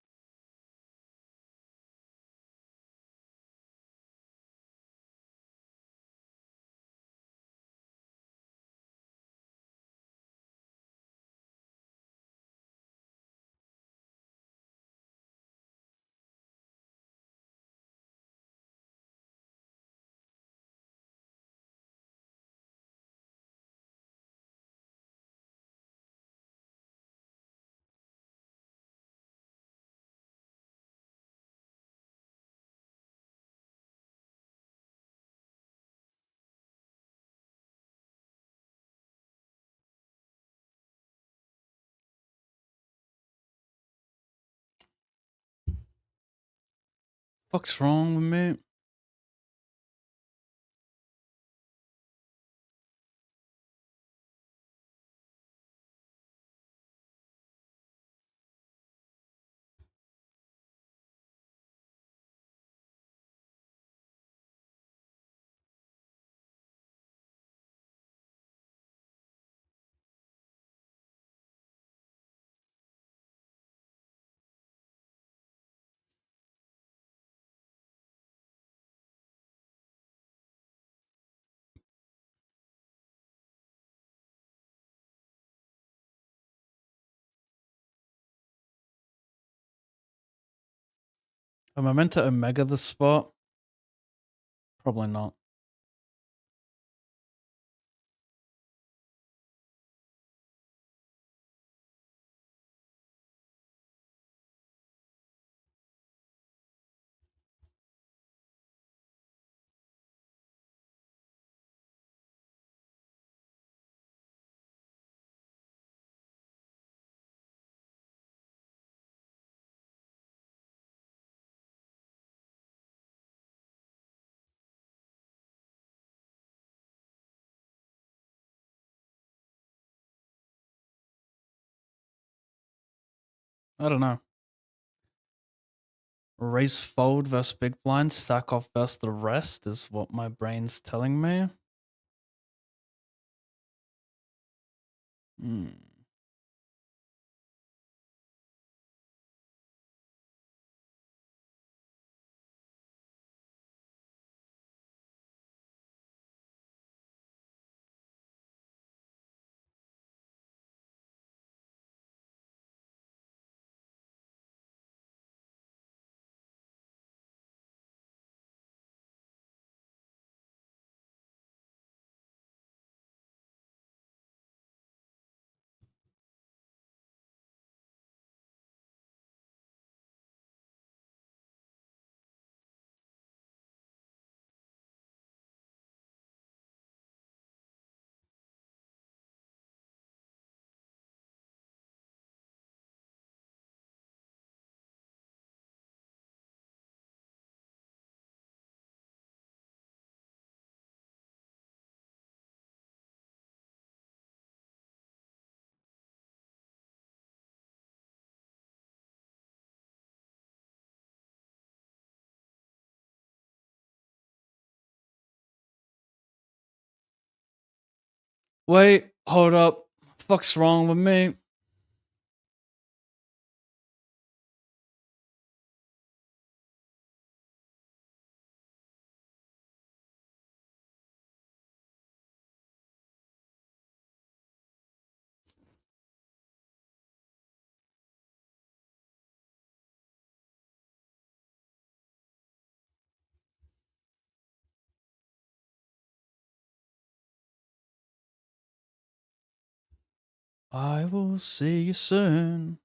What's wrong with me? Am I meant to omega the spot? Probably not. I don't know. Raise fold versus big blind, stack off versus the rest is what my brain's telling me. Hmm. Wait, hold up. Fuck's wrong with me? I will see you soon.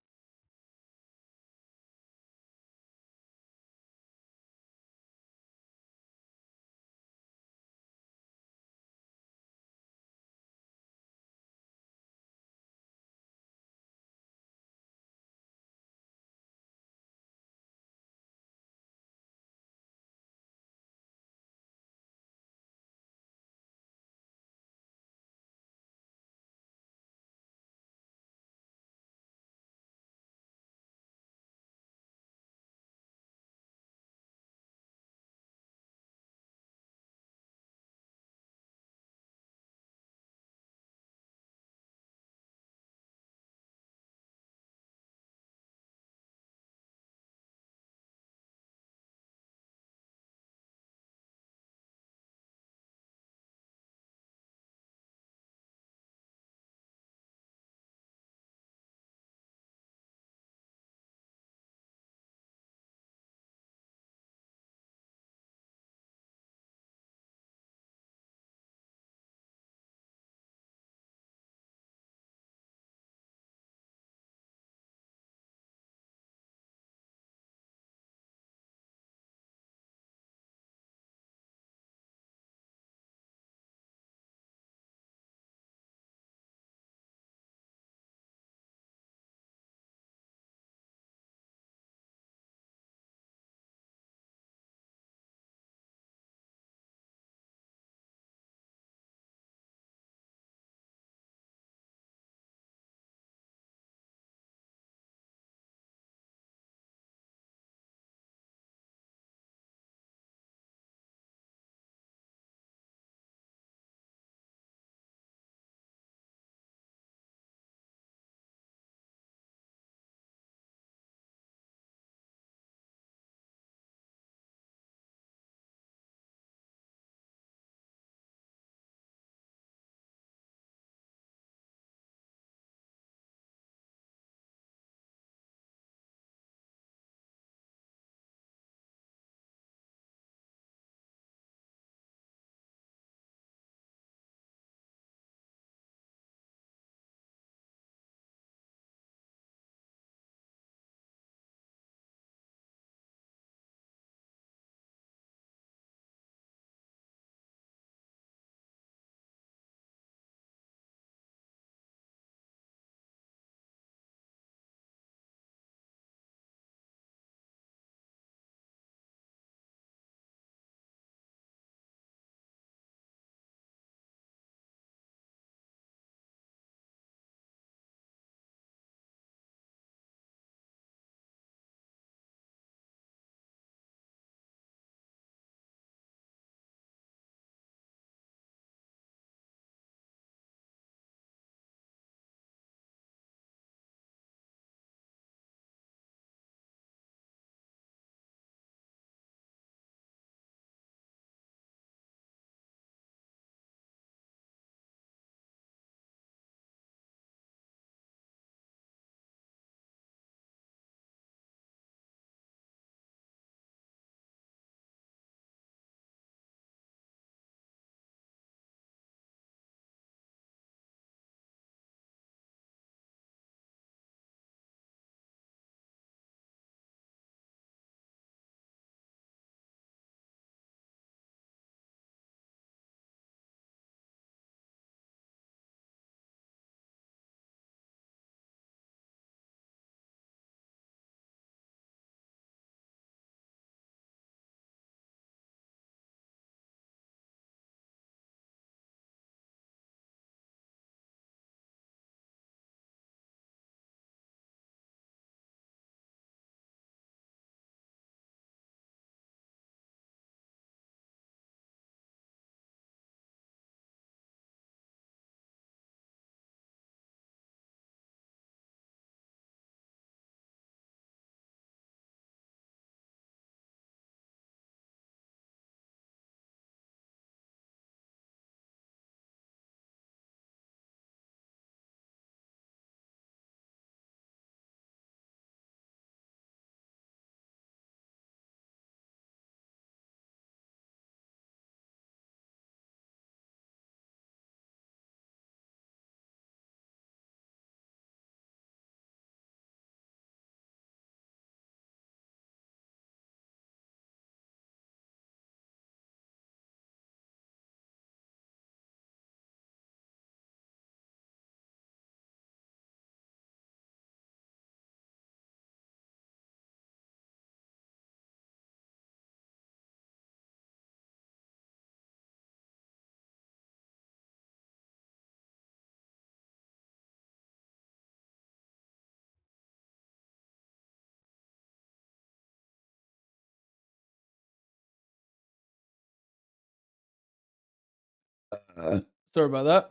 Sorry about that.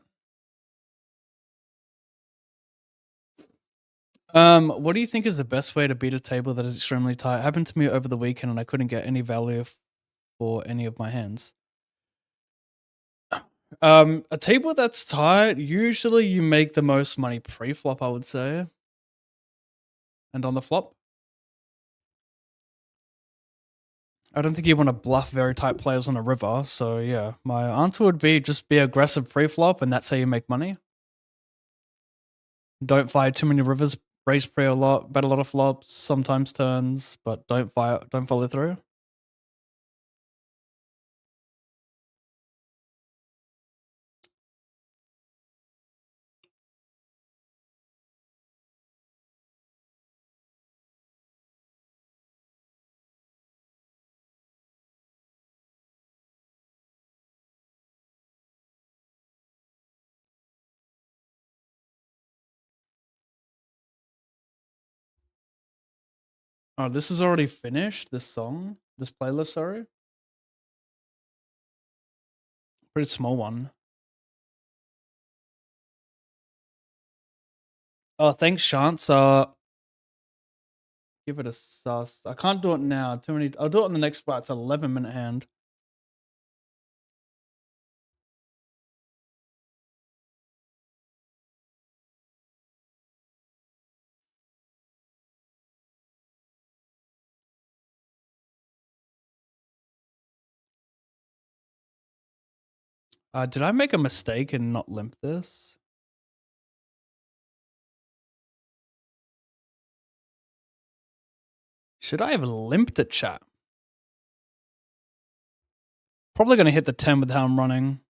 What do you think is the best way to beat a table that is extremely tight? It happened to me over the weekend, and I couldn't get any value for any of my hands. A table that's tight, usually you make the most money pre-flop, I would say, and on the flop. I don't think you want to bluff very tight players on a river, so yeah, my answer would be just be aggressive pre-flop, and that's how you make money. Don't fire too many rivers, raise pre a lot, bet a lot of flops, sometimes turns, but don't follow through. Oh, this is already finished. This song, this playlist. Sorry, pretty small one. Oh, thanks, Chance. Give it a sus. I can't do it now. Too many. I'll do it in the next part. It's an 11-minute hand. Did I make a mistake and not limp this? Should I have limped it, chat? Probably gonna hit the 10 with how I'm running.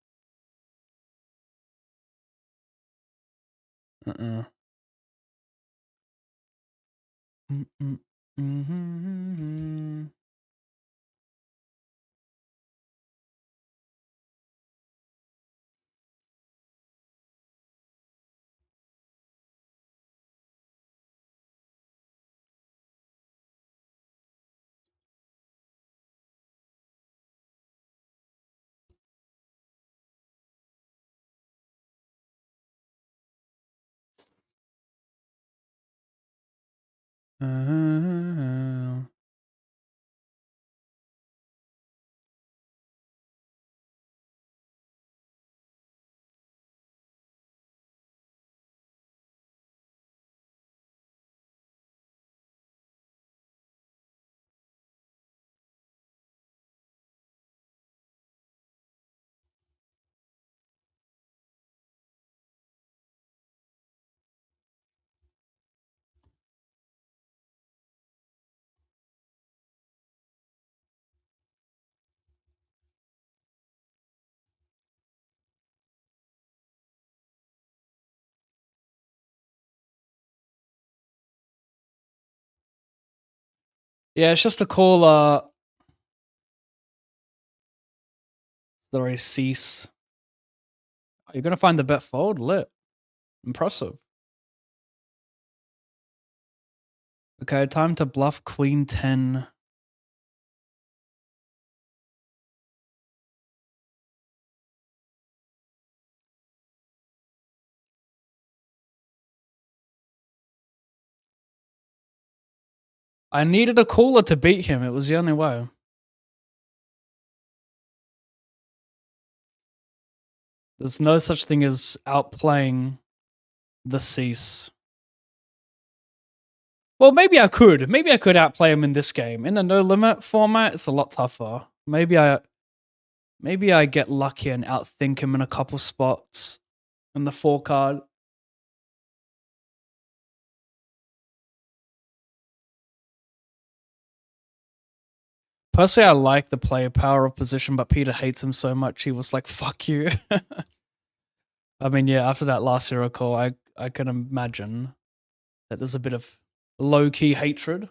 Uh-uh. Mm-hmm. Yeah, it's just a call. Sorry, cease. You're gonna find the bet fold lit. Impressive. Okay, time to bluff queen 10. I needed a caller to beat him. It was the only way. There's no such thing as outplaying the cease. Well, maybe I could. Maybe I could outplay him in this game. In the no limit format, it's a lot tougher. Maybe I get lucky and outthink him in a couple spots in the 4 card. Personally, I like the player power of position, but Peter hates him so much. He was like, "Fuck you." I mean, yeah. After that last hero call, I can imagine that there's a bit of low key hatred.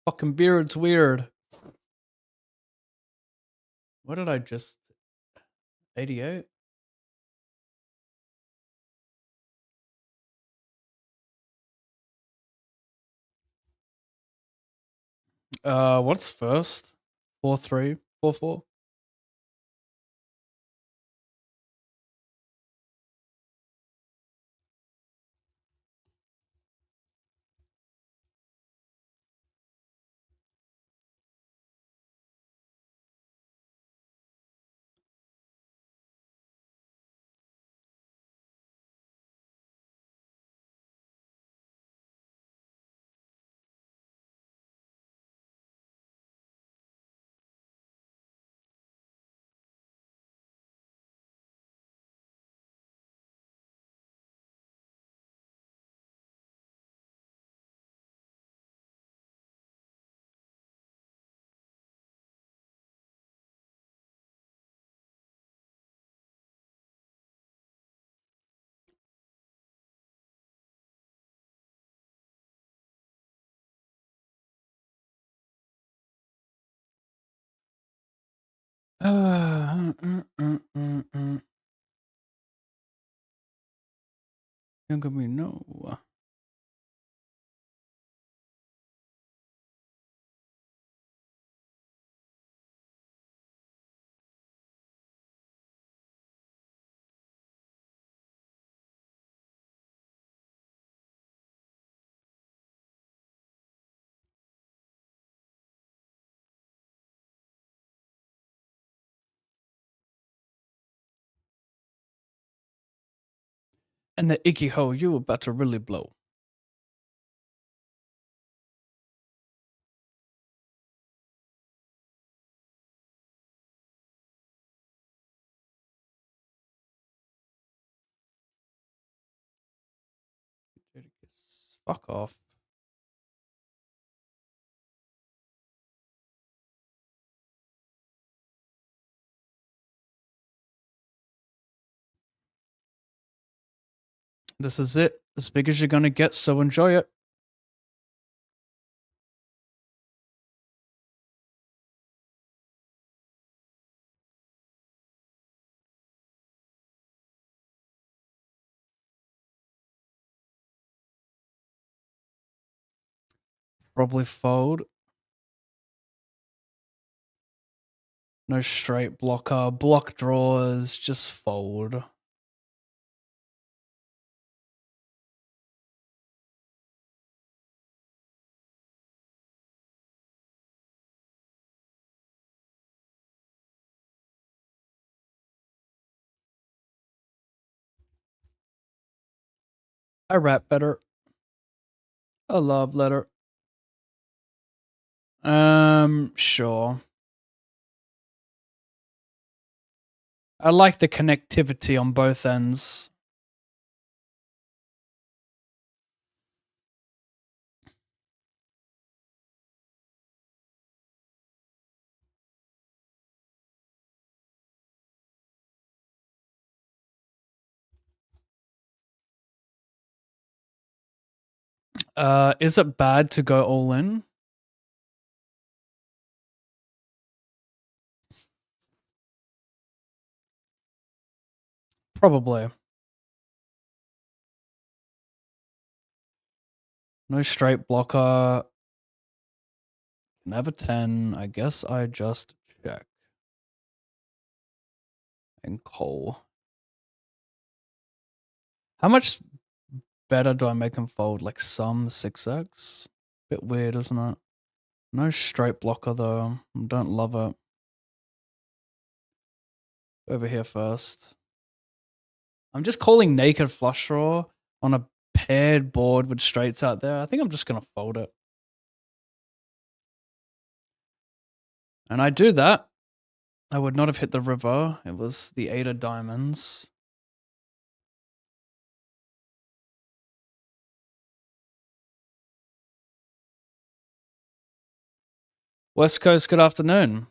Fucking beard's weird. What did I just 88? What's first? 4-3, 4-4. Younger me, no. And the icky hole, you about to really blow. Fuck off. This is it. As big as you're gonna get, so enjoy it. Probably fold. No straight blocker. Block draws, just fold. I rap better. A love letter. Sure. I like the connectivity on both ends. Is it bad to go all in? Probably. No straight blocker. Never 10. I guess I just check. And call. How much better do I make him fold? Like some 6x? Bit weird, isn't it? No straight blocker though. Don't love it. Over here first. I'm just calling naked flush draw on a paired board with straights out there. I think I'm just gonna fold it. And I do that. I would not have hit the river. It was the 8 of diamonds. West Coast, good afternoon.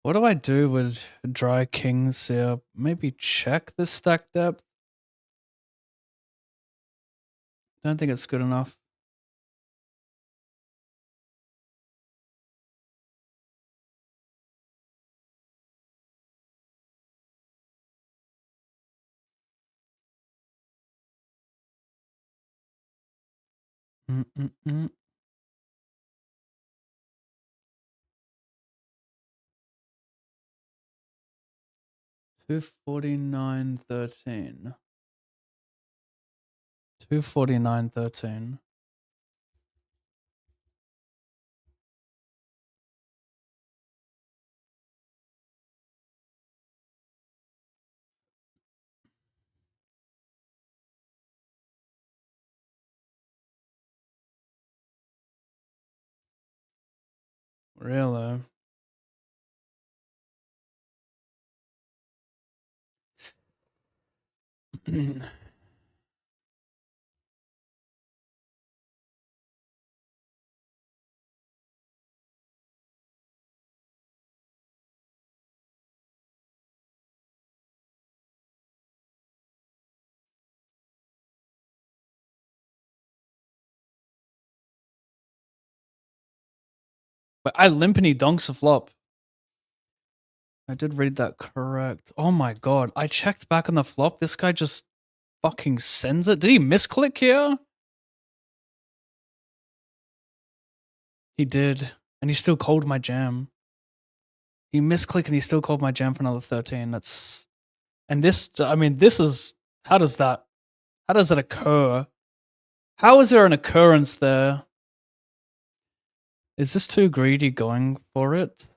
What do I do with dry kings here? Maybe check the stack depth? Don't think it's good enough. Mm-mm-mm. 249.13. 249.13. Really? But I limpany donks a flop. I did read that correct. Oh my god. I checked back on the flop. This guy just fucking sends it. Did he misclick here? He did. And he still called my jam. He misclicked and he still called my jam for another 13. That's and this I mean, this is how does that occur? How is there an occurrence there? Is this too greedy going for it?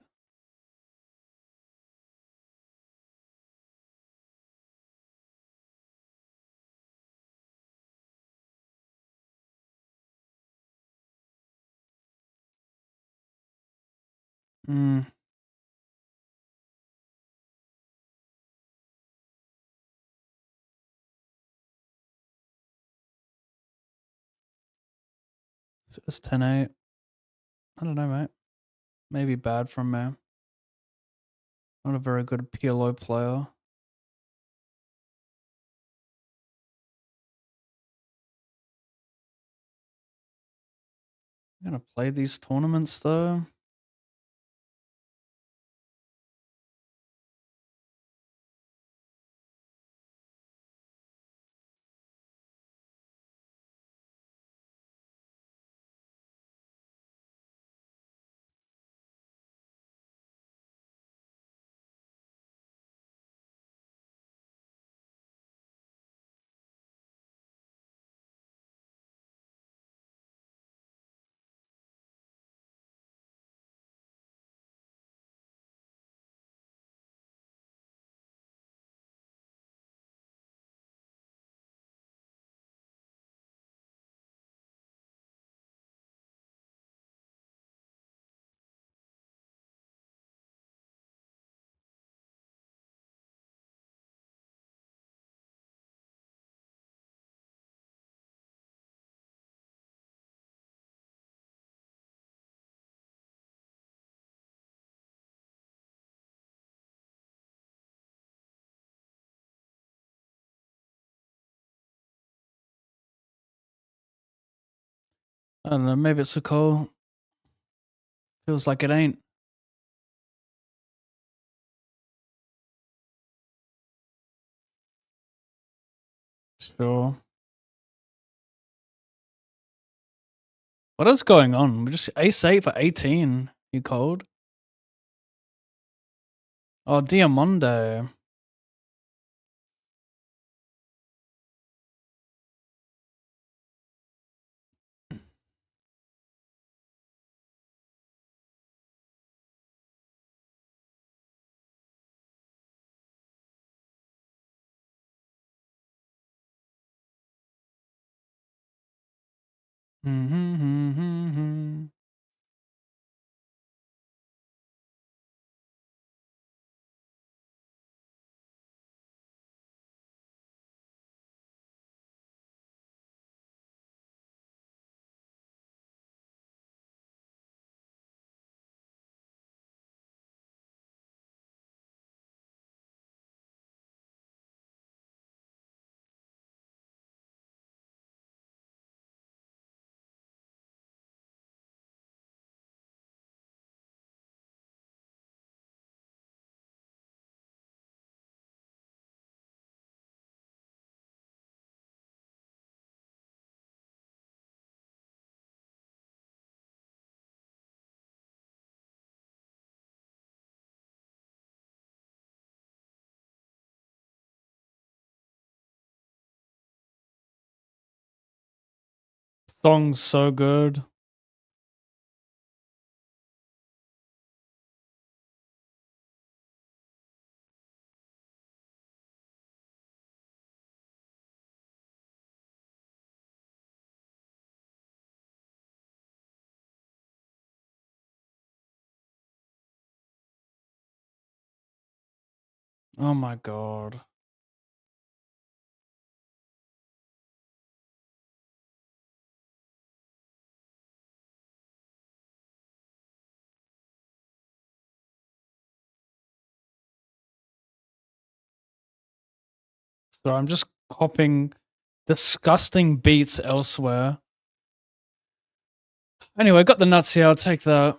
Hmm. So it's 10-8. I don't know, mate. Maybe bad from me. Not a very good PLO player. I'm gonna play these tournaments though. I don't know, maybe it's a call. Feels like it ain't. Sure. What is going on? We just ace 8 for 18. You called? Oh, Diamondo. Mm-hmm. Song's so good. Oh my god. So I'm just copying disgusting beats elsewhere. Anyway, got the nuts here. I'll take that.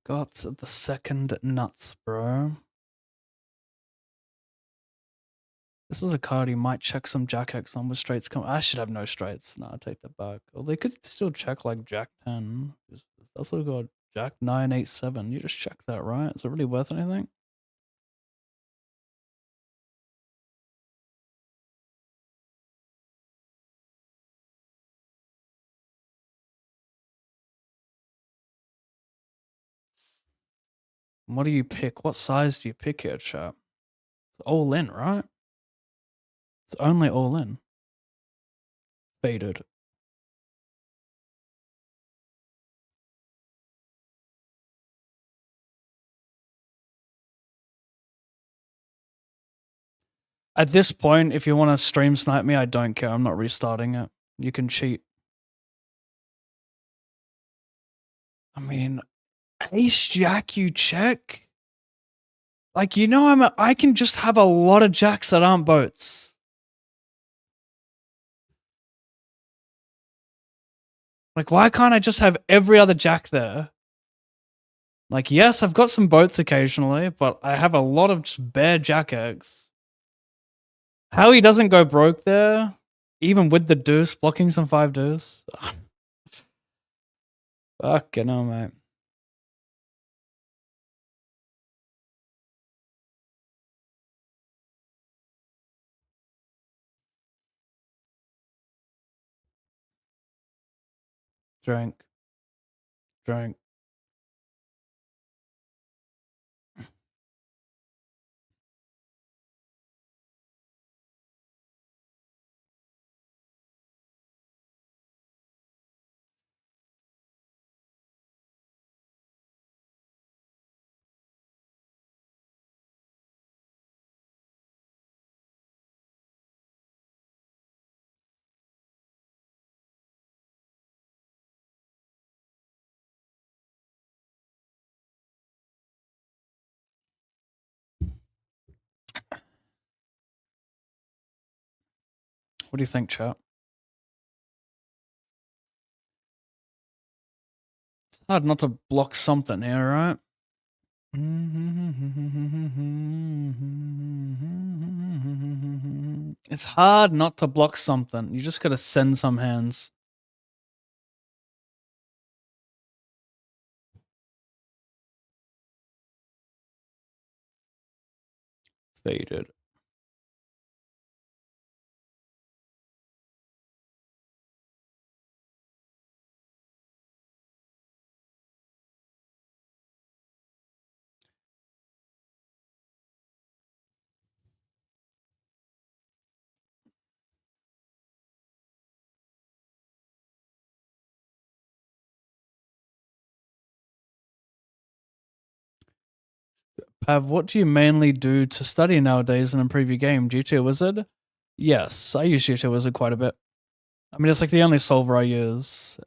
Got the second nuts, bro. This is a card you might check some Jack X on with straights come. I should have no straights. Nah, I take that back. Or they could still check like Jack 10. It's also got Jack 9, 8, 7. You just check that, right? Is it really worth anything? What do you pick? What size do you pick here, chap? It's all in, right? It's only all in. Faded. At this point, if you want to stream snipe me, I don't care. I'm not restarting it. You can cheat. I mean, Ace Jack, you check? Like, you know, I can just have a lot of jacks that aren't boats. Like, why can't I just have every other jack there? Like, yes, I've got some boats occasionally, but I have a lot of just bare jack eggs. How he doesn't go broke there, even with the deuce, blocking some 5 deuce. Fucking hell, mate. Drink. Drink. What do you think, chat? It's hard not to block something here, right? It's hard not to block something. You just gotta send some hands. Faded. Pav, what do you mainly do to study nowadays and improve your game? G2 Wizard? Yes, I use G2 Wizard quite a bit. I mean, it's like the only solver I use.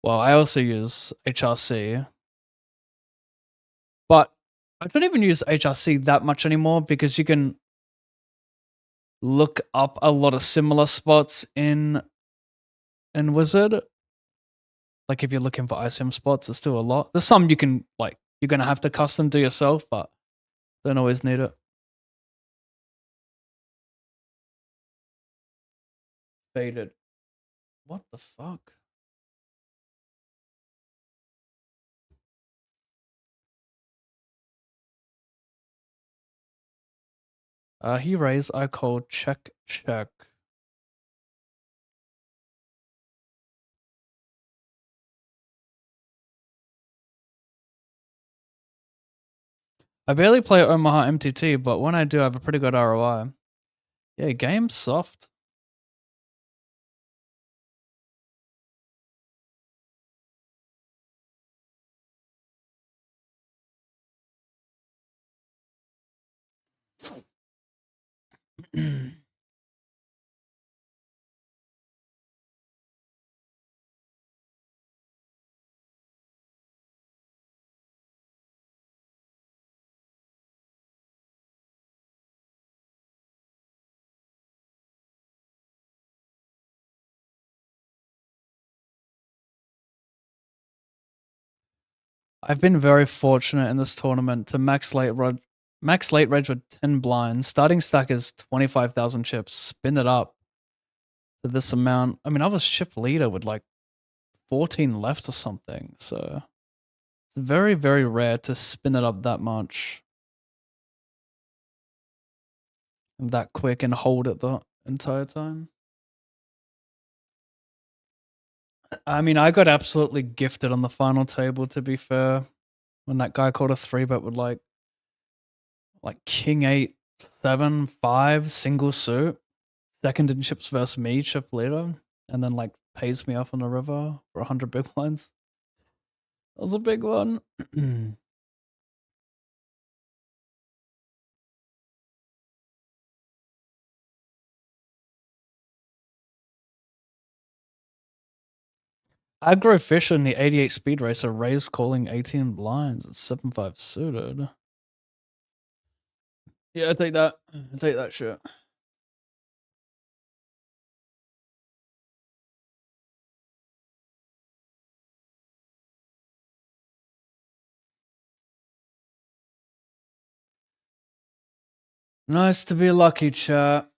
Well, I also use HRC. But I don't even use HRC that much anymore because you can look up a lot of similar spots in Wizard. Like if you're looking for ICM spots, there's still a lot. There's some you can like you're gonna have to custom do yourself, but don't always need it. Faded. What the fuck? He raised. I called. Check. Check. I barely play Omaha MTT, but when I do, I have a pretty good ROI. Yeah, game's soft. I've been very fortunate in this tournament to max late reg with 10 blinds. Starting stack is 25,000 chips. Spin it up to this amount. I mean, I was chip leader with like 14 left or something. So it's very, very rare to spin it up that much, that quick, and hold it the entire time. I mean, I got absolutely gifted on the final table, to be fair, when that guy called a 3-bet with like king 8, 7, 5, single suit, second in chips versus me, chip leader, and then like pays me off on the river for 100 big blinds. That was a big one. Aggro Fisher in the 88 Speed Racer raised calling 18 blinds at 7-5 suited. Yeah, I take that. I take that shit. Nice to be lucky, chat.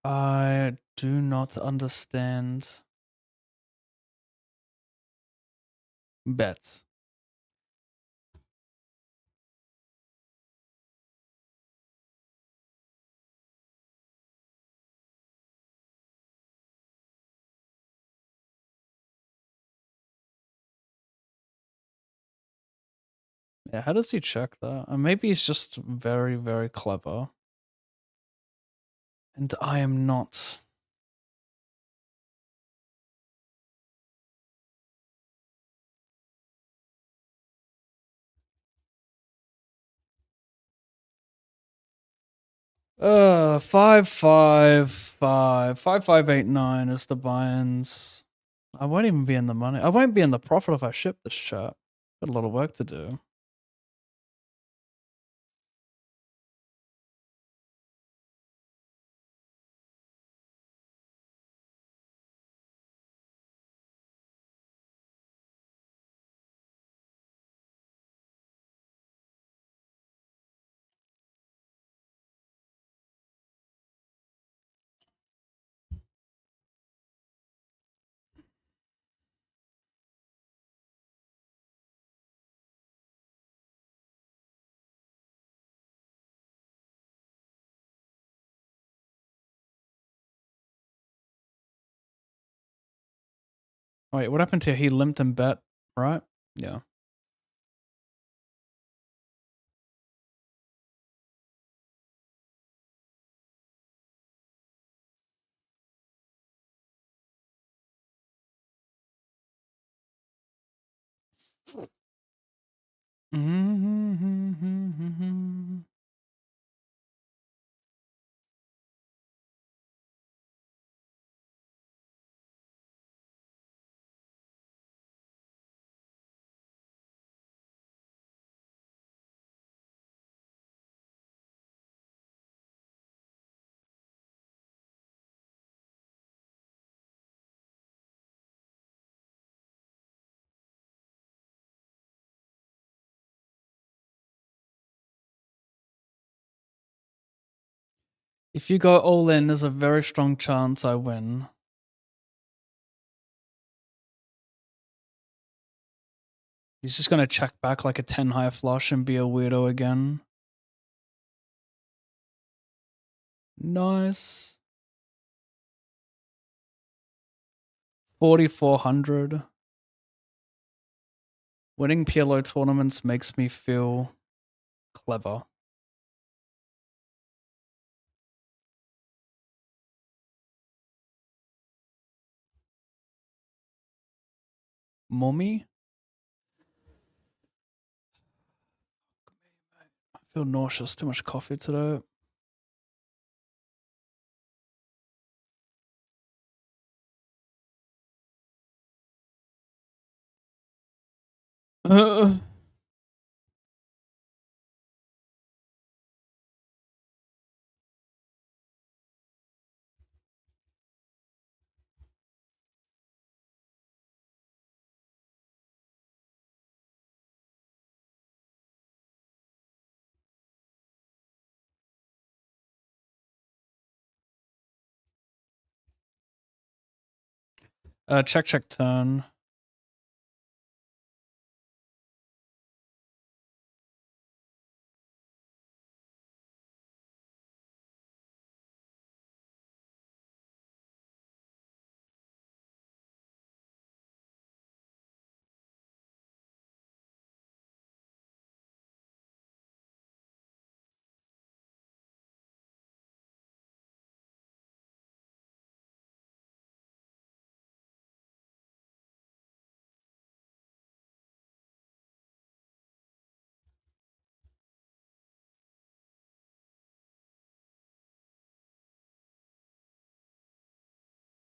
I do not understand bets. Yeah, how does he check that? Maybe he's just very, very clever. And I am not. 5589 is the buy-ins. I won't even be in the money. I won't be in the profit if I ship this chat. Got a lot of work to do. Wait, what happened to he limped and bet, right? Yeah. If you go all in, there's a very strong chance I win. He's just gonna check back like a 10 high flush and be a weirdo again. Nice. 4,400. Winning PLO tournaments makes me feel clever. Mummy? I feel nauseous. Too much coffee today. Uh, check, check, turn.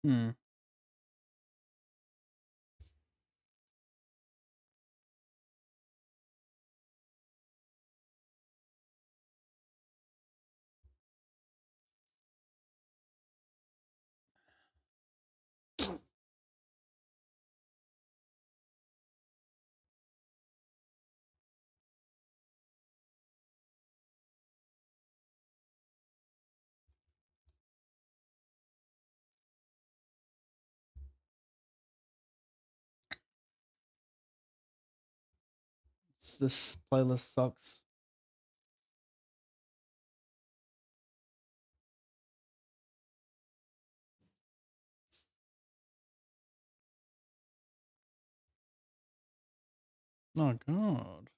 Hmm. This playlist sucks. Oh god.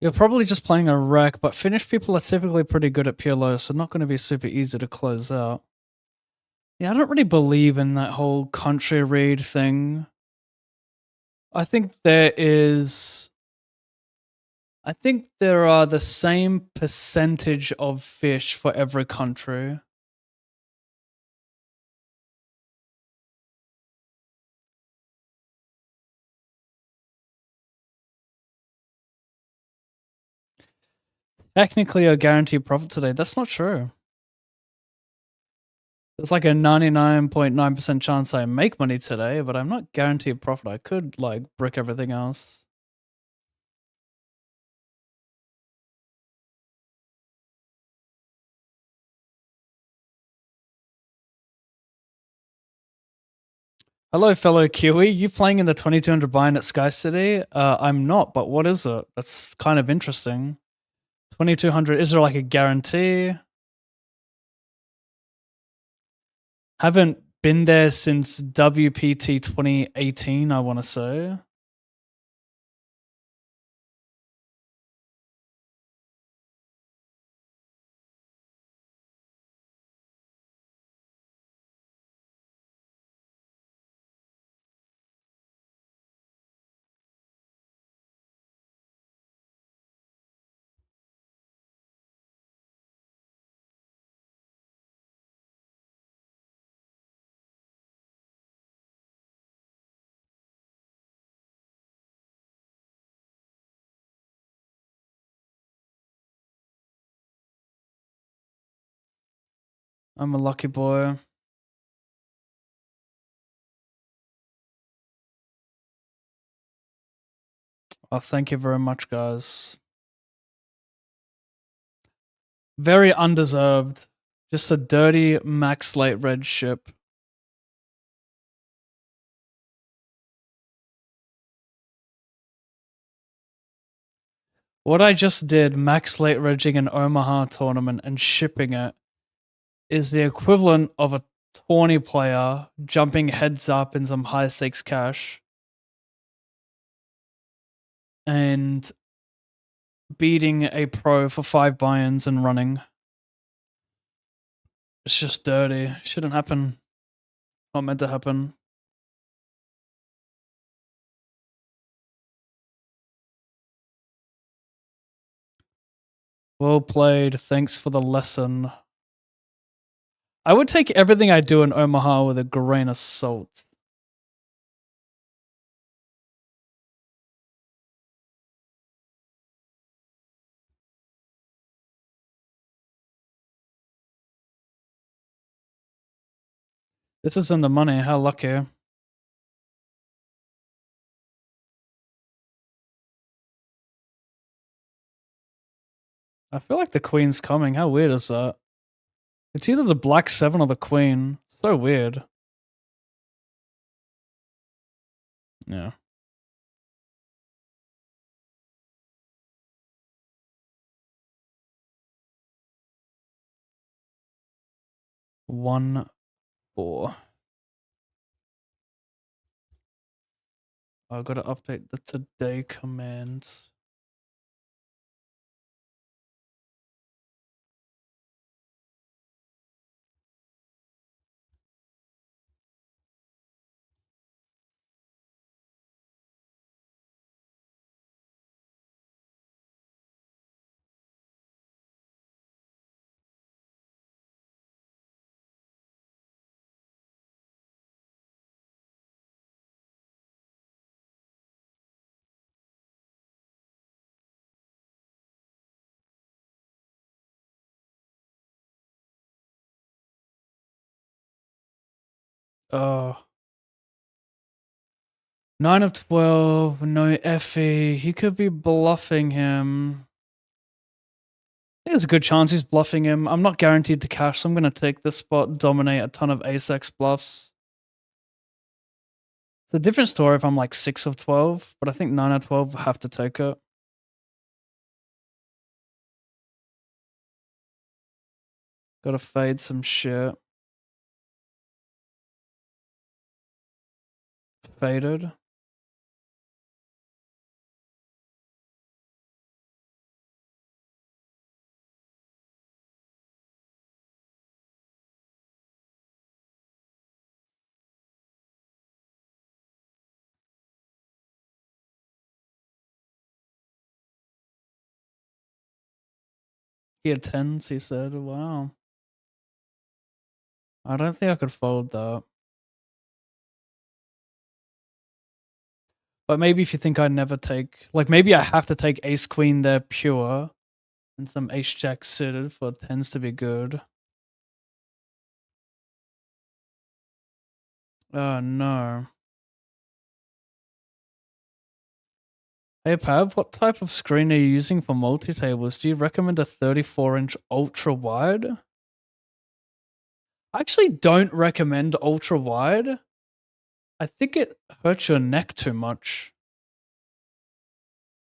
You're probably just playing a wreck, but Finnish people are typically pretty good at PLO, so not going to be super easy to close out. Yeah, I don't really believe in that whole country read thing. I think there are the same percentage of fish for every country. Technically, a guaranteed profit today. That's not true. There's like a 99.9% chance I make money today, but I'm not guaranteed profit. I could like brick everything else. Hello, fellow Kiwi. You playing in the 2200 buy-in at Sky City? I'm not, but what is it? That's kind of interesting. 2200, is there like a guarantee? Haven't been there since WPT 2018, I want to say. I'm a lucky boy. Oh, thank you very much, guys. Very undeserved. Just a dirty max late red ship. What I just did, max late regging an Omaha tournament and shipping it, is the equivalent of a tawny player jumping heads up in some high stakes cash and beating a pro for 5 buy-ins and running. It's just dirty. Shouldn't happen. Not meant to happen. Well played. Thanks for the lesson. I would take everything I do in Omaha with a grain of salt. This is in the money. How lucky. I feel like the queen's coming. How weird is that? It's either the black 7 or the queen. So weird. Yeah. One, 4. I've got to update the today commands. Oh. 9 of 12, no Effie. He could be bluffing him. I think there's a good chance he's bluffing him. I'm not guaranteed to cash, so I'm going to take this spot, dominate a ton of ace-x bluffs. It's a different story if I'm like 6 of 12, but I think 9 of 12 have to take it. Gotta fade some shit. Faded. He had 10s, he said. Wow. I don't think I could fold that. But maybe if you think I never take, like maybe I have to take ace queen there pure And some ace jack suited for tends to be good. Oh no. Hey Pav, what type of screen are you using for multi-tables? Do you recommend a 34-inch ultra wide? I actually don't recommend ultra wide. I think it hurts your neck too much.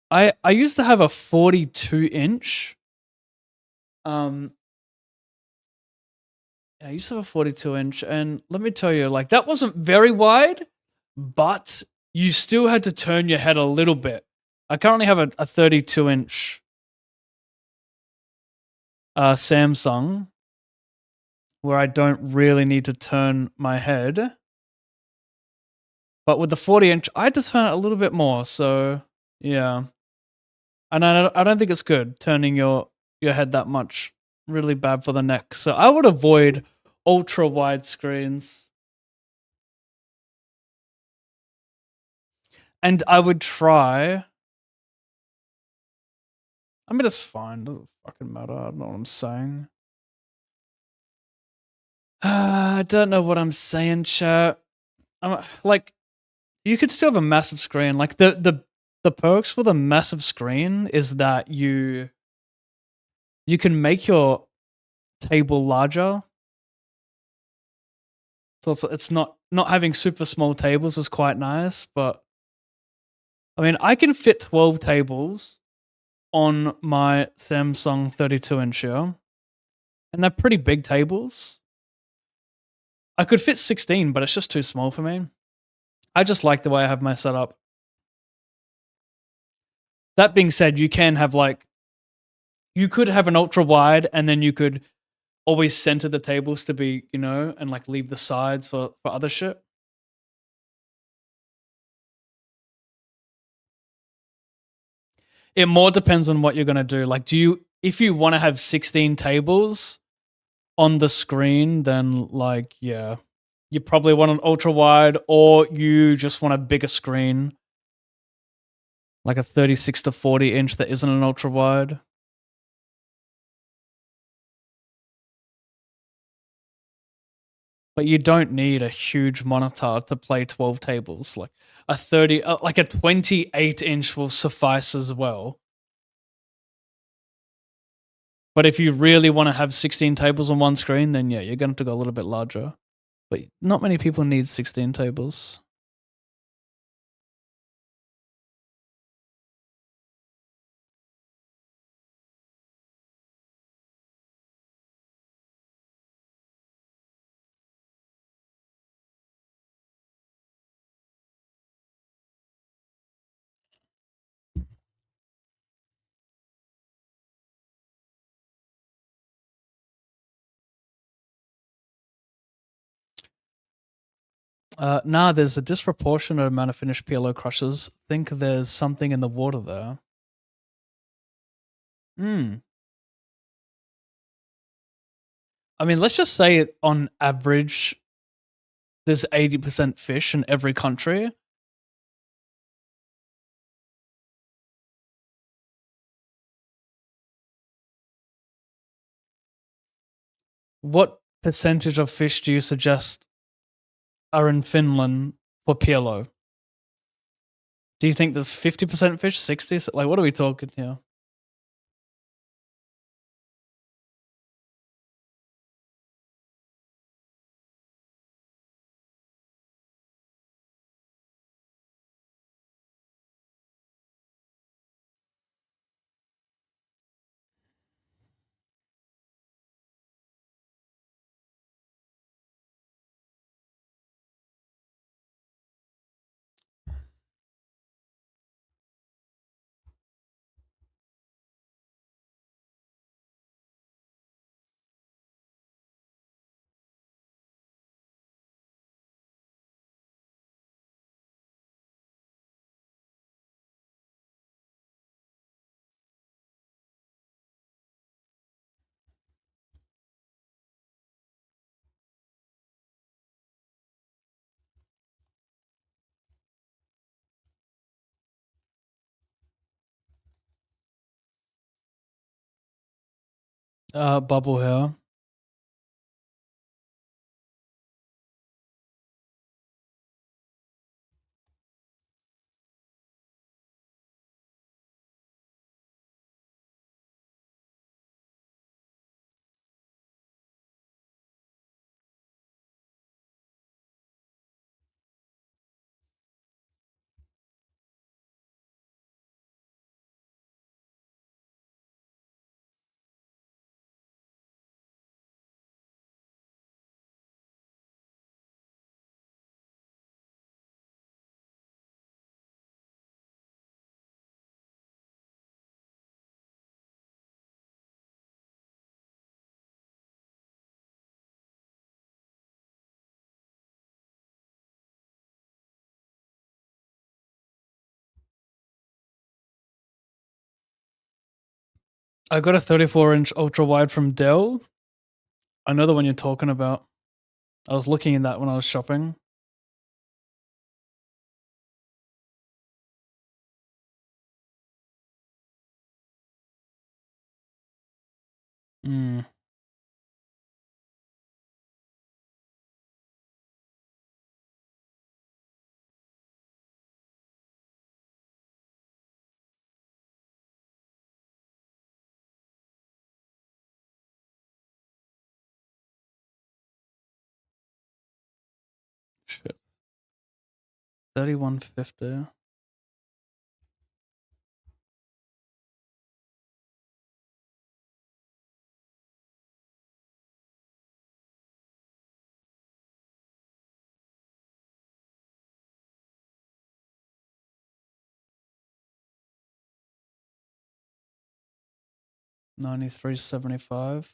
I used to have a 42-inch. I used to have a 42-inch, and let me tell you, like that wasn't very wide, but you still had to turn your head a little bit. I currently have a 32-inch Samsung where I don't really need to turn my head. But with the 40-inch, I had to turn it a little bit more. So yeah, and I don't think it's good turning your head that much. Really bad for the neck. So I would avoid ultra wide screens, and I would try. I mean, it's fine. Doesn't fucking matter. I don't know what I'm saying. I don't know what I'm saying, chat. I'm like, you could still have a massive screen. Like the perks with a massive screen is that you can make your table larger. So it's not having super small tables is quite nice, but I mean, I can fit 12 tables on my Samsung 32-inch here, and they're pretty big tables. I could fit 16, but it's just too small for me. I just like the way I have my setup. That being said, you can have like you could have an ultra wide, and then you could always center the tables to be, and like leave the sides for other shit. It more depends on what you're gonna do. Like, if you want to have 16 tables on the screen, then like yeah, you probably want an ultra wide, or you just want a bigger screen, like a 36 to 40-inch that isn't an ultra wide. But you don't need a huge monitor to play 12 tables. Like like a 28-inch will suffice as well. But if you really want to have 16 tables on one screen, then yeah, you're going to have to go a little bit larger. But not many people need 16 tables. Nah, there's a disproportionate amount of finished PLO crushers. Think there's something in the water there. Hmm. I mean, let's just say on average, there's 80% fish in every country. What percentage of fish do you suggest are in Finland for PLO? Do you think there's 50% fish, 60? Like, what are we talking here? Bubble here. I got a 34-inch ultra wide from Dell. I know the one you're talking about. I was looking in that when I was shopping. Hmm. Shit. 3150. $93.75.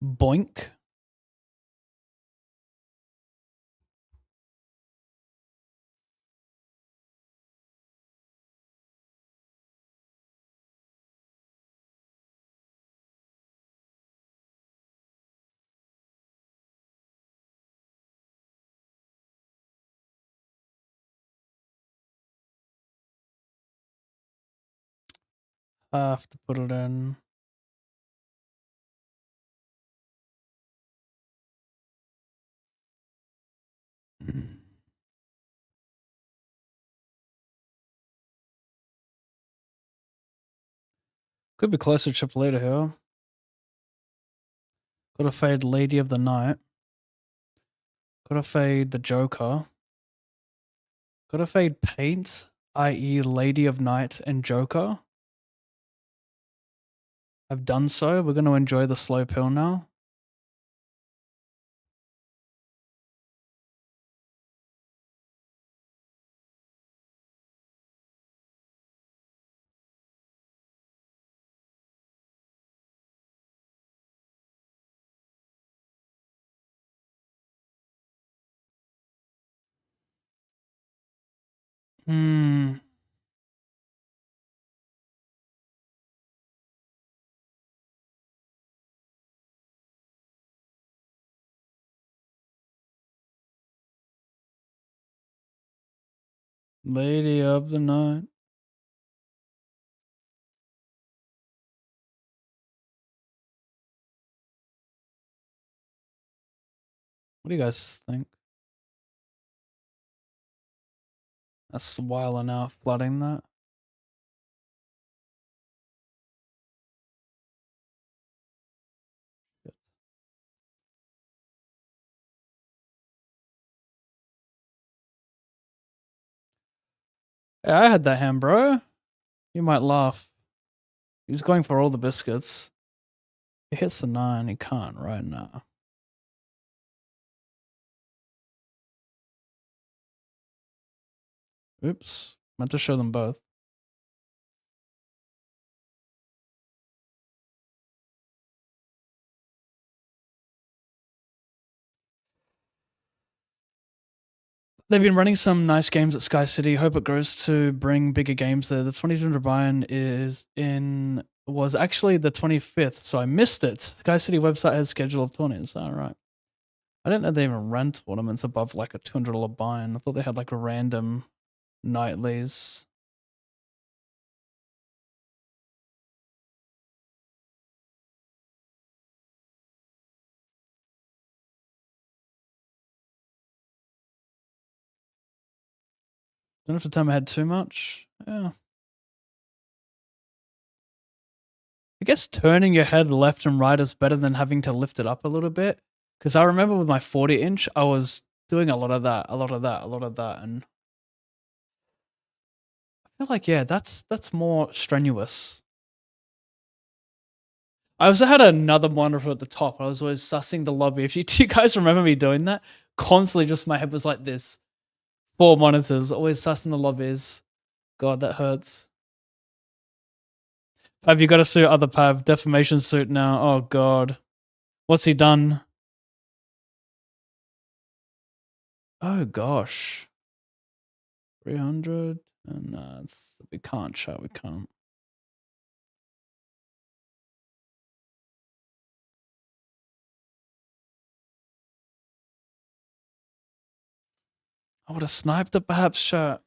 Boink. I have to put it in. Could be closer to chip later here. Gotta fade Lady of the Night. Gotta fade the Joker. Gotta fade Paint, i.e. Lady of Night and Joker. I've done so. We're gonna enjoy the slow pill now. Hmm. Lady of the Night. What do you guys think? That's a while enough flooding that. Yeah, I had that hand, bro. You might laugh. He's going for all the biscuits. He hits the 9. He can't right now. Oops. Meant to show them both. They've been running some nice games at Sky City. Hope it grows to bring bigger games there. The 2200 buy-in was actually the 25th, so I missed it. Sky City website has schedule of tournaments. All right. I didn't know they even ran tournaments above like a $200 buy-in. I thought they had like a random nightlies. Don't have to tell me I had too much. Yeah. I guess turning your head left and right is better than having to lift it up a little bit. Because I remember with my 40-inch, I was doing a lot of that, and I feel like yeah, that's more strenuous. I also had another monitor at the top. I was always sussing the lobby. Do you guys remember me doing that? Constantly, just my head was like this. 4 monitors, always sussing the lobbies. God, that hurts. Pav, you got to sue other Pav. Defamation suit now. Oh God, what's he done? Oh gosh, 300, and we can't show. We can't. I would have sniped it, perhaps. Chat.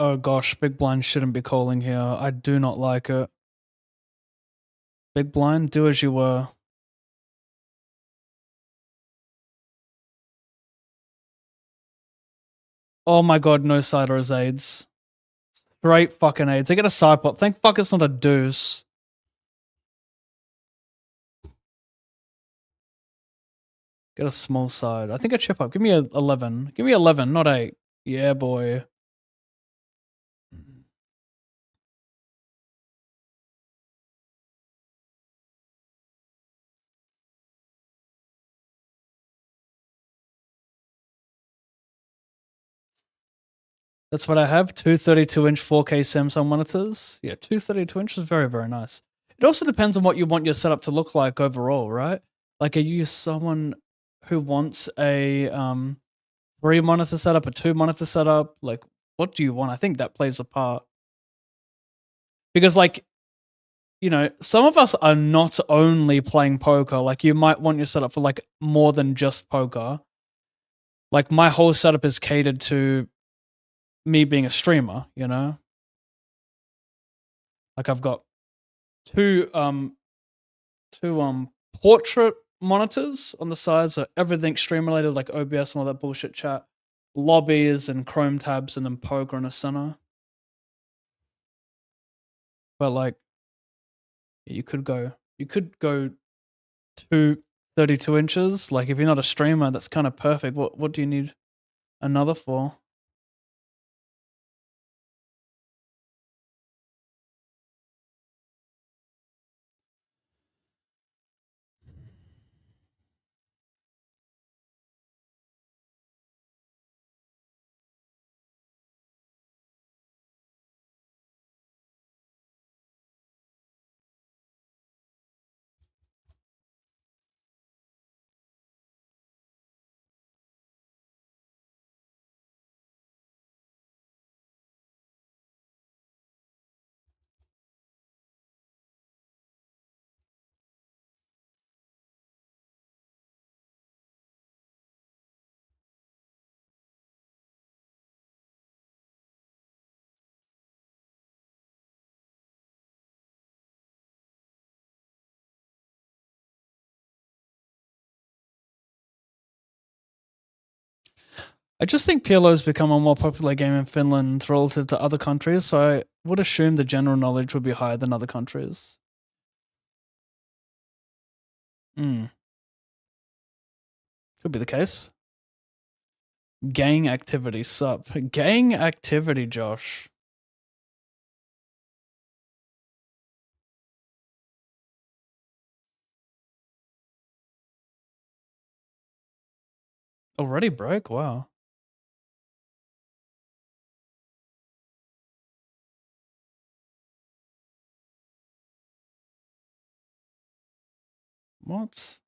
Oh gosh, big blind shouldn't be calling here. I do not like it. Big blind, do as you were. Oh my god, no siders aids. Great fucking aids. I get a side pot. Thank fuck it's not a deuce. Get a small side. I think a chip up. Give me a 11. Give me 11, not 8. Yeah, boy. That's what I have. Two 32-inch 4K Samsung monitors. Yeah, two 32-inch is very, very nice. It also depends on what you want your setup to look like overall, right? Like, are you someone who wants a 3 monitor setup, a 2 monitor setup? Like, what do you want? I think that plays a part. Because, like, you know, some of us are not only playing poker, like, you might want your setup for, like, more than just poker. Like, my whole setup is catered to me being a streamer, you know? Like, I've got 2, 2, portrait monitors on the side, so everything's stream related, like OBS and all that bullshit chat, lobbies and Chrome tabs, and then poker in the center. But, like, you could go two 32 inches. Like, if you're not a streamer, that's kind of perfect. What do you need another for? I just think PLO's become a more popular game in Finland relative to other countries, so I would assume the general knowledge would be higher than other countries. Mm, could be the case. Gang activity, sup. Gang activity, Josh. Already broke? Wow. What? See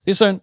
you soon.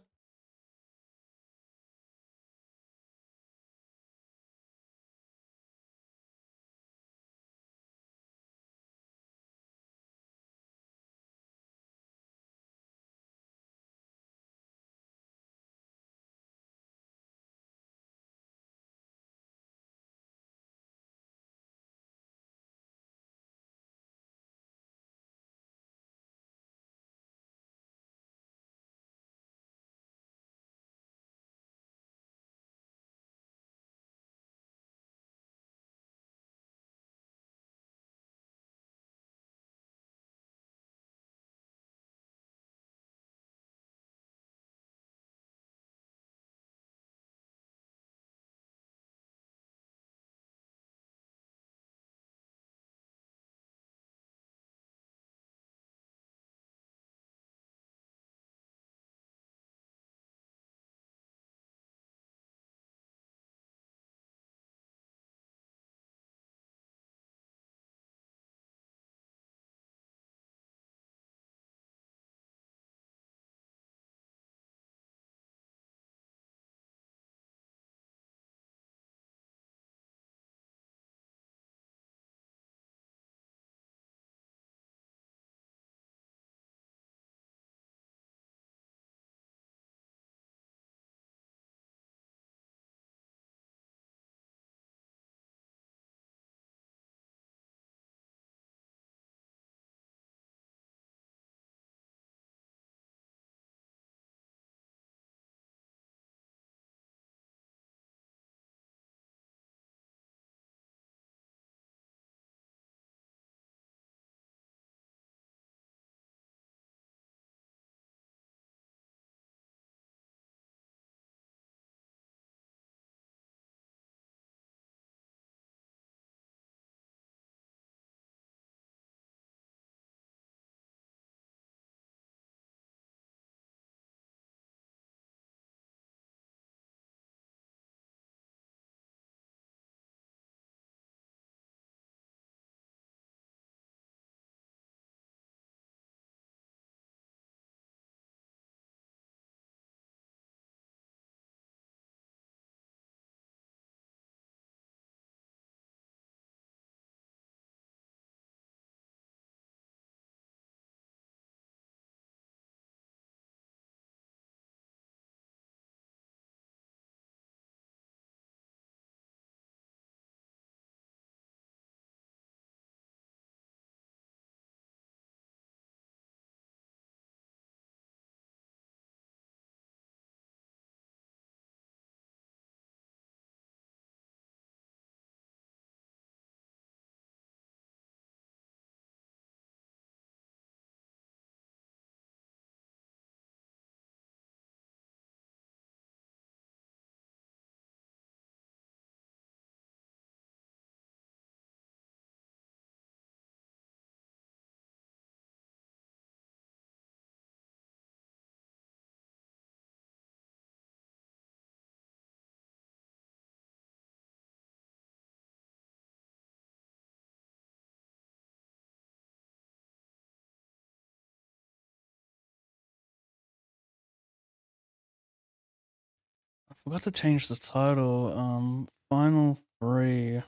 Forgot to change the title. Final three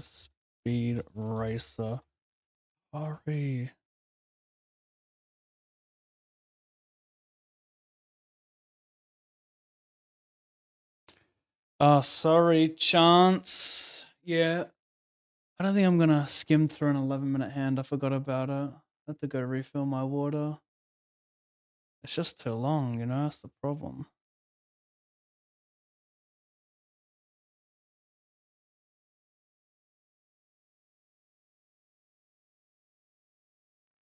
speed racer. Sorry. Sorry, Chance. Yeah, I don't think I'm gonna skim through an 11-minute hand. I forgot about it. I have to go refill my water. It's just too long, you know. That's the problem.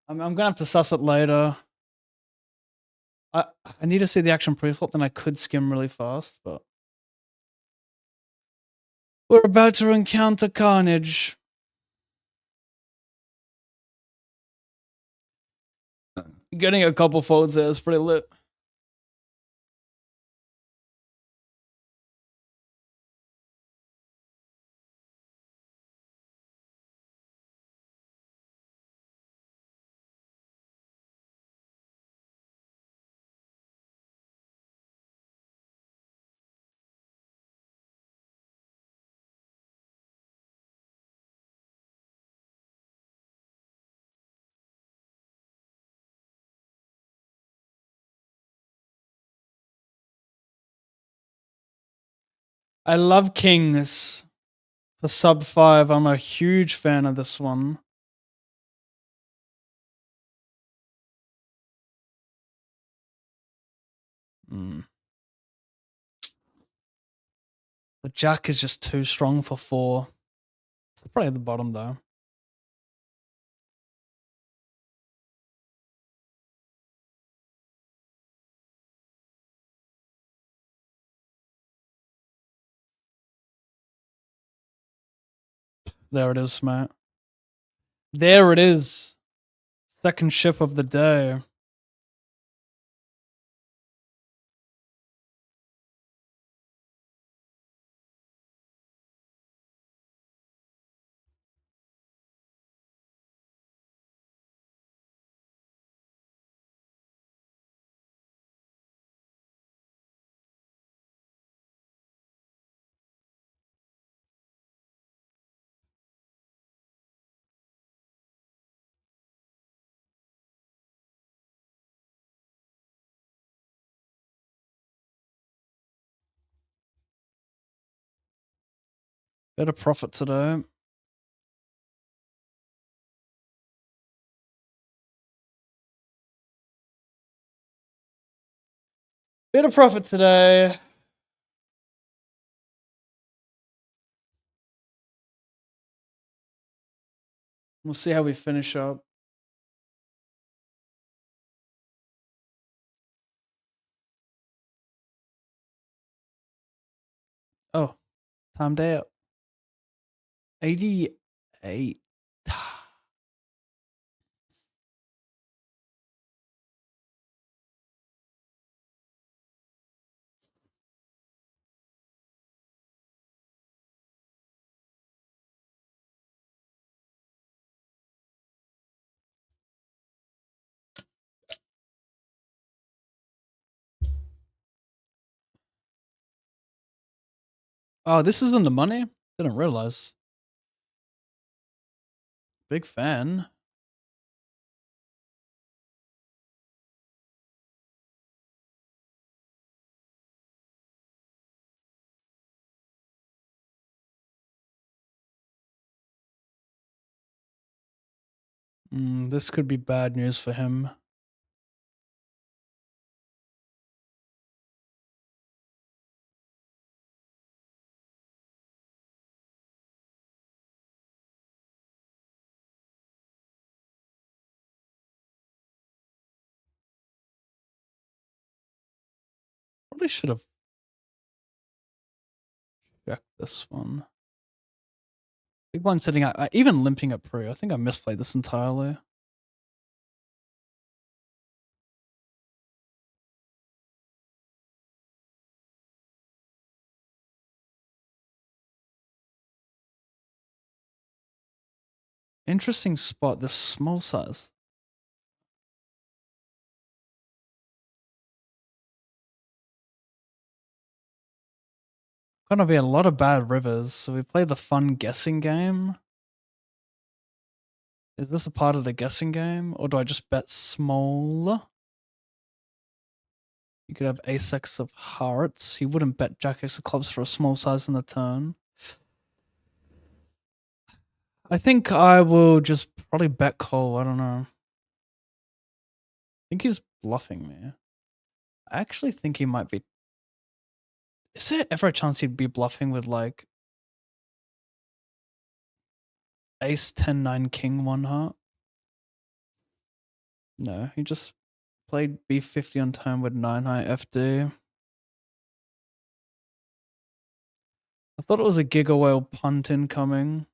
I'm gonna have to suss it later. I need to see the action pre-flop, then I could skim really fast, but we're about to encounter carnage. Getting a couple folds there is pretty lit. I love kings for sub 5. I'm a huge fan of this one. The jack is just too strong for 4. It's probably at the bottom though. There it is, mate. There it is. Second ship of the day. Bit of profit today. Bit of profit today. We'll see how we finish up. Oh, timed out. 88. Oh, this isn't the money? Didn't realize. Big fan. This could be bad news for him. Probably should have checked this one. Big blind sitting out, even limping at pre. I think I misplayed this entirely. Interesting spot, this small size. Gonna be a lot of bad rivers, so we play the fun guessing game. Is this a part of the guessing game, or do I just bet small? You could have ace x of hearts. He wouldn't bet jack x of clubs for a small size in the turn. I think I will just probably bet call. I don't know. I think he's bluffing me. I actually think he might be. Is there ever a chance he'd be bluffing with like ace 10 9 king 1 heart? No, he just played b50 on turn with 9 high FD. I thought it was a Giga Whale punt incoming.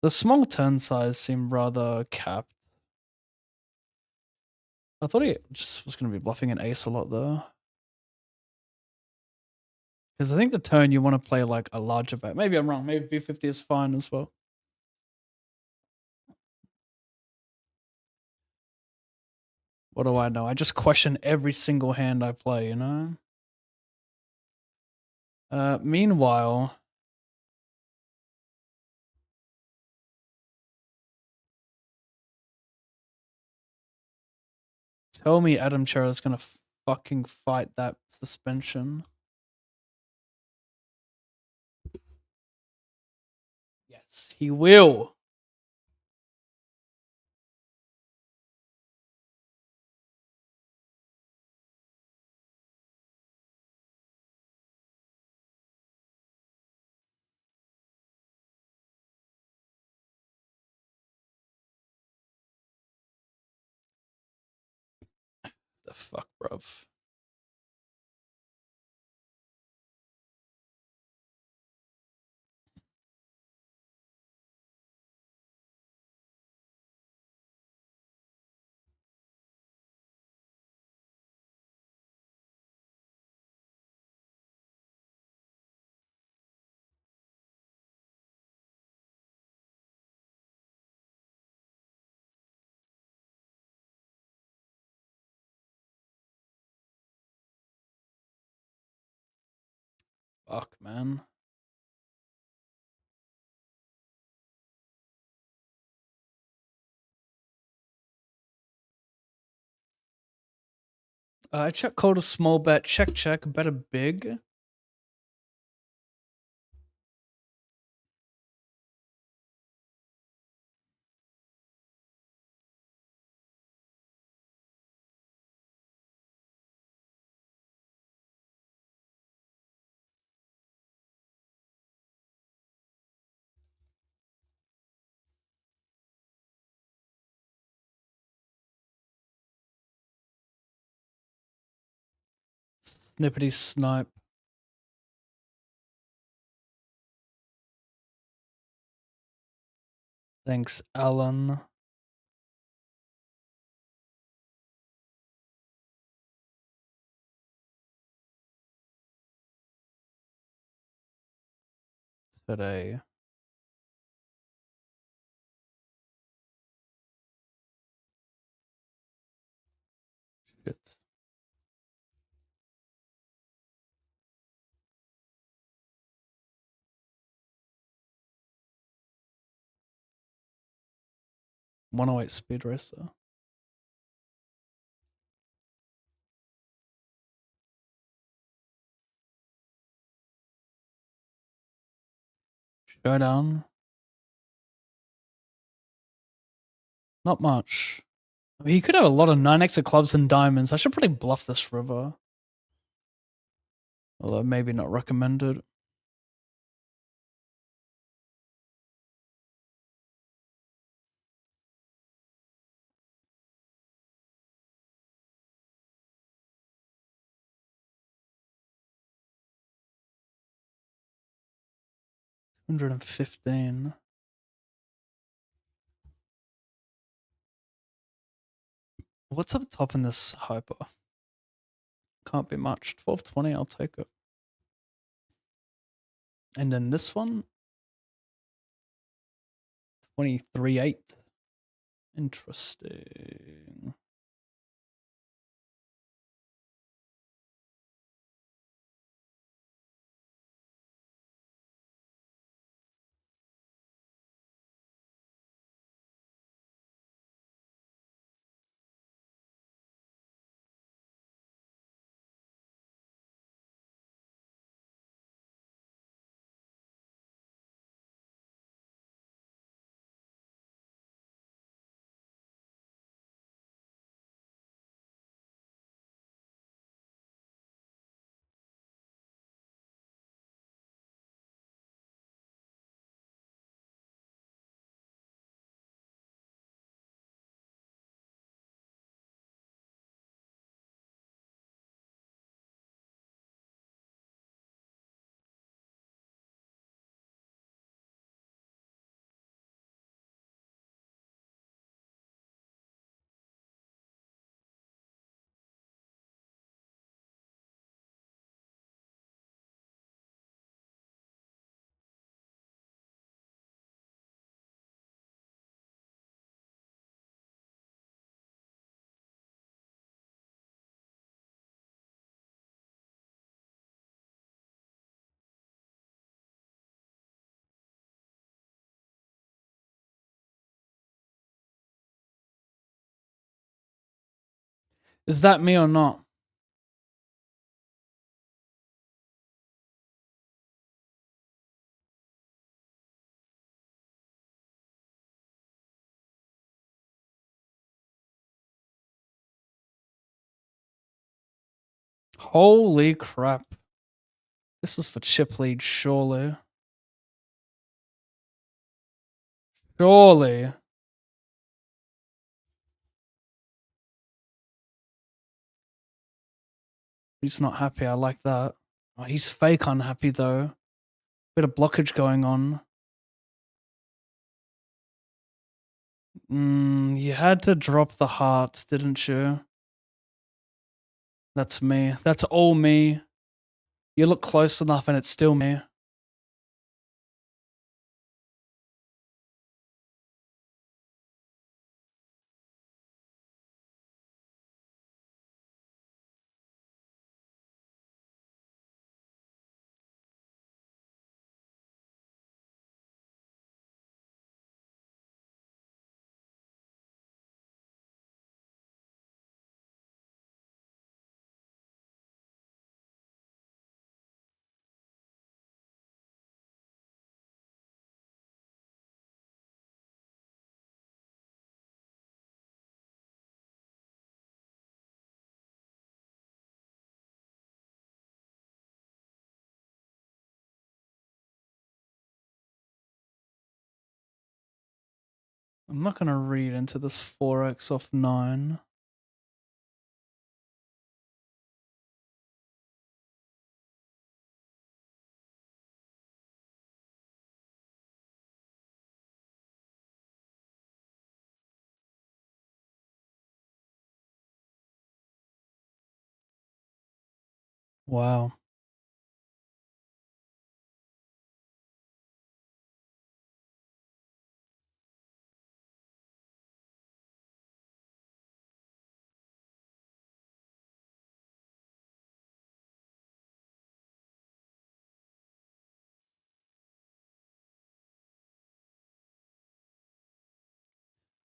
The small turn size seemed rather capped. I thought he just was going to be bluffing an ace a lot though. Because I think the turn you want to play like a larger bet. Maybe I'm wrong. Maybe b50 is fine as well. What do I know? I just question every single hand I play, you know? Meanwhile, tell me Adam Chera is gonna fucking fight that suspension. Yes, he will. The fuck, bruv. Fuck, man. Check called a small bet. Check. Bet a big. Snippety snipe. Thanks, Alan. Today. Shit. .108 speed racer. Showdown. Not much. I mean, he could have a lot of 9x of clubs and diamonds. I should probably bluff this river. Although maybe not recommended. $115. What's up top in this hyper? Can't be much. 1220, I'll take it. And then this one, 23.8. Interesting. Is that me or not? Holy crap. This is for chip lead, surely. Surely. He's not happy. I like that. Oh, he's fake unhappy though. Bit of blockage going on. You had to drop the hearts, didn't you? That's me. That's all me. You look close enough and it's still me. I'm not gonna read into this 4x off 9. Wow.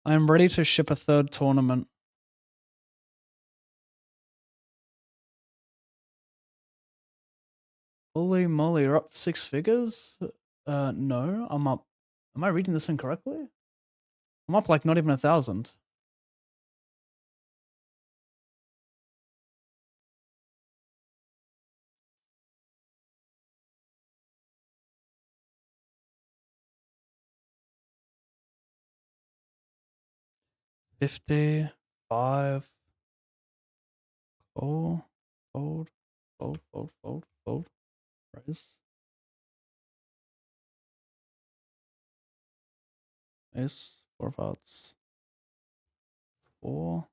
I am ready to ship a third tournament. Holy moly, you're up 6 figures? No, I'm up. Am I reading this incorrectly? I'm up like not even 1,000. $50, 5. Fold, fold, fold, fold, fold, fold. Raise. Ace, 4 of hearts. 4.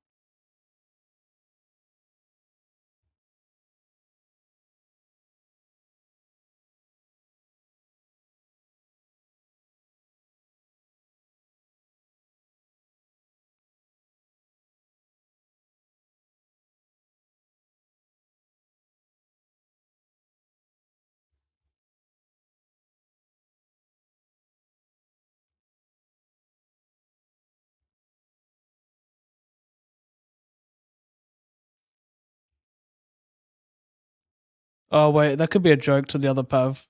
Oh wait, that could be a joke to the other Pav.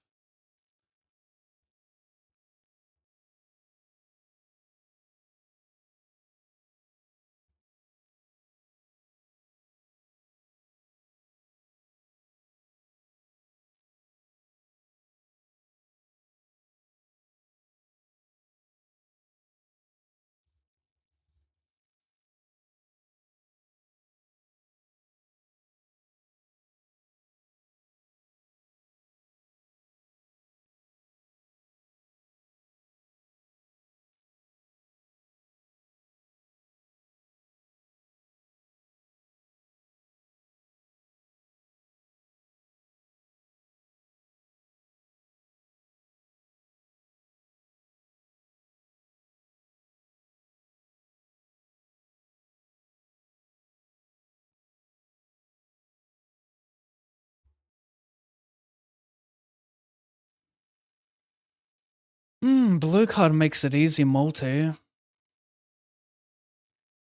Blue card makes it easy multi.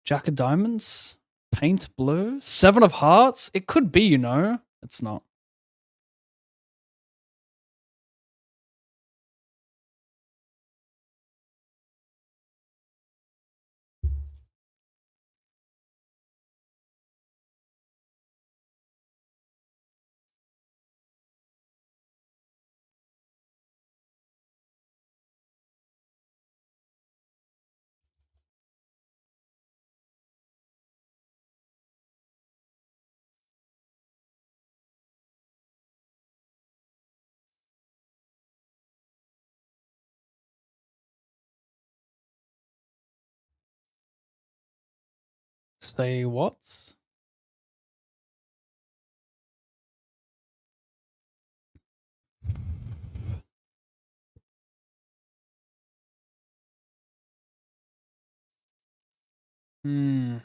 Jack of diamonds? Paint blue? 7 of hearts? It could be, you know? It's not. Say what? Hmm.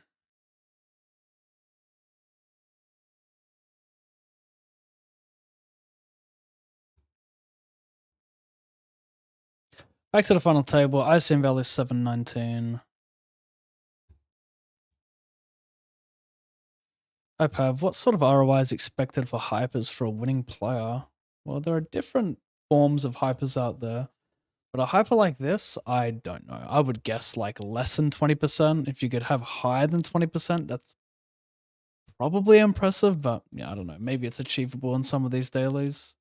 Back to the final table. ICM value 719. iPav, what sort of ROI is expected for hypers for a winning player? Well, there are different forms of hypers out there, but a hyper like this, I don't know. I would guess like less than 20%. If you could have higher than 20%, that's probably impressive, but yeah, I don't know. Maybe it's achievable in some of these dailies.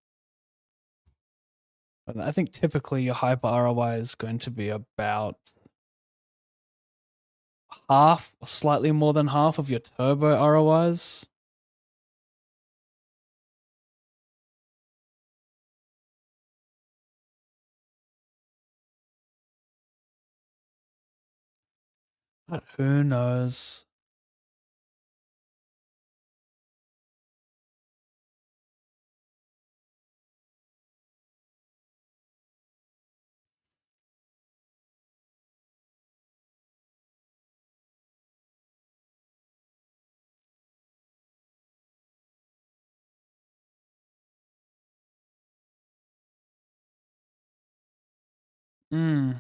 But I think typically your hyper ROI is going to be about half, or slightly more than half of your turbo ROIs. But who knows? Hmm.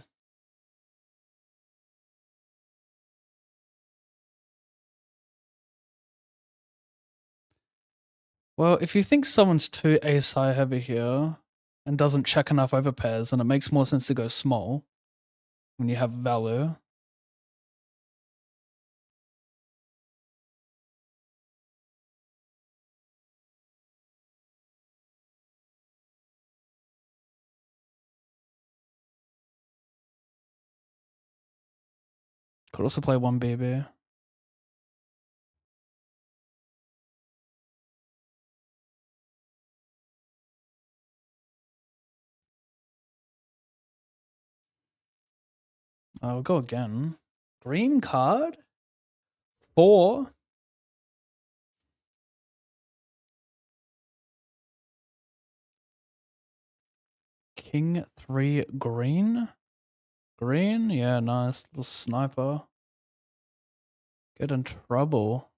Well, if you think someone's too ace high heavy here and doesn't check enough overpairs, then it makes more sense to go small when you have value. Could also play 1BB. I'll go again. Green card? 4? King 3 green? Green? Yeah, nice. Little sniper. Get in trouble.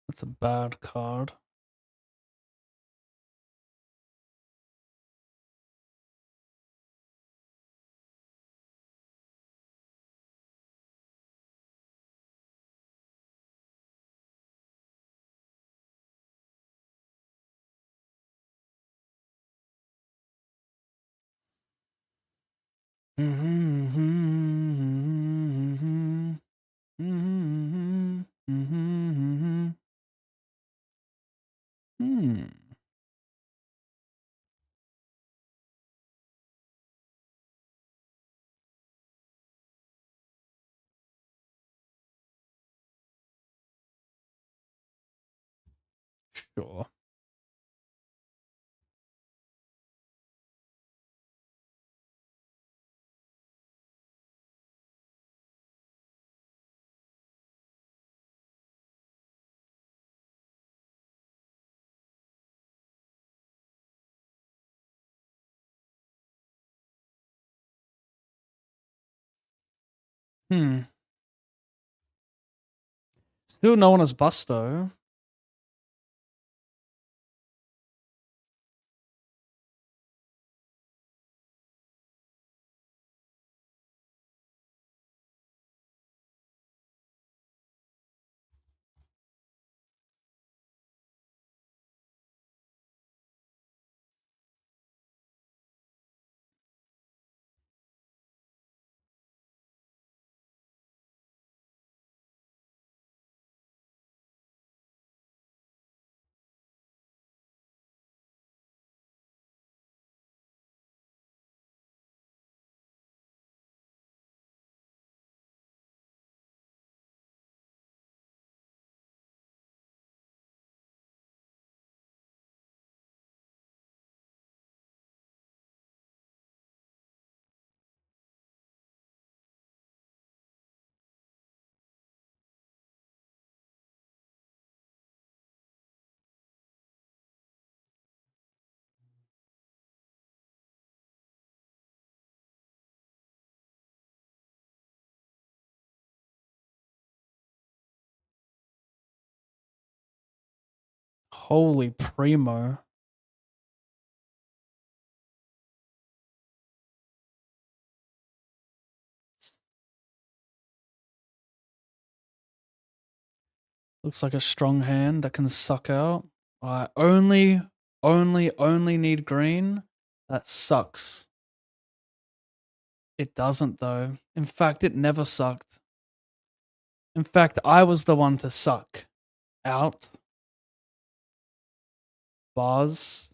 That's a bad card. Sure. Still no one has Busto. Holy primo. Looks like a strong hand that can suck out. I only need green. That sucks. It doesn't though. In fact, it never sucked. In fact, I was the one to suck. Out. Bars.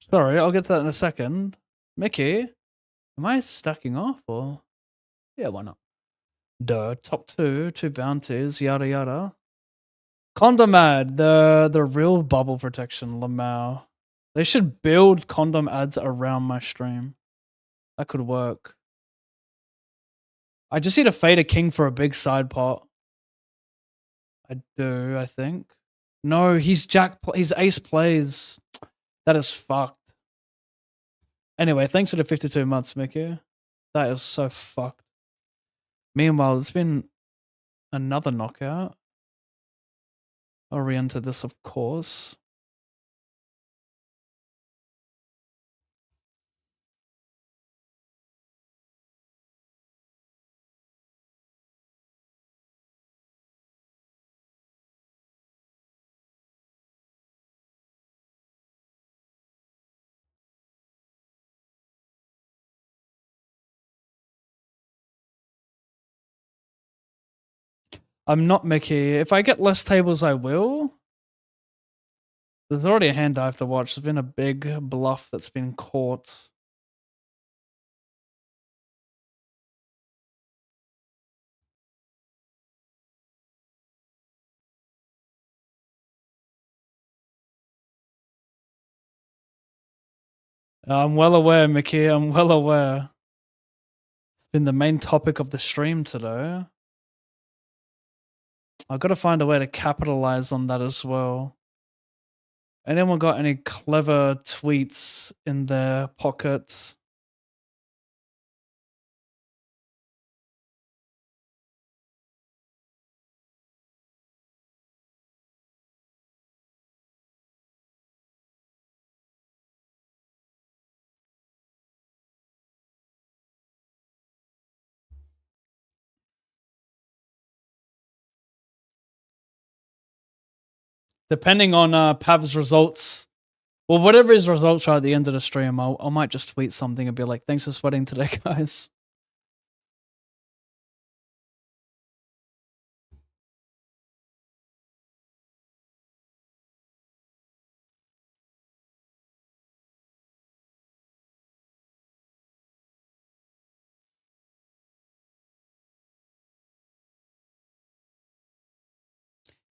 Sorry, I'll get to that in a second. Mickey, am I stacking off or? Yeah, why not? Duh, top two bounties, yada yada. Condom ad, the real bubble protection, Lamau. They should build condom ads around my stream. That could work. I just need to fade a king for a big side pot. I do, I think. No, he's he's ace plays. That is fucked. Anyway, thanks for the 52 months, Mickey. That is so fucked. Meanwhile, there's been another knockout. I'll re-enter this, of course. I'm not Mickey. If I get less tables, I will. There's already a hand I have to watch. There's been a big bluff that's been caught. I'm well aware, Mickey. I'm well aware. It's been the main topic of the stream today. I've got to find a way to capitalize on that as well. Anyone got any clever tweets in their pockets? Depending on Pav's results, well, whatever his results are at the end of the stream, I might just tweet something and be like, "Thanks for sweating today, guys."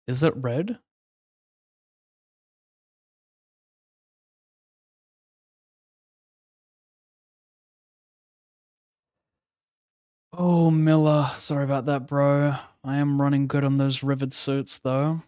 Is it red? Oh, Miller. Sorry about that, bro. I am running good on those rivet suits, though.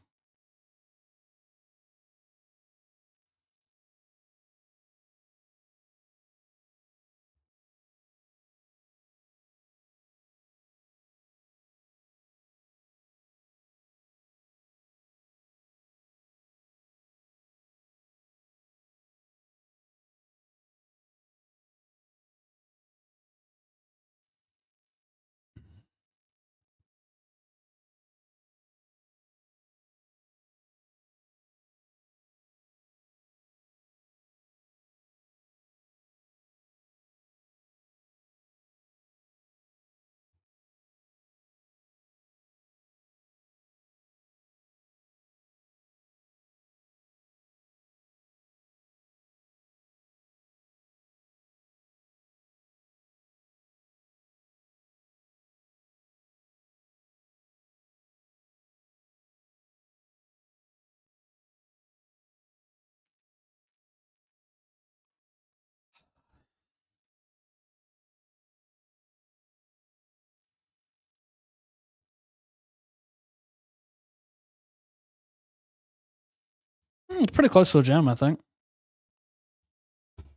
Pretty close to a jam, I think.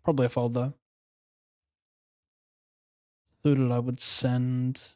Probably a fold, though. Suited, I would send.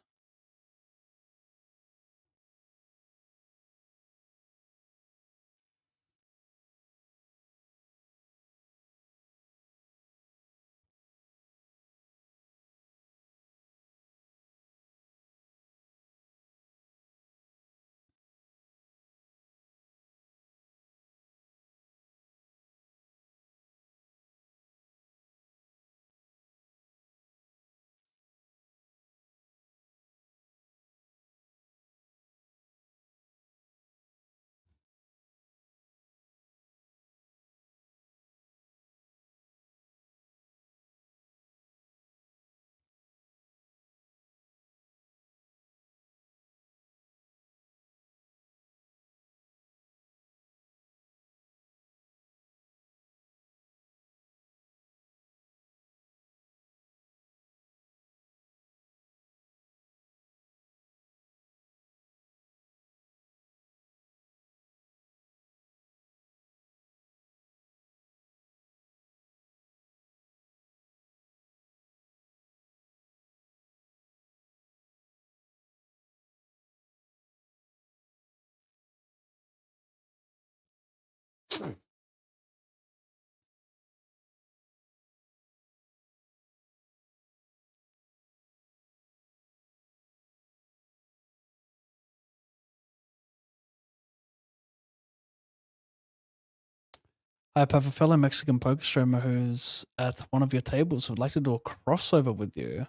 I have a fellow Mexican poker streamer who's at one of your tables who would like to do a crossover with you.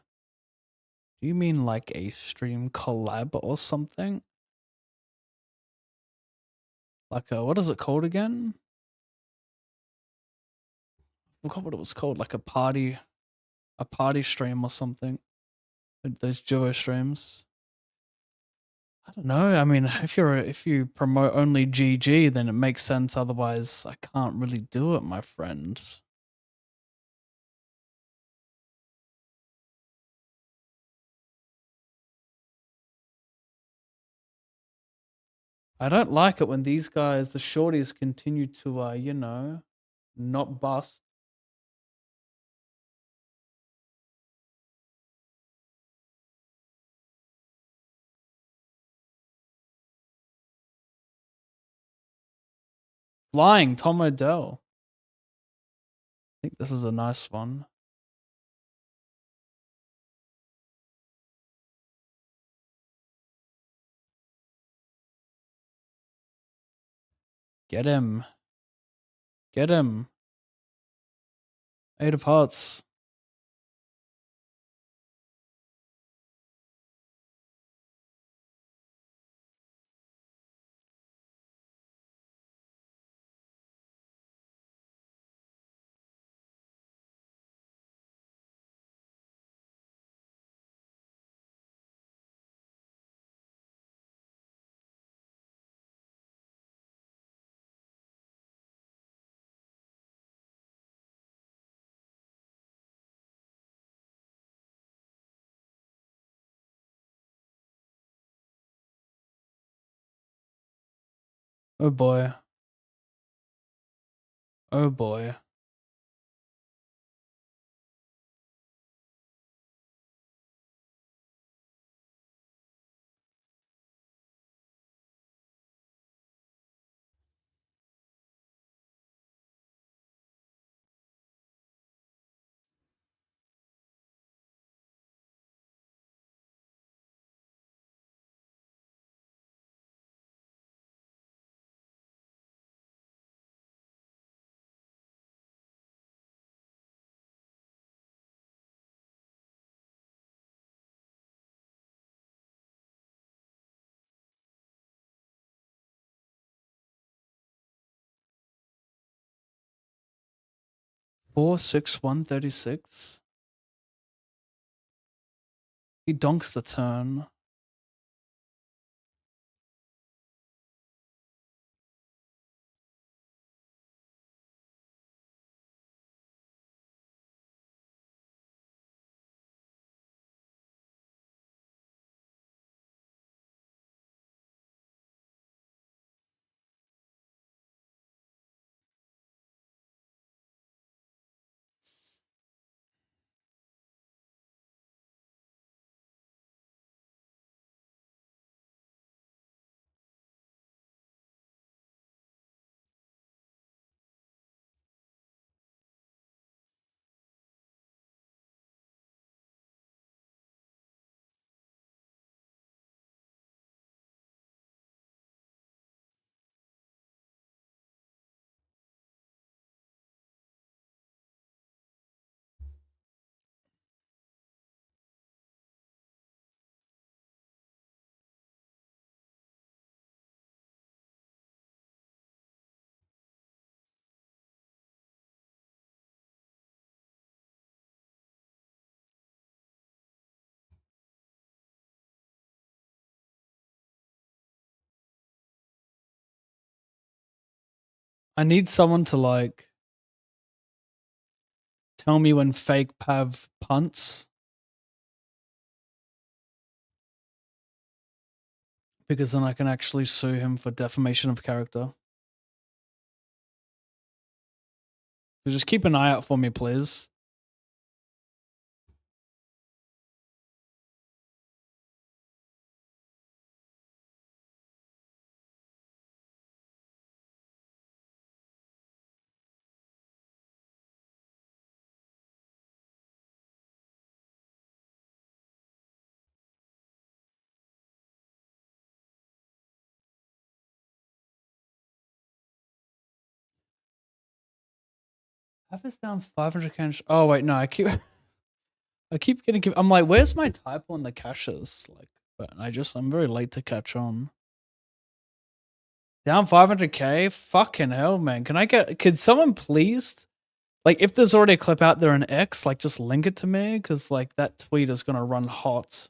Do you mean like a stream collab or something? Like a, what is it called again? I forgot what it was called. Like a party stream or something. Those duo streams. I don't know. I mean, if you promote only GG, then it makes sense. Otherwise, I can't really do it, my friends. I don't like it when these guys, the shorties, continue to, you know, not bust. Flying Tom Odell. I think this is a nice one. Get him. Get him. 8 of hearts. Oh boy. Oh boy. Four, 6, 136. He donks the turn. I need someone to like tell me when fake Pav punts. Because then I can actually sue him for defamation of character. So just keep an eye out for me, please. Have this down 500 cash. Oh wait, no, I keep getting. I'm like, where's my typo on the caches? Like, but I'm very late to catch on. Down 500k. Fucking hell, man. Could someone please, like, if there's already a clip out there in X, like, just link it to me, because like that tweet is gonna run hot.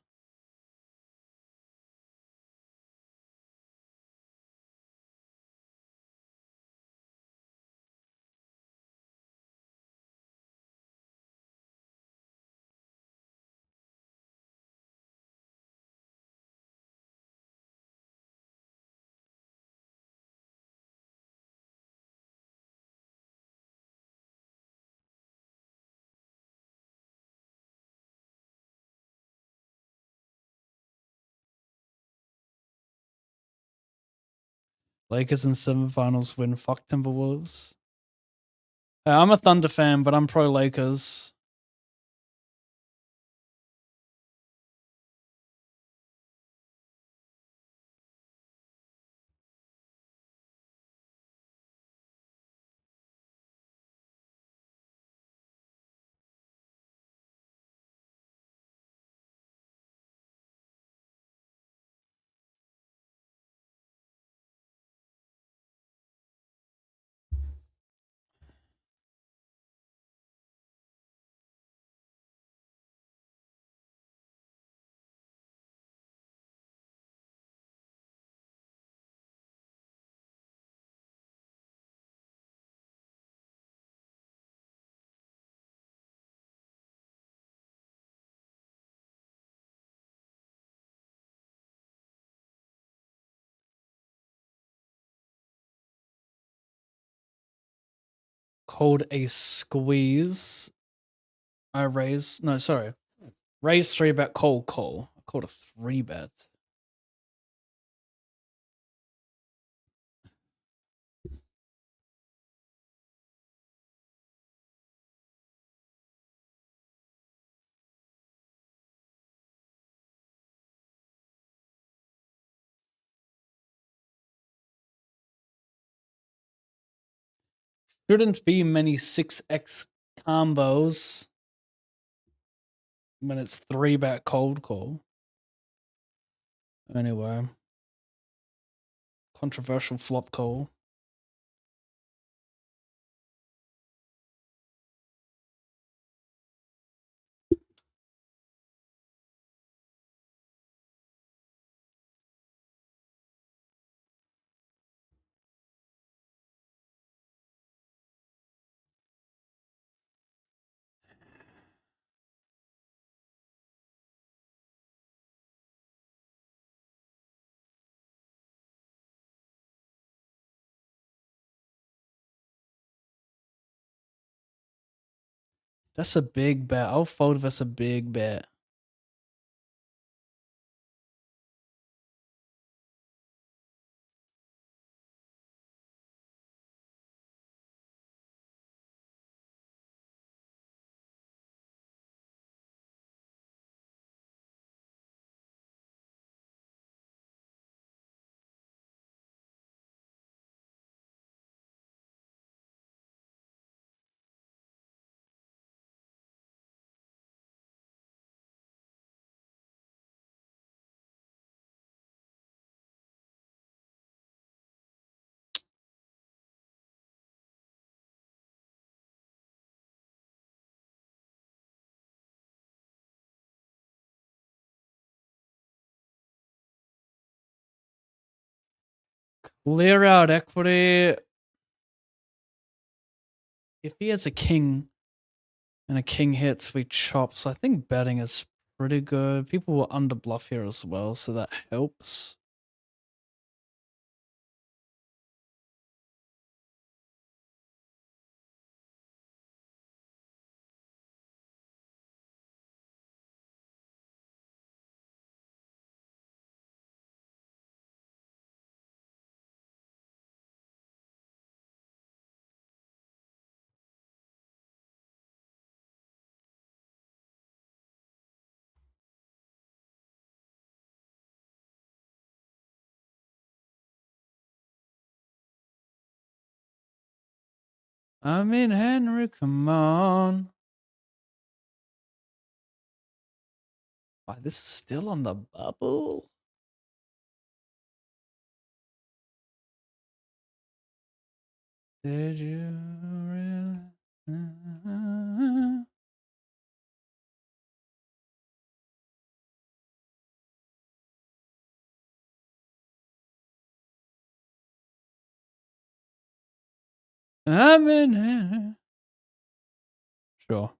Lakers in semifinals win. Fuck Timberwolves. I'm a Thunder fan, but I'm pro Lakers. called a squeeze. I raise. No, sorry. Raise 3-bet, call. I called a 3-bet. Shouldn't be many 6x combos when it's 3-bet cold call. Anyway. Controversial flop call. That's a big bet. I'll fold if that's a big bet. Clear out equity. If he has a king and a king hits, we chop. So I think betting is pretty good. People were under bluff here as well, so that helps. I mean, Henry, come on. Wow, this is still on the bubble. Did you really? I'm in here. Sure.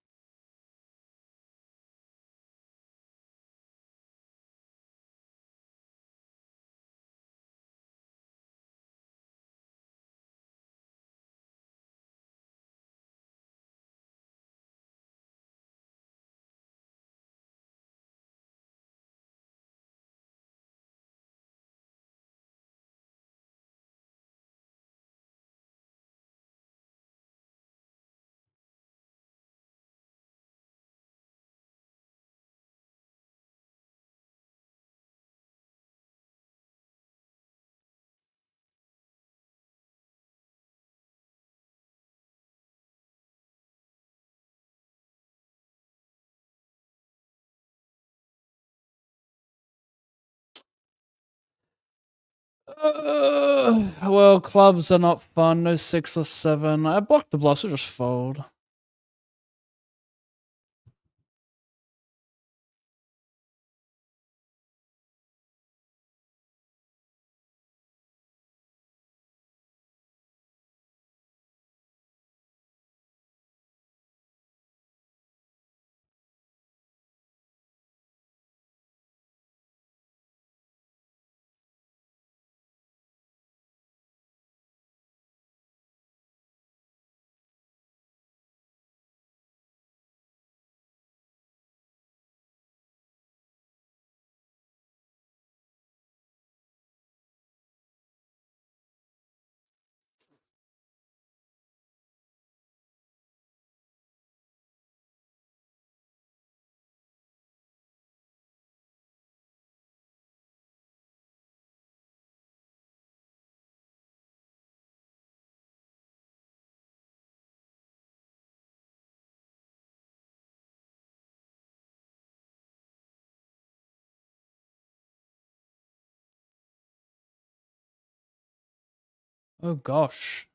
Well, clubs are not fun. No 6 or 7. I blocked the bluffs, so just fold. Oh gosh.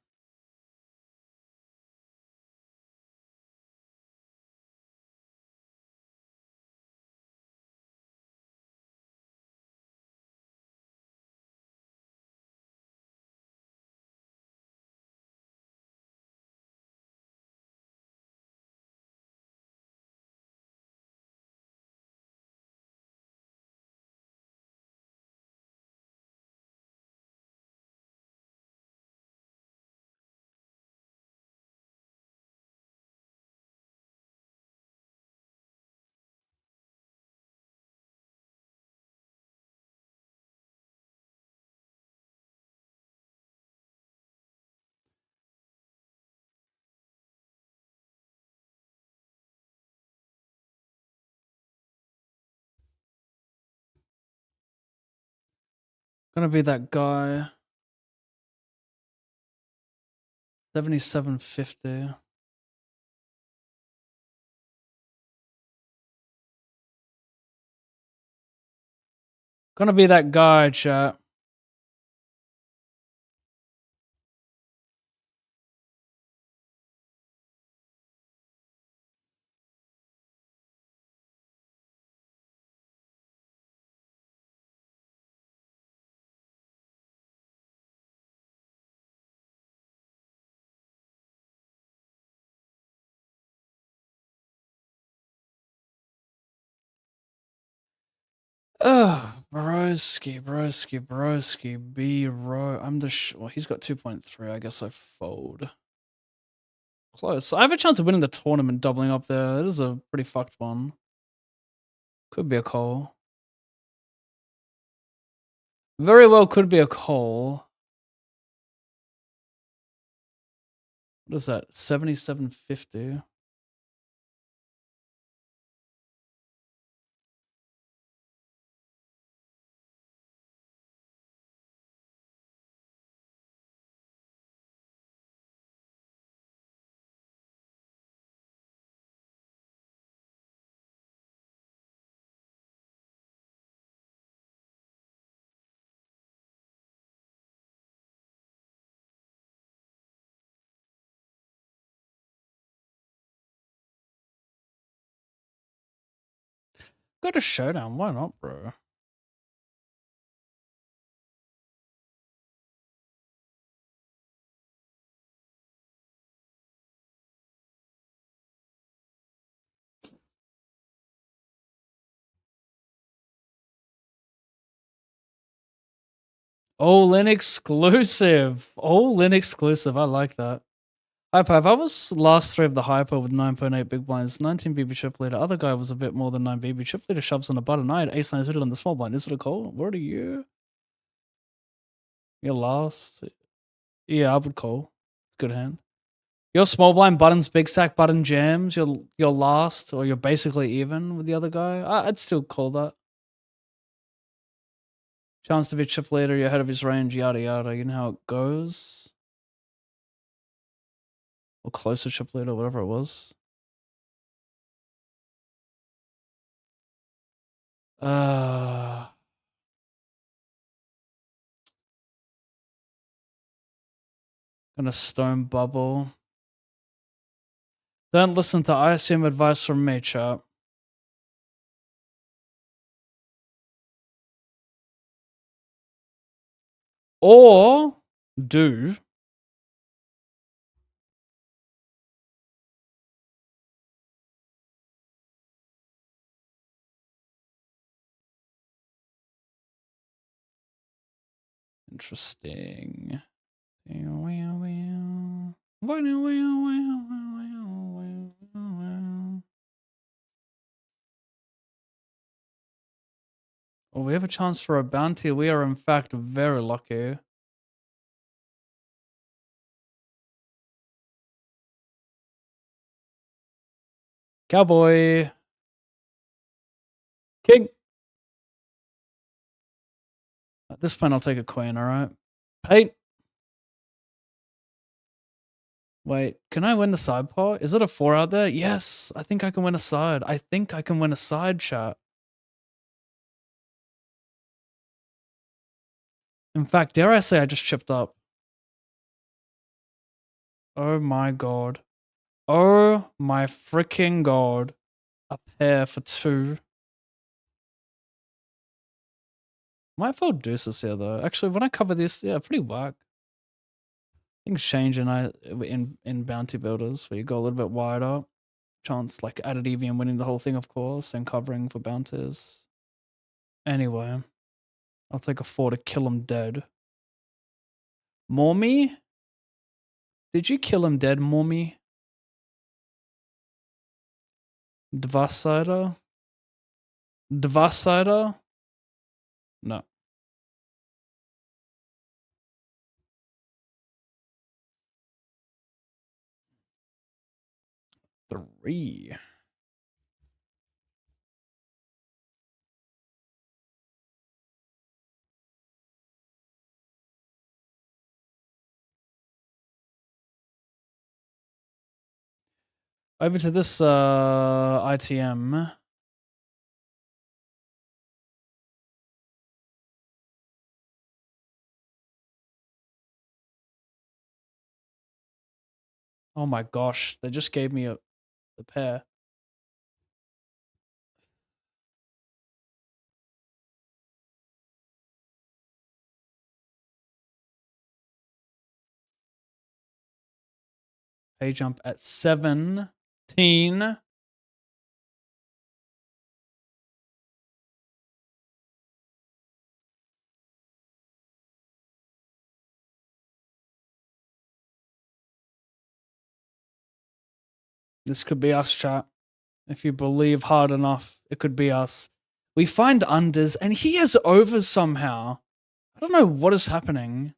Gonna be that guy. 7750. Gonna be that guy, chat. Ugh, broski, B-row. I'm the well, he's got 2.3. I guess I fold. Close. I have a chance of winning the tournament, doubling up there. This is a pretty fucked one. Could be a call. Very well could be a call. What is that? 7750. Go to showdown. Why not, bro? All-in exclusive. All-in exclusive. I like that. Hyper. If I was last three of the hyper with 9.8 big blinds, 19 BB chip leader. Other guy was a bit more than 9 BB chip leader. Shoves on the button. I had ace 9 suited on the small blind. Is it a call? Where are you? You're last. Yeah, I would call. Good hand. Your small blind buttons, big stack button jams. You're last, or you're basically even with the other guy. I'd still call that. Chance to be chip leader. You're ahead of his range. Yada yada. You know how it goes. Or closer chip leader, whatever it was. Gonna stone bubble. Don't listen to ISM advice from me, chat. Or do interesting. Oh, we have a chance for a bounty. We are in fact very lucky. Cowboy. King. At this point, I'll take a queen, alright? Hey. Wait, can I win the side pot? Is it a 4 out there? Yes, I think I can win a side. I think I can win a side, chat. In fact, dare I say I just chipped up. Oh my god. Oh my freaking god. A pair for 2. Might fold deuces here though. Actually, when I cover this, yeah, pretty whack. Things change in bounty builders where you go a little bit wider. Chance like added EV and winning the whole thing, of course, and covering for bounties. Anyway, I'll take a 4 to kill him dead. Mormy? Did you kill him dead, Mormy? Dvasider? Dvasider? No. Three. Over to this ITM. Oh my gosh, they just gave me the pair. Pay jump at 17. This could be us, chat. If you believe hard enough, it could be us. We find unders, and he has overs somehow. I don't know what is happening.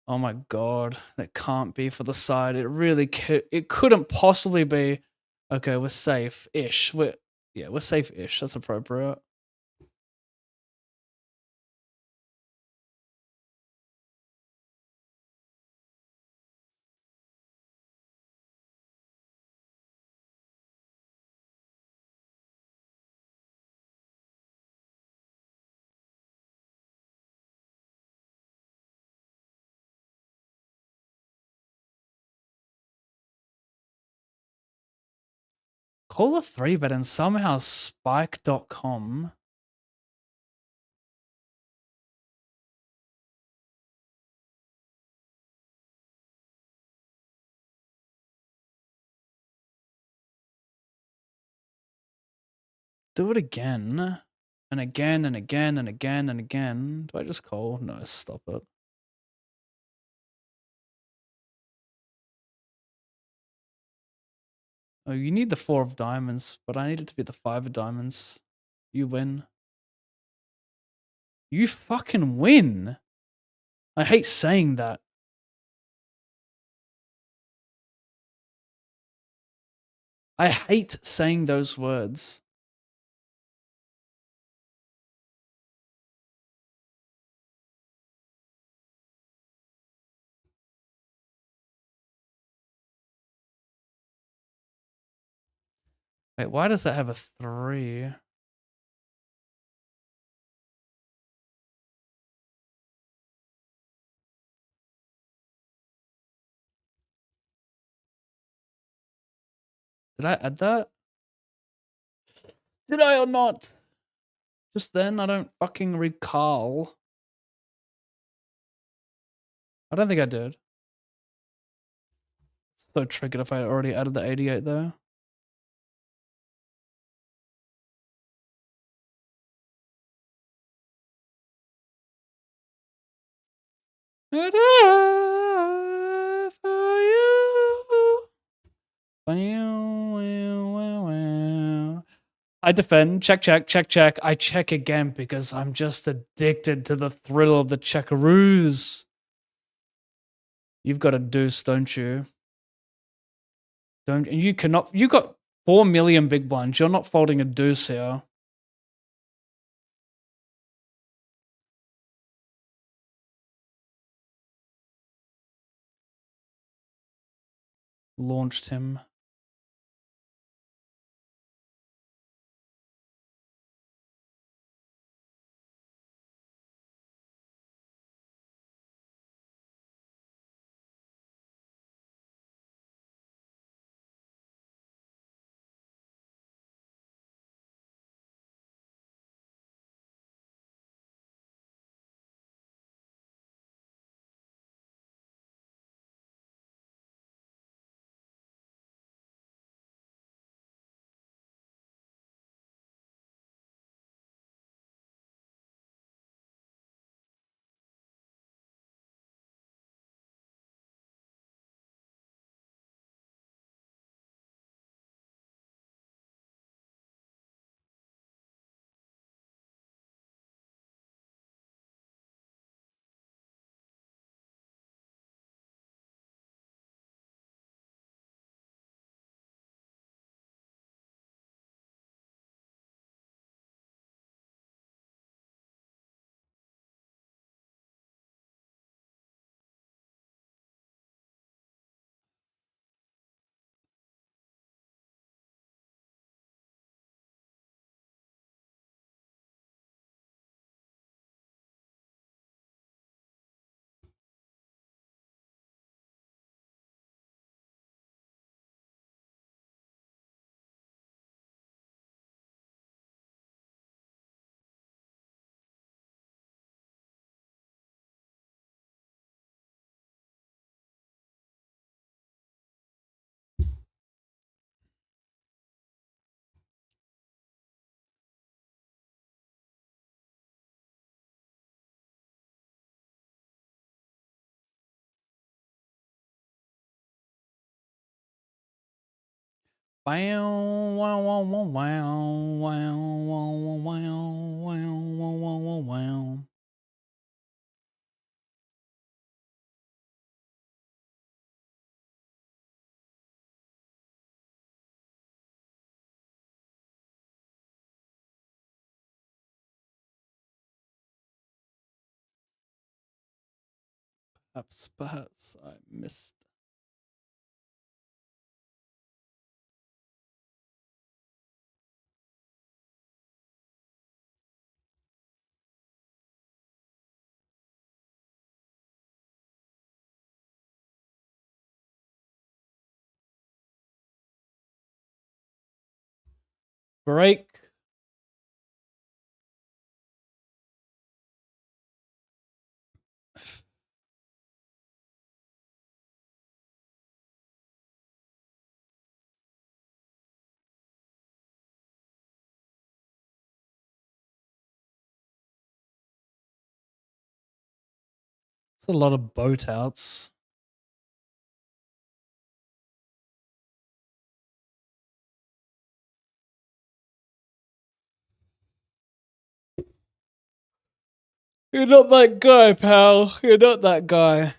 Oh my god, that can't be for the side. It really it couldn't possibly be. Okay, we're safe-ish. We're safe-ish. That's appropriate. Call a 3-bet and somehow spike.com. Do it again. And again and again and again and again. Do I just call? No, stop it. Oh, you need the 4 of diamonds, but I need it to be the 5 of diamonds. You win. You fucking win. I hate saying that. I hate saying those words. Wait, why does that have a 3? Did I add that? Did I or not? Just then, I don't fucking recall. I don't think I did. So triggered if I already added the 88 though. For you. I defend. Check, check, check, check. I check again because I'm just addicted to the thrill of the checkaroos. You've got a deuce, don't you? You cannot. You got 4 million big blinds. You're not folding a deuce here. Launched him. Wow, wow, wow, wow, wow, wow, wow, wow, wow, wow, wow, wow. Perhaps I missed. Break. It's a lot of boat outs. You're not that guy, pal. You're not that guy.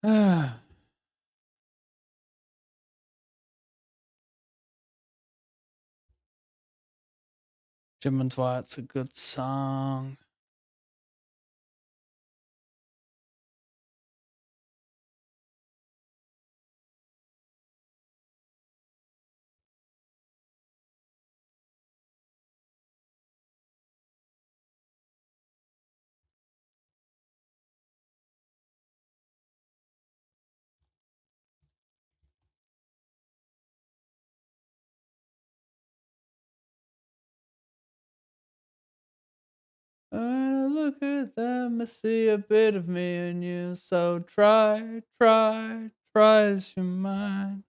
Jim and Dwight's a good song. Look at them, I see a bit of me in you. So try as you might.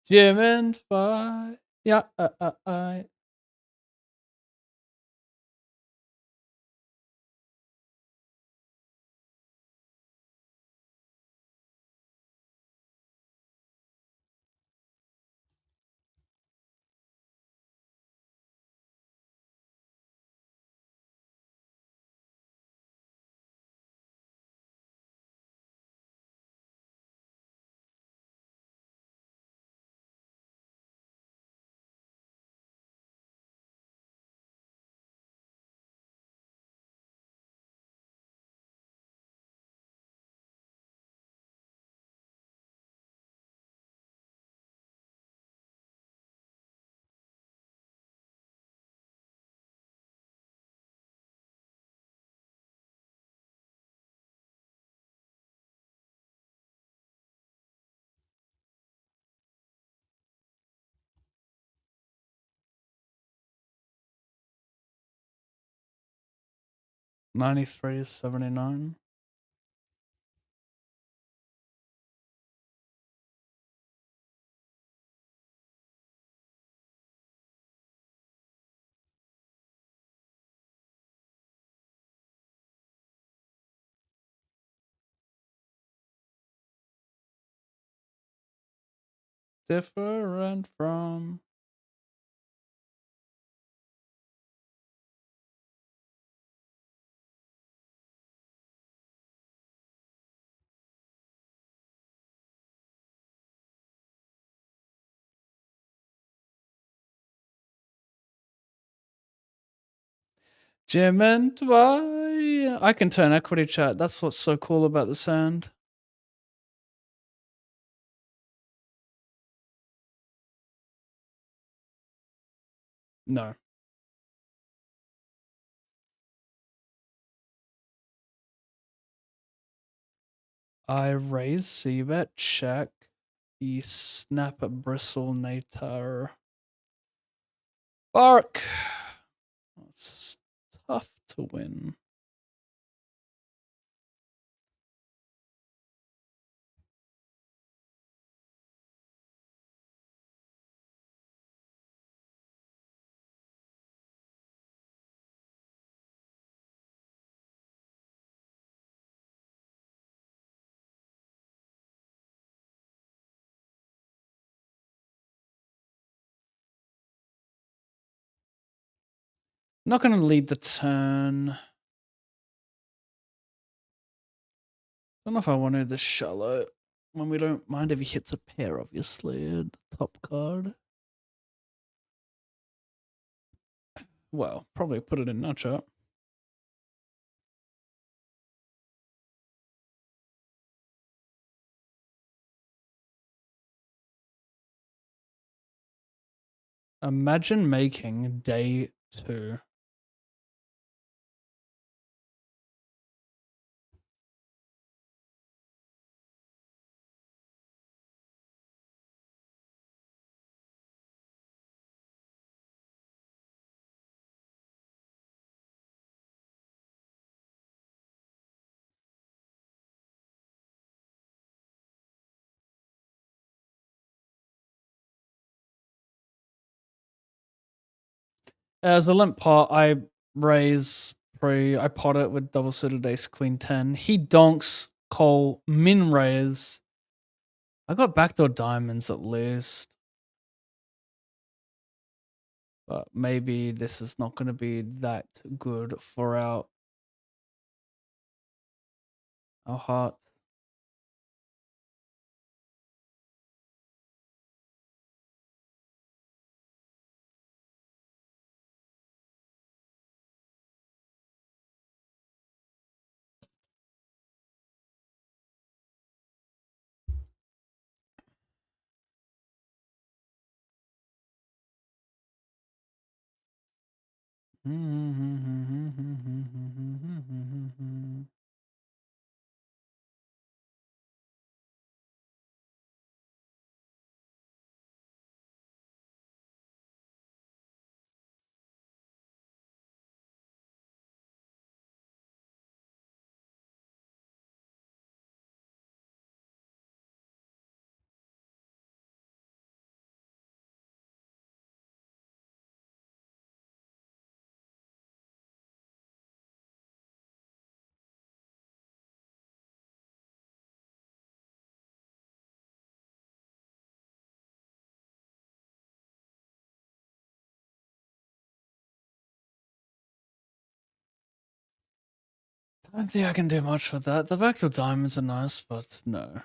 Jim and Dwight, yeah, I. '93 is 79. Different from. Jim and Dwight. I can turn equity chat. That's what's so cool about the sound. No. I raise Seabet, check. E snap a bristle natar. Bark. It's tough to win. I'm not going to lead the turn. Don't know if I wanted the shallow. When we don't mind if he hits a pair, obviously. The top card. Well, probably put it in nutshot. Imagine making day 2. As a limp pot, I raise pre. I pot it with double suited ace queen 10. He donks, call, min raise. I got backdoor diamonds at least. But maybe this is not going to be that good for our Our hearts. I don't think I can do much with that. The back of diamonds are nice, but no.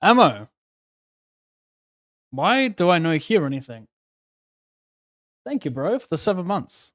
Ammo. Why do I not hear anything? Thank you, bro, for the 7 months.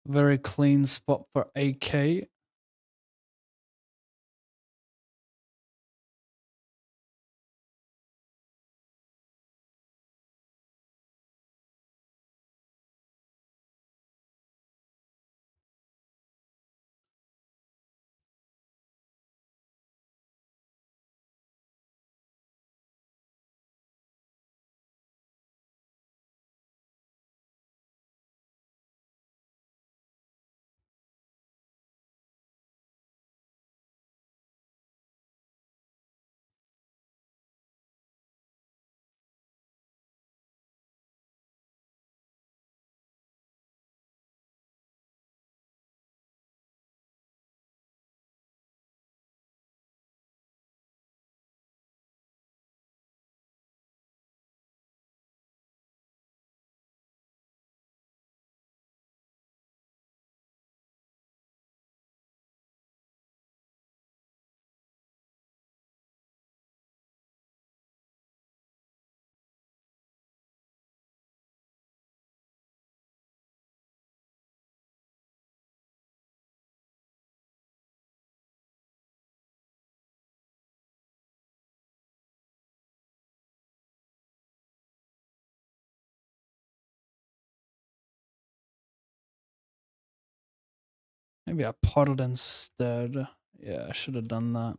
Very clean spot for AK. Maybe I potted instead. Yeah, I should have done that.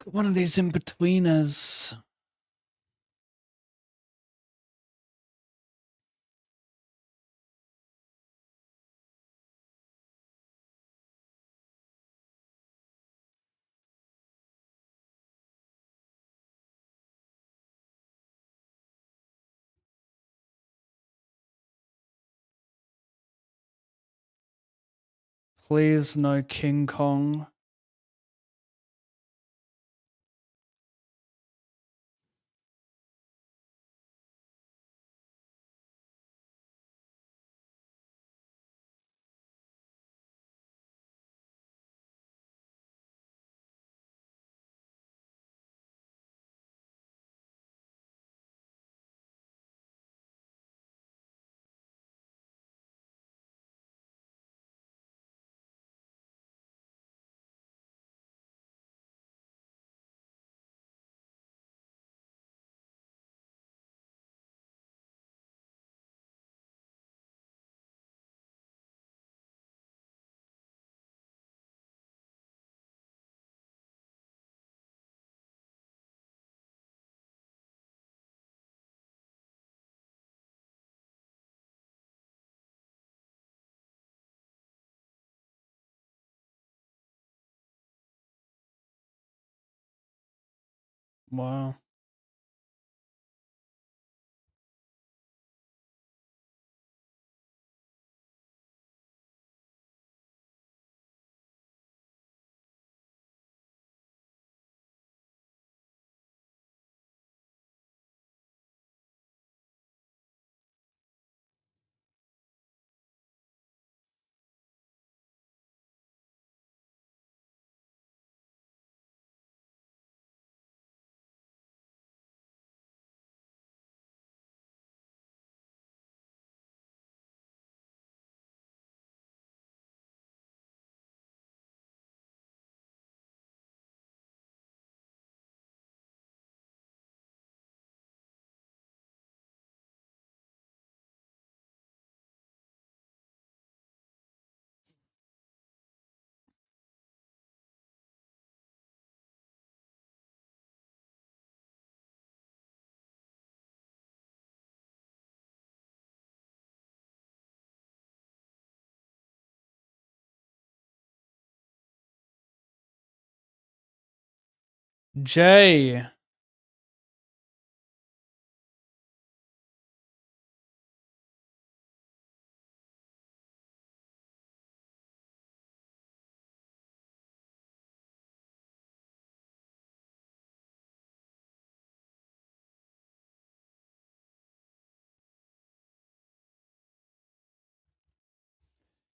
Got one of these in-betweeners. Please no King Kong. Wow. Jay.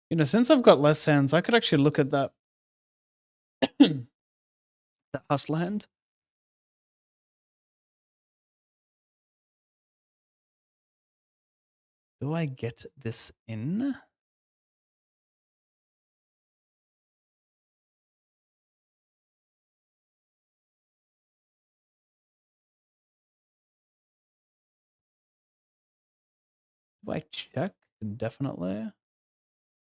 You know, since I've got less hands, I could actually look at that that hustler hand. Do I get this in? Do I check? Definitely.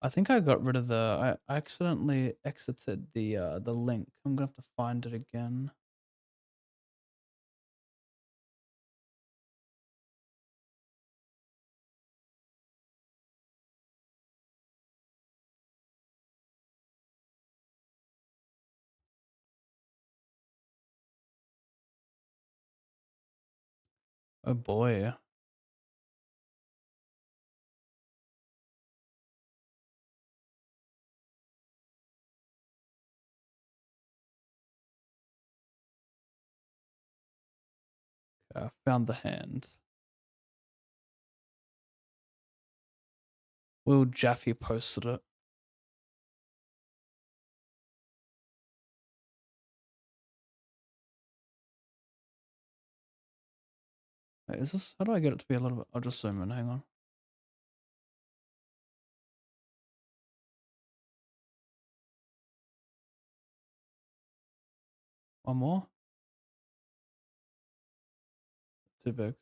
I think I got rid of I accidentally exited the link. I'm gonna have to find it again. Oh boy. I found the hand. Will Jaffe posted it. Wait, is this? How do I get it to be a little bit? I'll just zoom in. Hang on. One more. Too big.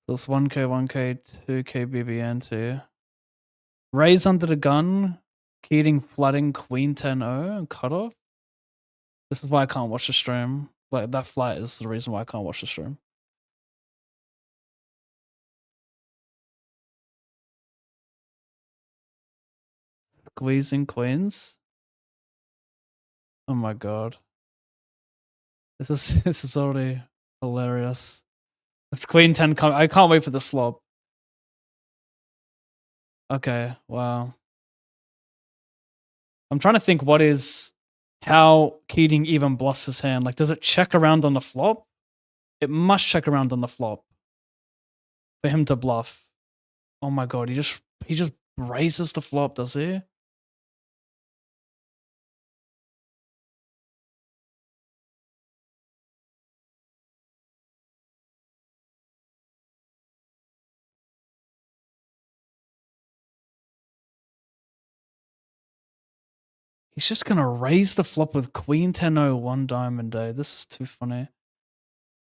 So it's 1k, 1k, 2k BBNT. Raise under the gun, Keating flooding Queen 10-0 and cut off. This is why I can't watch the stream. Like that flat is the reason why I can't watch the stream. Squeezing queens. Oh my god. This is this is already hilarious. It's Queen 10 I can't wait for this flop. Okay, wow. I'm trying to think how Keating even bluffs his hand. Like, does it check around on the flop? It must check around on the flop for him to bluff. Oh my god, he just raises the flop, does he? He's just gonna raise the flop with Queen 10-0 one diamond day. This is too funny.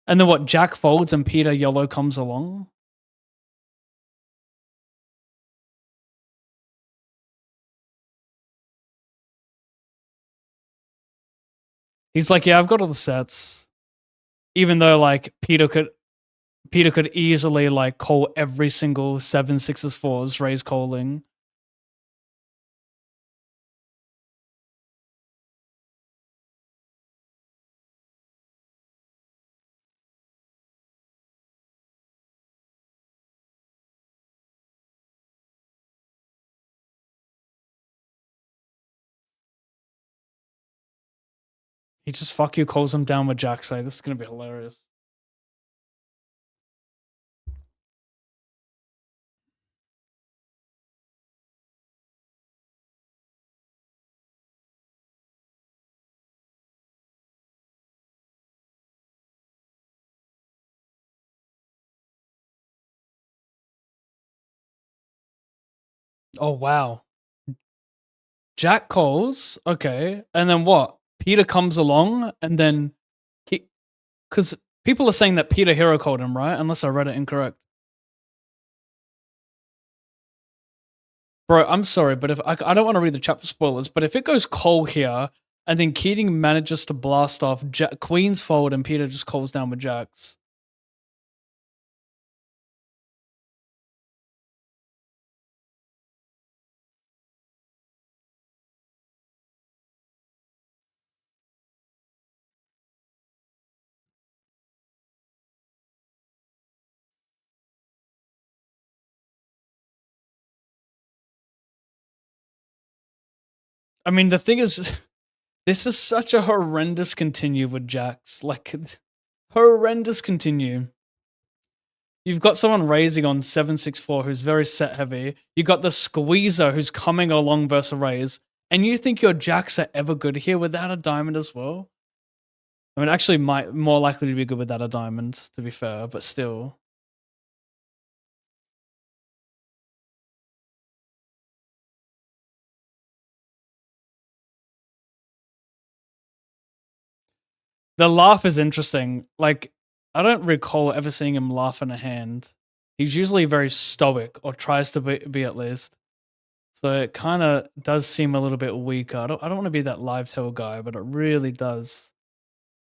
And then what? Jack folds and Peter YOLO comes along. He's like, yeah, I've got all the sets. Even though like Peter could easily like call every single 7 6s 4s, raise calling. He just fuck you calls him down with Jack say. This is gonna be hilarious. Oh wow. Jack calls, okay, and then what? Peter comes along, and then because people are saying that Peter hero called him, right? Unless I read it incorrect. Bro, I'm sorry, but if I don't want to read the chat for spoilers, but if it goes call here, and then Keating manages to blast off Queen's fold, and Peter just calls down with Jacks. I mean, the thing is, this is such a horrendous continue with Jacks. Like, horrendous continue. You've got someone raising on 764 who's very set heavy. You got the squeezer who's coming along versus a raise. And you think your Jacks are ever good here without a diamond as well? I mean, actually, might more likely to be good without a diamond, to be fair, but still. The laugh is interesting. Like, I don't recall ever seeing him laugh in a hand. He's usually very stoic, or tries to be at least. So it kind of does seem a little bit weaker. I don't want to be that live tail guy, but it really does.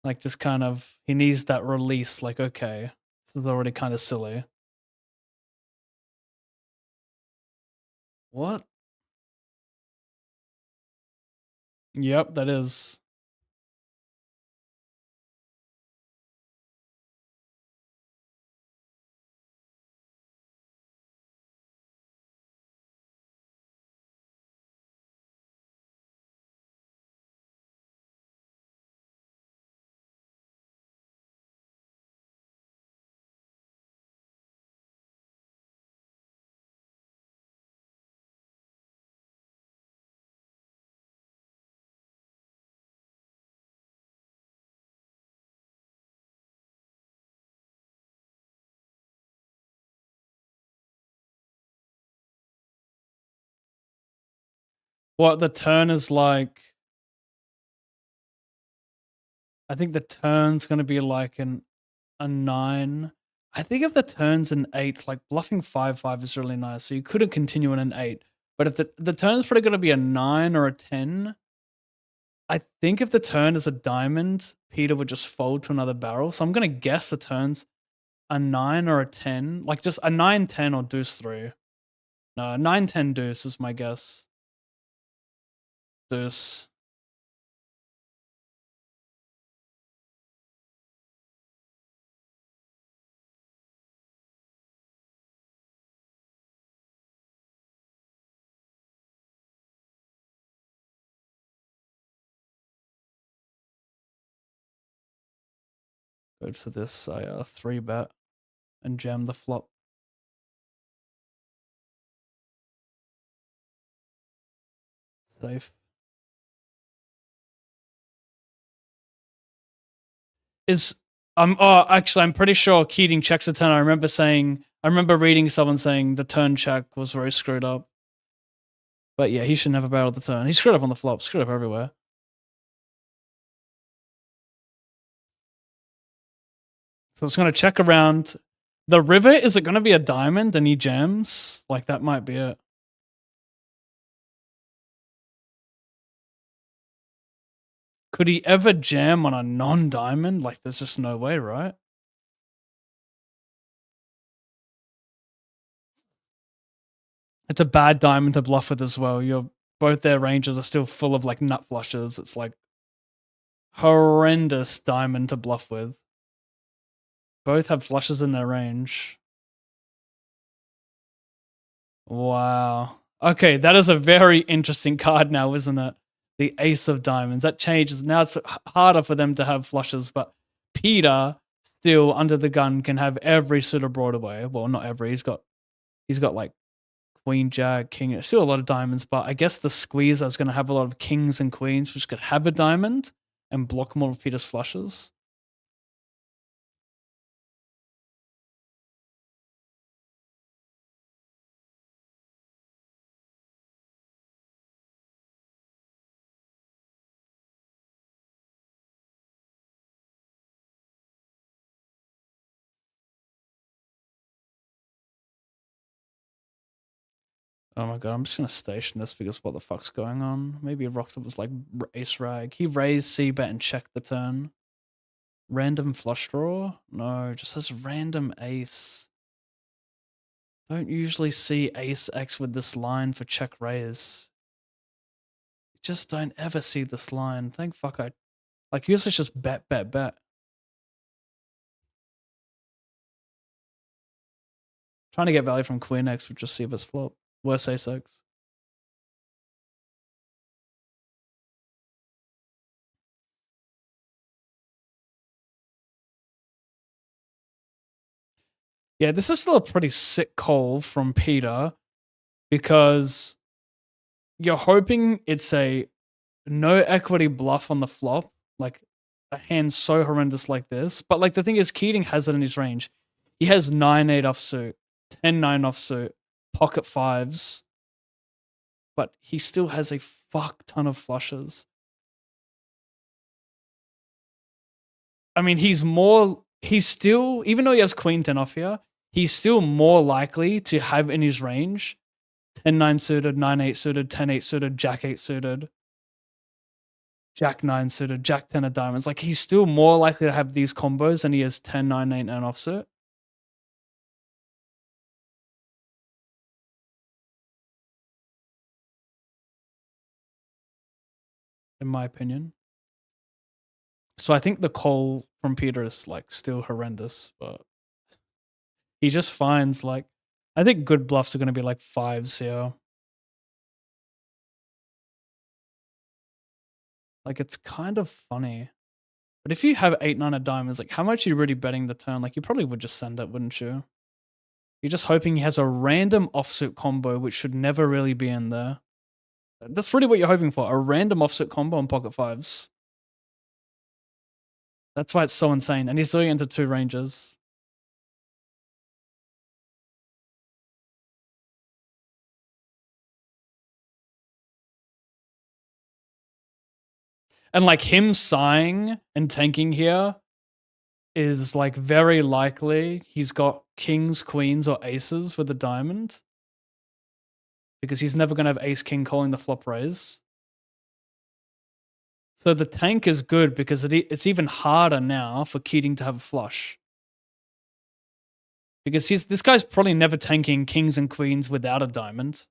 Like, just kind of, he needs that release. Like, okay, this is already kind of silly. What? Yep, that is. What the turn is like. I think the turn's going to be like a 9. I think if the turn's an 8, like, bluffing 5-5 is really nice, so you couldn't continue in an 8. But if the turn's probably gonna be a 9 or a 10, I think if the turn is a diamond, Peter would just fold to another barrel, so I'm gonna guess the turn's a 9 or a 10, like, just a 9-10 or deuce 3. No, 9-10 deuce is my guess. Deuce. Go to this, I 3-bet and jam the flop. Safe. Is oh, actually, I'm pretty sure Keating checks the turn. I remember reading someone saying the turn check was very screwed up. But yeah, he should never barrel the turn. He screwed up on the flop, screwed up everywhere. So it's gonna check around. The river, is it gonna be a diamond and he jams? Like, that might be it. Could he ever jam on a non-diamond? Like, there's just no way, right? It's a bad diamond to bluff with as well. Both their ranges are still full of like nut flushes. It's like horrendous diamond to bluff with. Both have flushes in their range. Wow. Okay, that is a very interesting card now, isn't it? The ace of diamonds. That changes. Now it's harder for them to have flushes, but Peter still under the gun can have every suit of Broadway. Well, not every. He's got like queen, jack, king. Still a lot of diamonds, but I guess the squeeze is going to have a lot of kings and queens, which could have a diamond and block more of Peter's flushes. Oh my god, I'm just gonna station this because what the fuck's going on? Maybe Roxas was like ace rag. He raised c-bet and checked the turn. Random flush draw? No, just says random ace. Don't usually see ace x with this line for check raise. Just don't ever see this line. Thank fuck I like usually it's just bet, bet, bet. Trying to get value from queen x would just see if it's flop. Worse ace x. Yeah, this is still a pretty sick call from Peter because you're hoping it's a no equity bluff on the flop, like a hand so horrendous like this. But like the thing is, Keating has it in his range. He has 9-8 offsuit, 10-9 offsuit, pocket fives, but he still has a fuck ton of flushes. I mean, he's still, even though he has queen 10 off here, he's still more likely to have in his range 10-9 suited, 9-8 suited, 10-8 suited, jack-8 suited, jack-9 suited, jack-10 of diamonds. Like, he's still more likely to have these combos than he has 10-9, 8-9 offsuit. In my opinion. So I think the call from Peter is like still horrendous, but he just finds like I think good bluffs are going to be like fives here. Like it's kind of funny. But if you have 8-9 of diamonds, like how much are you really betting the turn? Like you probably would just send it, wouldn't you? You're just hoping he has a random offsuit combo, which should never really be in there. That's really what you're hoping for, a random offsuit combo on pocket fives. That's why it's so insane. And he's doing it into two ranges. And like him sighing and tanking here is like very likely he's got kings, queens, or aces with a diamond because he's never going to have ace king calling the flop raise. So the tank is good because it's even harder now for Keating to have a flush. Because this guy's probably never tanking kings and queens without a diamond.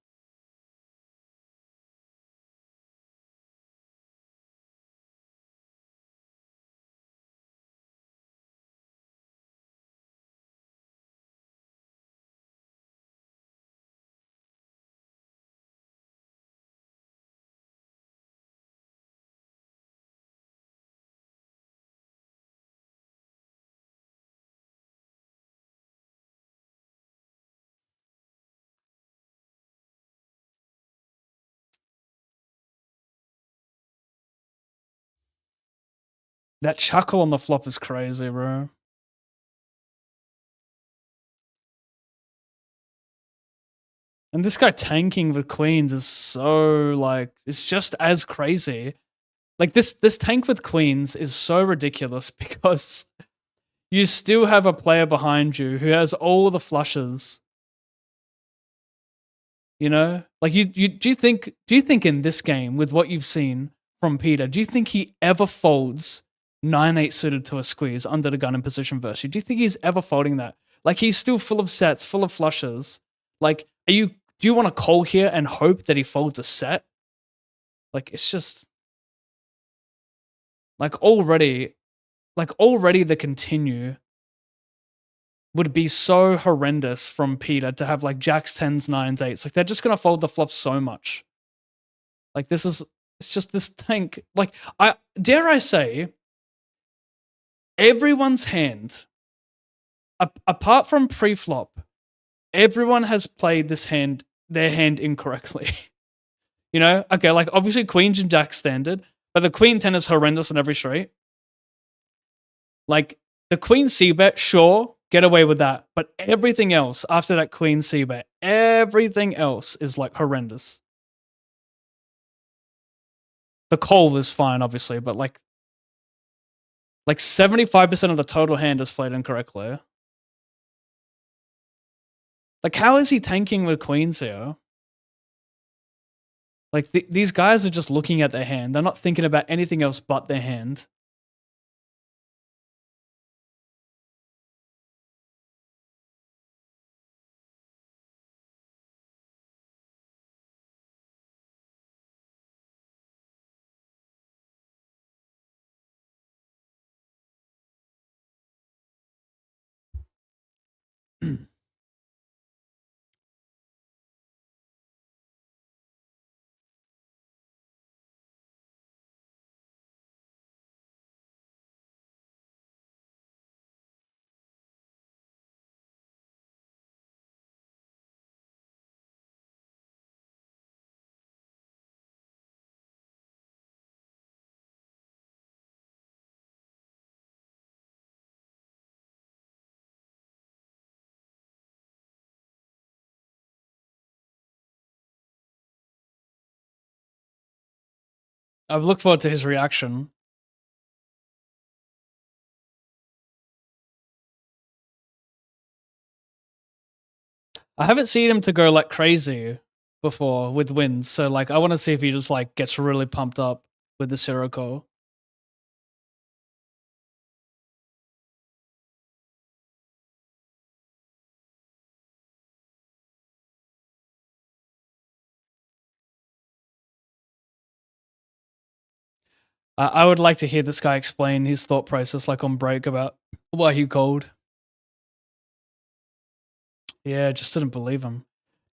That chuckle on the flop is crazy, bro. And this guy tanking with queens is so like it's just as crazy. Like this tank with queens is so ridiculous because you still have a player behind you who has all the flushes. You know? Like you do you think in this game with what you've seen from Peter, do you think he ever folds 9-8 suited to a squeeze under the gun in position versus you? Do you think he's ever folding that? Like he's still full of sets, full of flushes. Like do you want to call here and hope that he folds a set? Like it's just already the continue would be so horrendous from Peter to have like jacks, tens, nines, eights. Like they're just gonna fold the flop so much. Like it's just this tank. Like I dare I say, everyone's hand, apart from pre-flop, everyone has played their hand incorrectly. You know, okay, like obviously queens and jacks standard, but the queen ten is horrendous on every straight. Like the queen c bet, sure, get away with that, but everything else after that queen c bet, everything else is like horrendous. The call is fine, obviously, but like 75% of the total hand is played incorrectly. Like, how is he tanking with queens here? Like, these guys are just looking at their hand. They're not thinking about anything else but their hand. I look forward to his reaction. I haven't seen him to go like crazy before with wins, so like I want to see if he just like gets really pumped up with the zero call. I would like to hear this guy explain his thought process, like on break, about why he called. Yeah, just didn't believe him.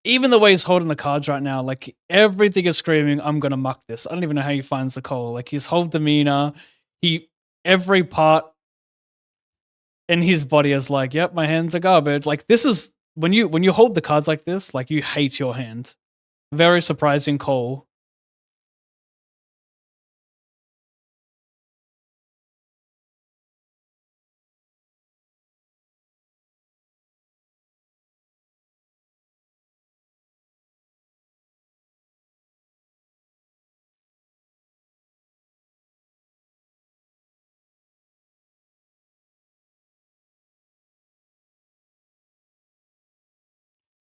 Even the way he's holding the cards right now, like everything is screaming, "I'm gonna muck this." I don't even know how he finds the call. Like his whole demeanor, every part in his body is like, "Yep, my hands are garbage." Like this is when you hold the cards like this, like you hate your hand. Very surprising call.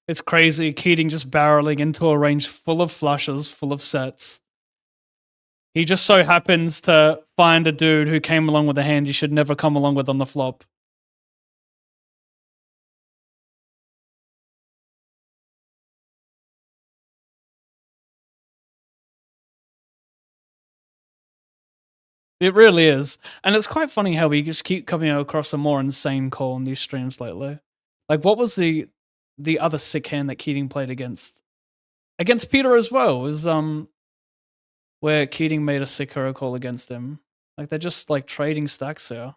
It's crazy. Keating just barreling into a range full of flushes, full of sets. He just so happens to find a dude who came along with a hand he should never come along with on the flop. It really is. And it's quite funny how we just keep coming across a more insane call in these streams lately. Like, what was the other sick hand that Keating played against? Against Peter as well, was where Keating made a sick hero call against him. Like, they're just like trading stacks here.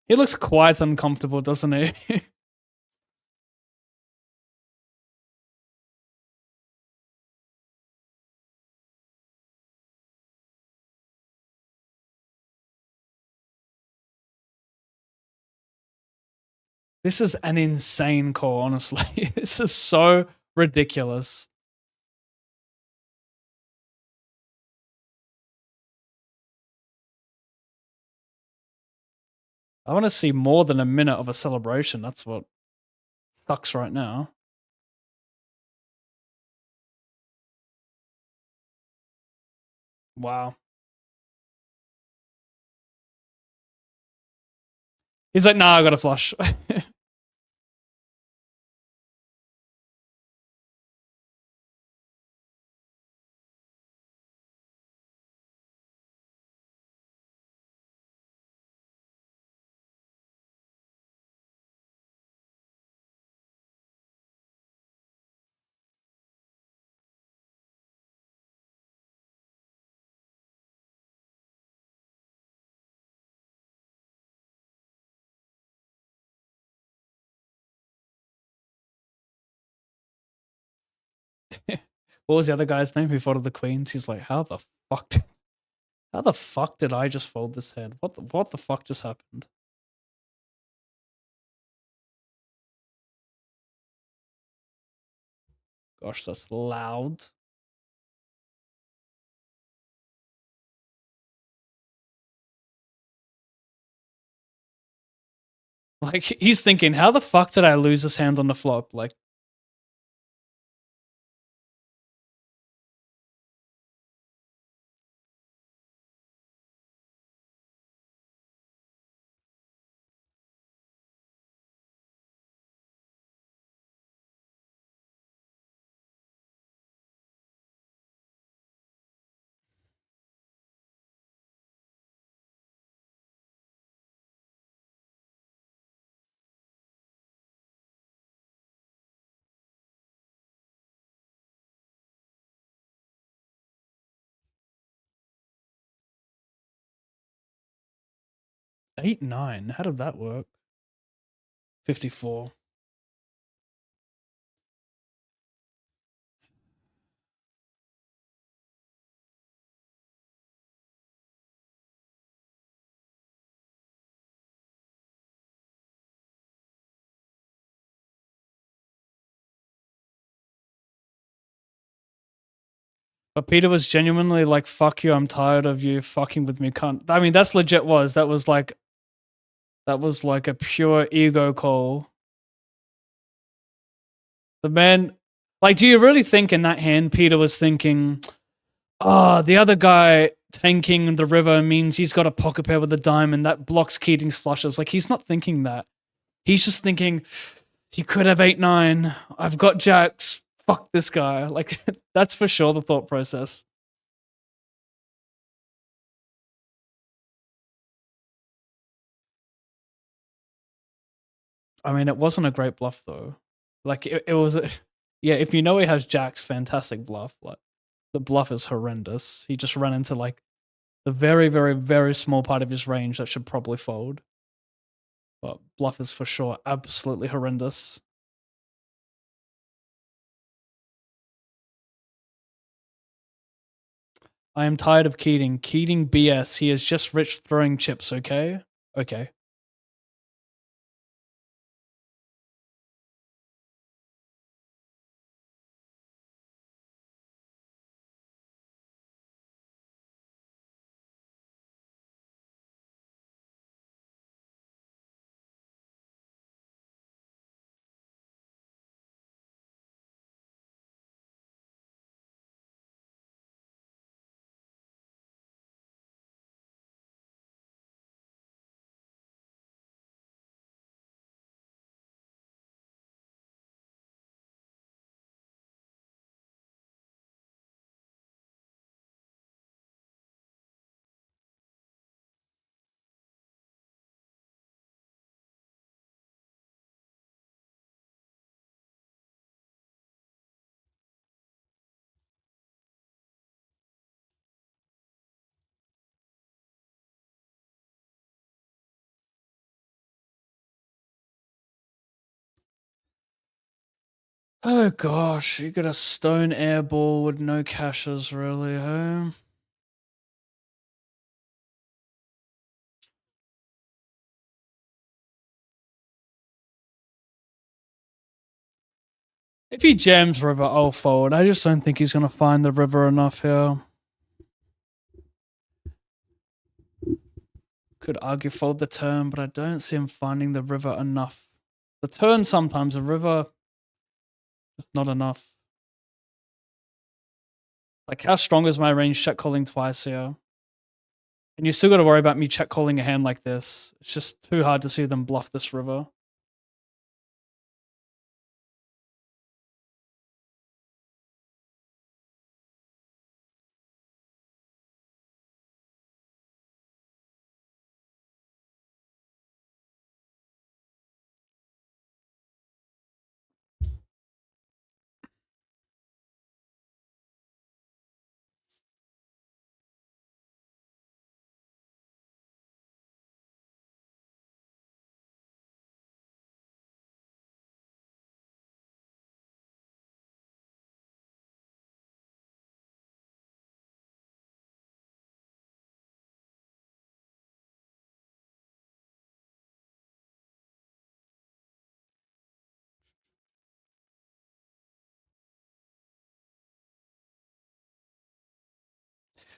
He looks quite uncomfortable, doesn't he? This is an insane call, honestly. This is so ridiculous. I want to see more than a minute of a celebration. That's what sucks right now. Wow. He's like, nah, I got a flush. What was the other guy's name who folded the queens? He's like, how the fuck? How the fuck did I just fold this hand? What the fuck just happened? Gosh, that's loud. Like, he's thinking, how the fuck did I lose this hand on the flop? Like, eight, nine. How did that work? 54. But Peter was genuinely like, fuck you, I'm tired of you fucking with me, cunt. I mean, that's legit was. That was like a pure ego call. The man, like, do you really think in that hand Peter was thinking, oh, the other guy tanking the river means he's got a pocket pair with a diamond that blocks Keating's flushes? Like, he's not thinking that. He's just thinking, he could have 8-9. I've got jacks. Fuck this guy. Like, that's for sure the thought process. I mean, it wasn't a great bluff though. Like, it was, yeah. If you know he has jacks, fantastic bluff. Like, the bluff is horrendous. He just ran into like the very, very, very small part of his range that should probably fold. But bluff is for sure absolutely horrendous. I am tired of Keating. Keating BS. He is just rich throwing chips, okay? Okay. Oh gosh, you got a stone airball with no caches, really, huh? If he jams river, I'll fold. I just don't think he's gonna find the river enough here. Could argue fold the turn, but I don't see him finding the river enough. The turn sometimes, the river, just not enough. Like, how strong is my range check calling twice here? And you still got to worry about me check calling a hand like this. It's just too hard to see them bluff this river.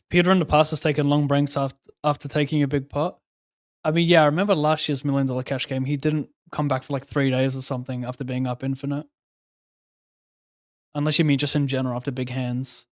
Peter in the past has taken long breaks after taking a big pot. I mean, yeah, I remember last year's $1 million cash game. He didn't come back for like 3 days or something after being up infinite. Unless you mean just in general after big hands.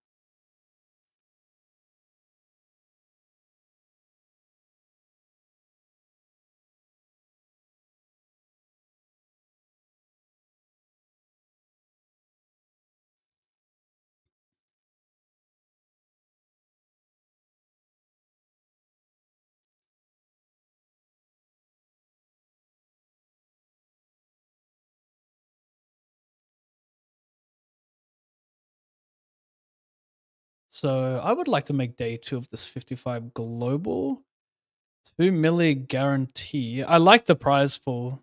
So I would like to make day 2 of this 55 global. 2 milli guarantee. I like the prize pool.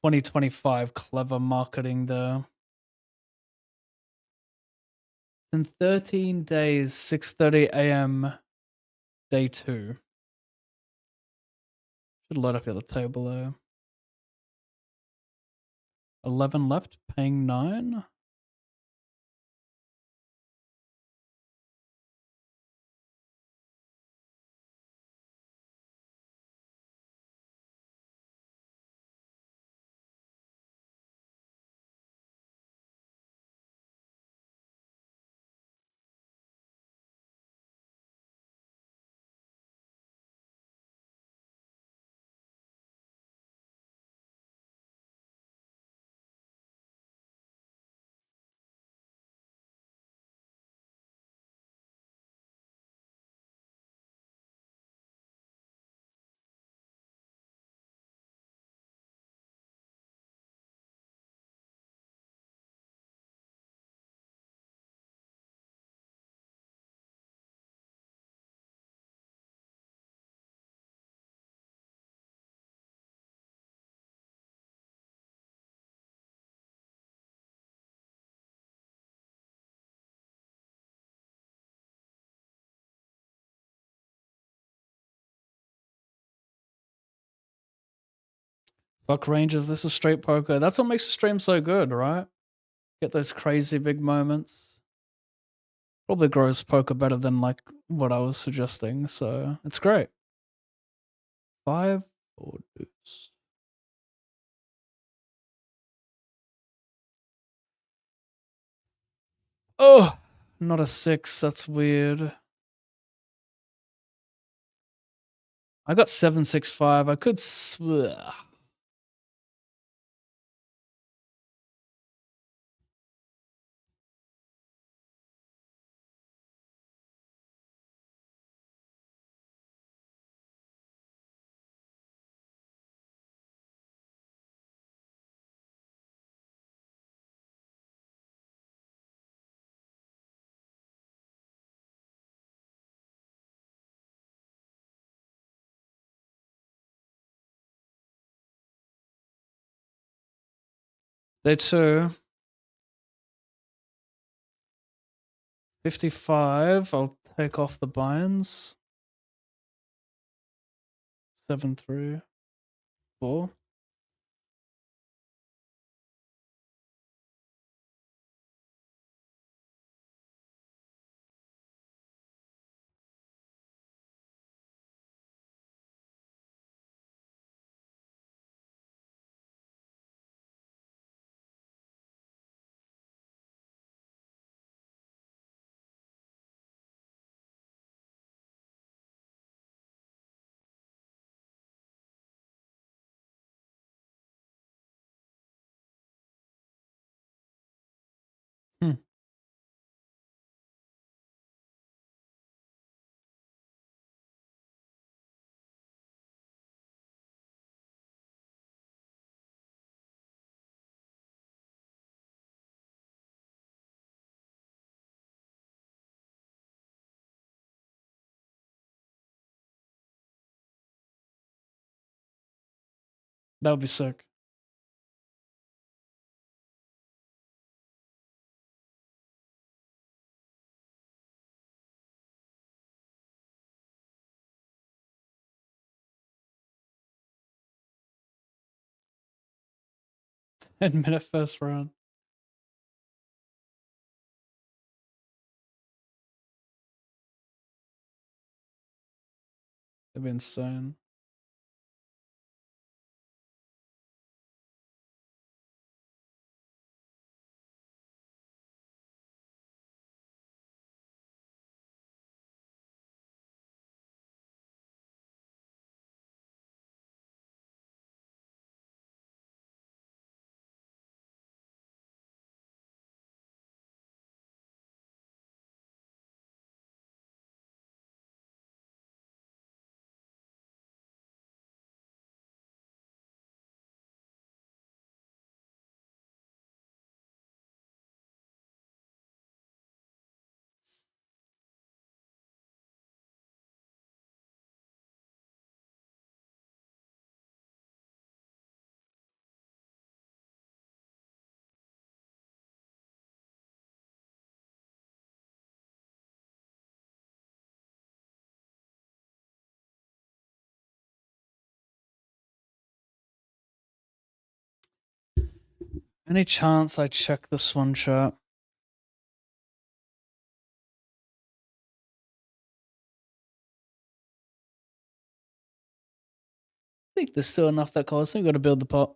2025 clever marketing there. In 13 days, 6:30 a.m. day 2. Should load up the other table though. 11 left, paying 9. Fuck ranges, this is straight poker. That's what makes the stream so good, right? Get those crazy big moments. Probably grows poker better than like what I was suggesting, so it's great. 5 or deuce. Oh, not a 6. That's weird. I got 765. I could. Day 2. 55. I'll take off the binds. 7 through 4. Hmm. That would be sick. Admit it first round. That'd be insane. Any chance I check this one, chat? I think there's still enough that calls. I think we've got to build the pot.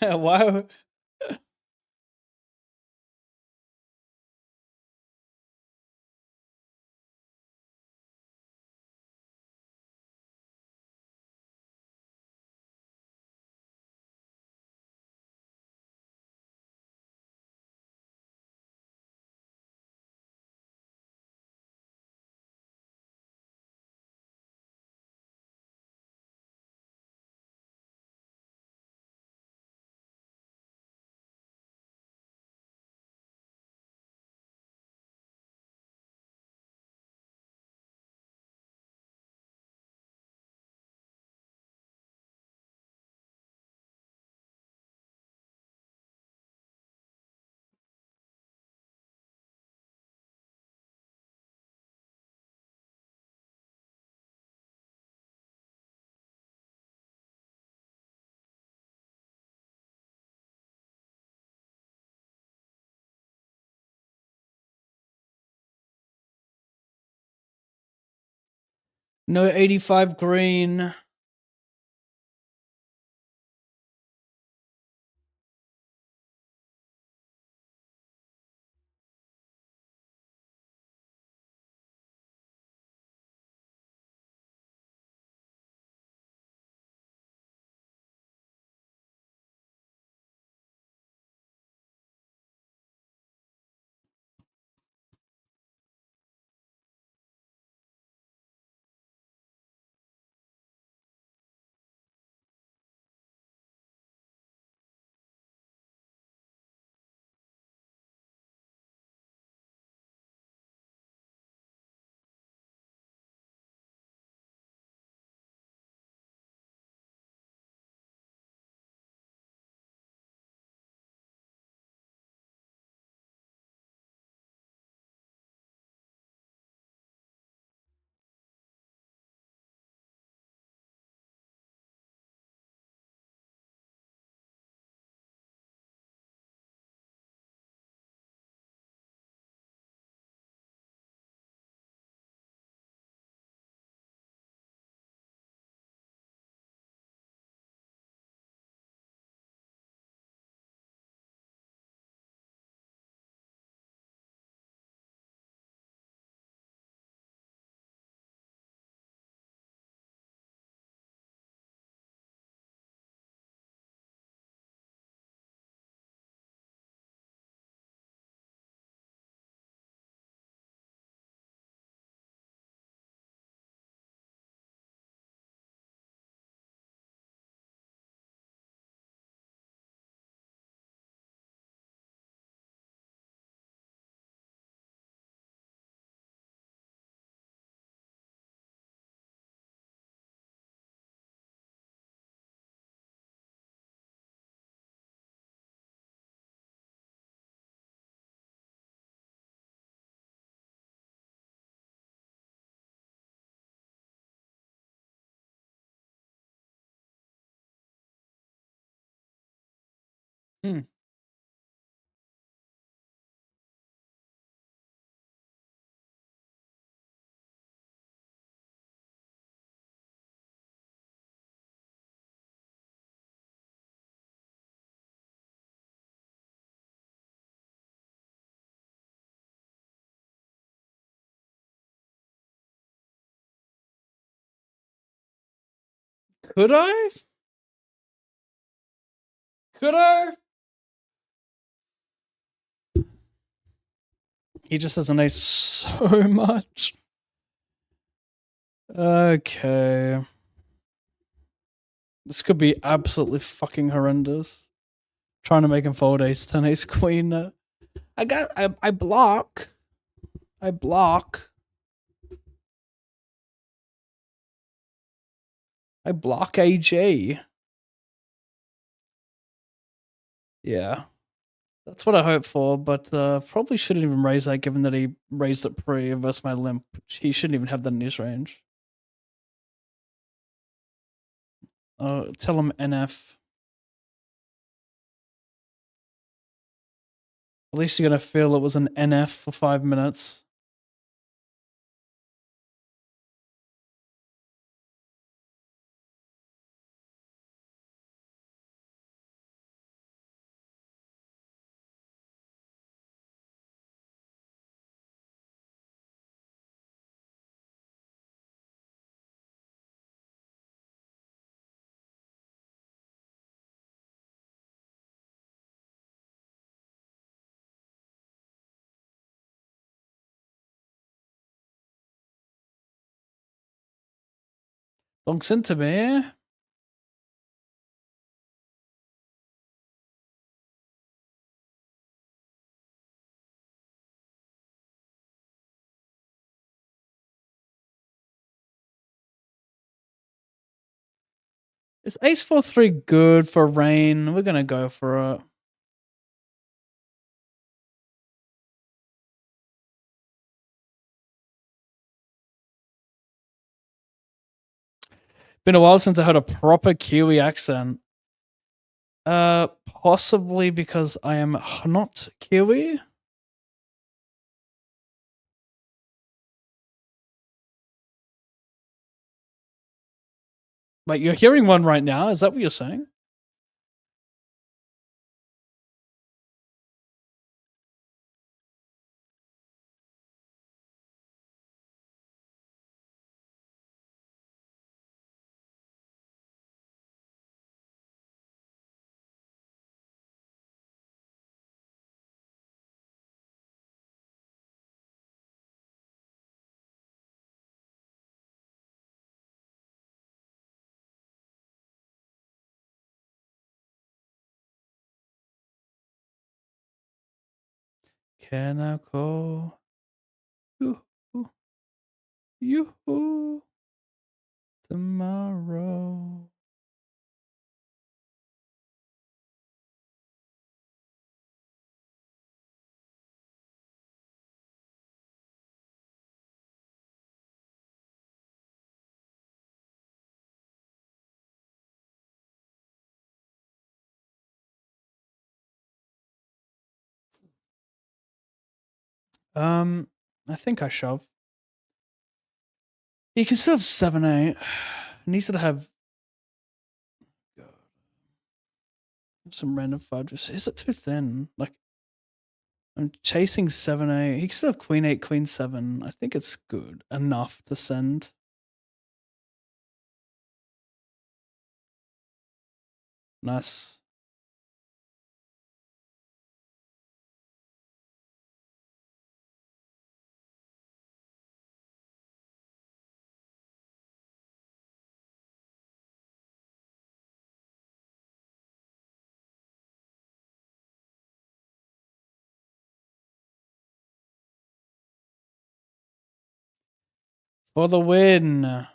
Why? No 85 green. Hmm. Could I? Could I? He just has an ace so much. Okay. This could be absolutely fucking horrendous. Trying to make him fold ace 10 ace queen. I block. I block. I block AJ. Yeah. That's what I hope for, but probably shouldn't even raise that given that he raised it pre versus my limp. He shouldn't even have that in his range. Tell him NF. At least you're gonna feel it was an NF for 5 minutes. Donks into me. Is ace 4-3 good for rain? We're gonna go for it. Been a while since I heard a proper Kiwi accent. Possibly because I am not Kiwi. Like, you're hearing one right now? Is that what you're saying? Can I call you you tomorrow? I think I shove. You can still have 7-8. Needs to have some random fudge. Is it too thin? Like, I'm chasing 7-8. He can still have Queen 8, Queen 7. I think it's good enough to send. Nice. For the win.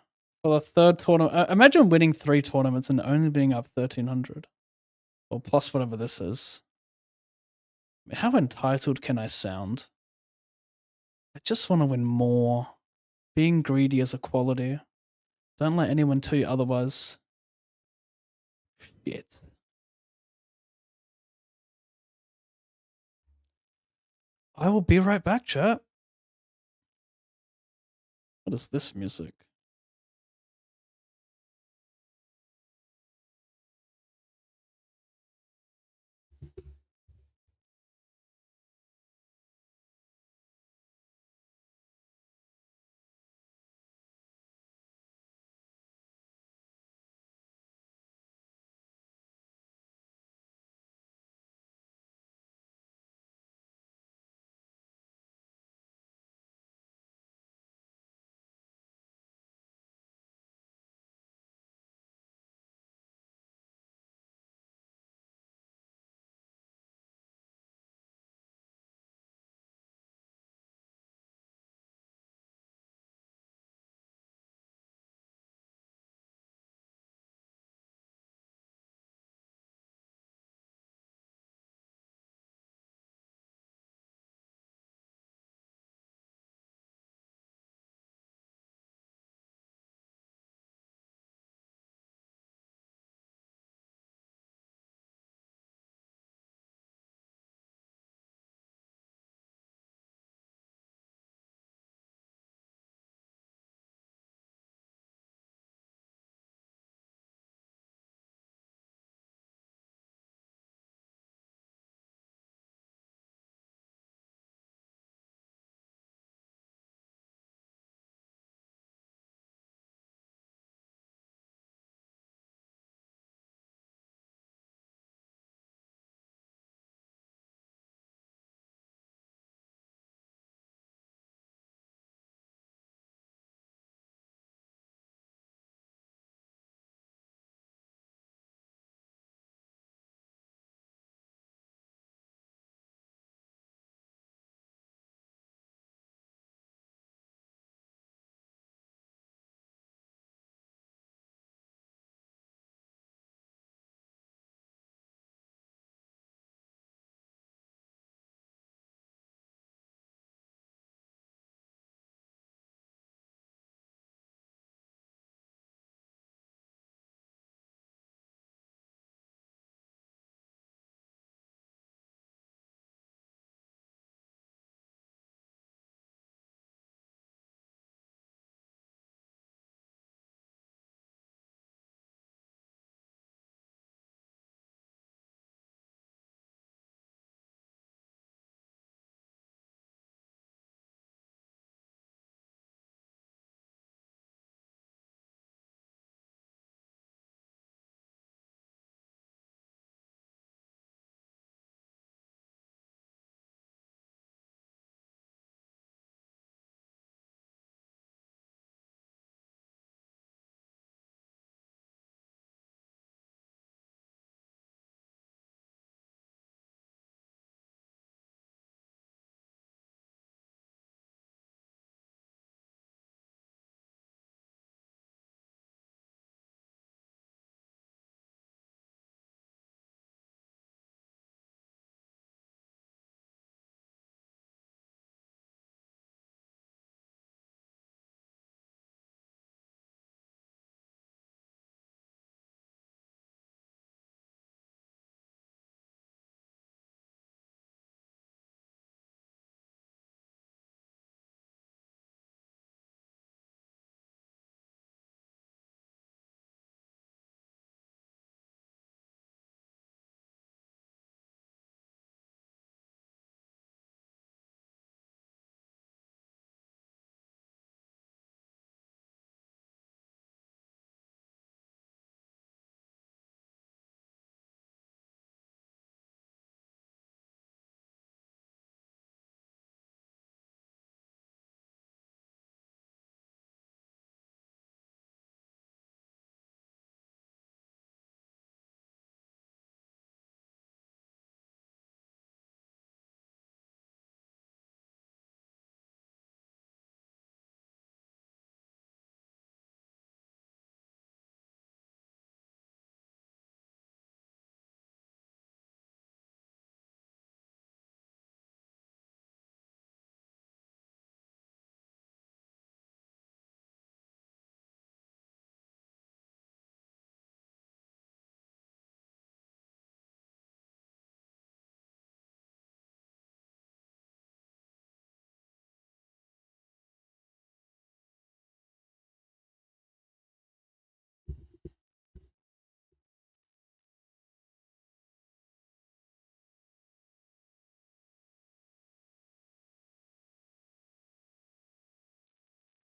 For the third tournament. Imagine winning 3 tournaments and only being up 1,300. Or plus whatever this is. How entitled can I sound? I just want to win more. Being greedy is a quality. Don't let anyone tell you otherwise. Shit. I will be right back, chat. What is this music?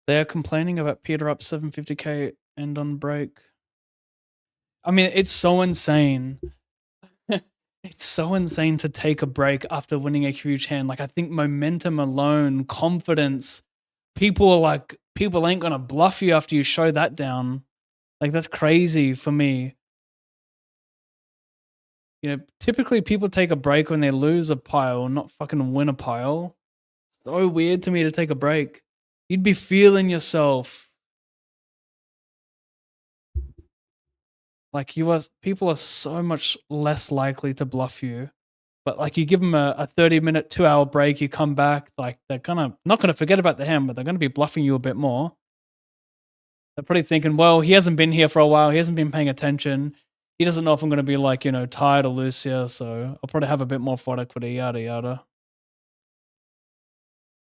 They're complaining about Peter up 750k and on break. I mean, it's so insane. It's so insane to take a break after winning a huge hand. Like, I think momentum alone, confidence, people ain't gonna bluff you after you show that down. Like, that's crazy for me. You know, typically people take a break when they lose a pile, not fucking win a pile. So weird to me to take a break. You'd be feeling yourself. Like, people are so much less likely to bluff you. But like, you give them a 30-minute, 2-hour break, you come back, like, they're gonna not gonna forget about the hand, but they're gonna be bluffing you a bit more. They're probably thinking, well, he hasn't been here for a while, he hasn't been paying attention. He doesn't know if I'm gonna be like, you know, tired or loose here, so I'll probably have a bit more FOD equity, yada yada.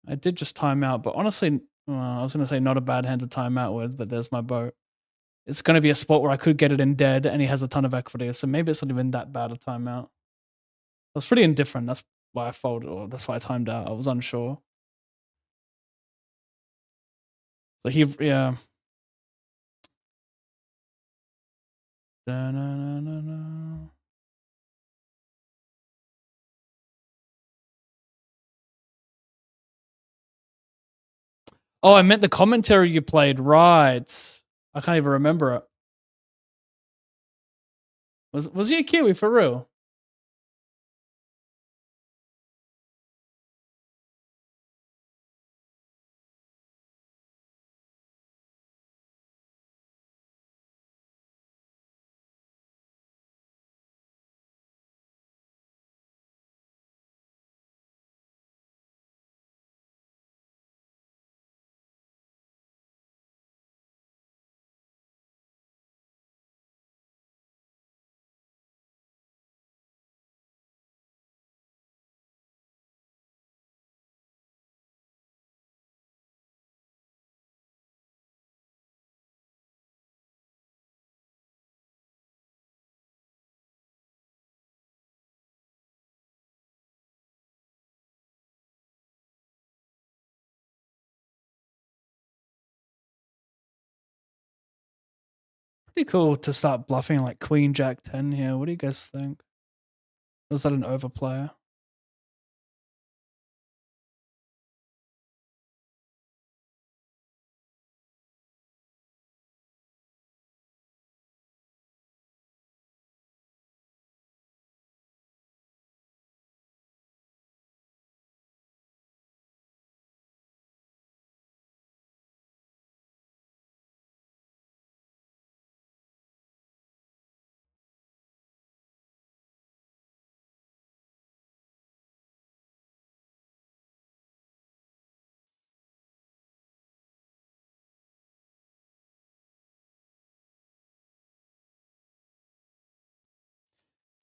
I did just time out, but honestly, I was gonna say not a bad hand to time out with, but there's my boat. It's gonna be a spot where I could get it in dead, and he has a ton of equity, so maybe it's not even that bad a timeout. I was pretty indifferent. That's why I folded, or that's why I timed out. I was unsure. So yeah. Da-na-na-na-na. Oh, I meant the commentary you played. Right. I can't even remember it. Was he a Kiwi for real? Pretty cool to start bluffing like Queen Jack 10 here. What do you guys think? Was that an overplayer?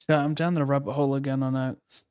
Yeah, I'm down the rabbit hole again on X.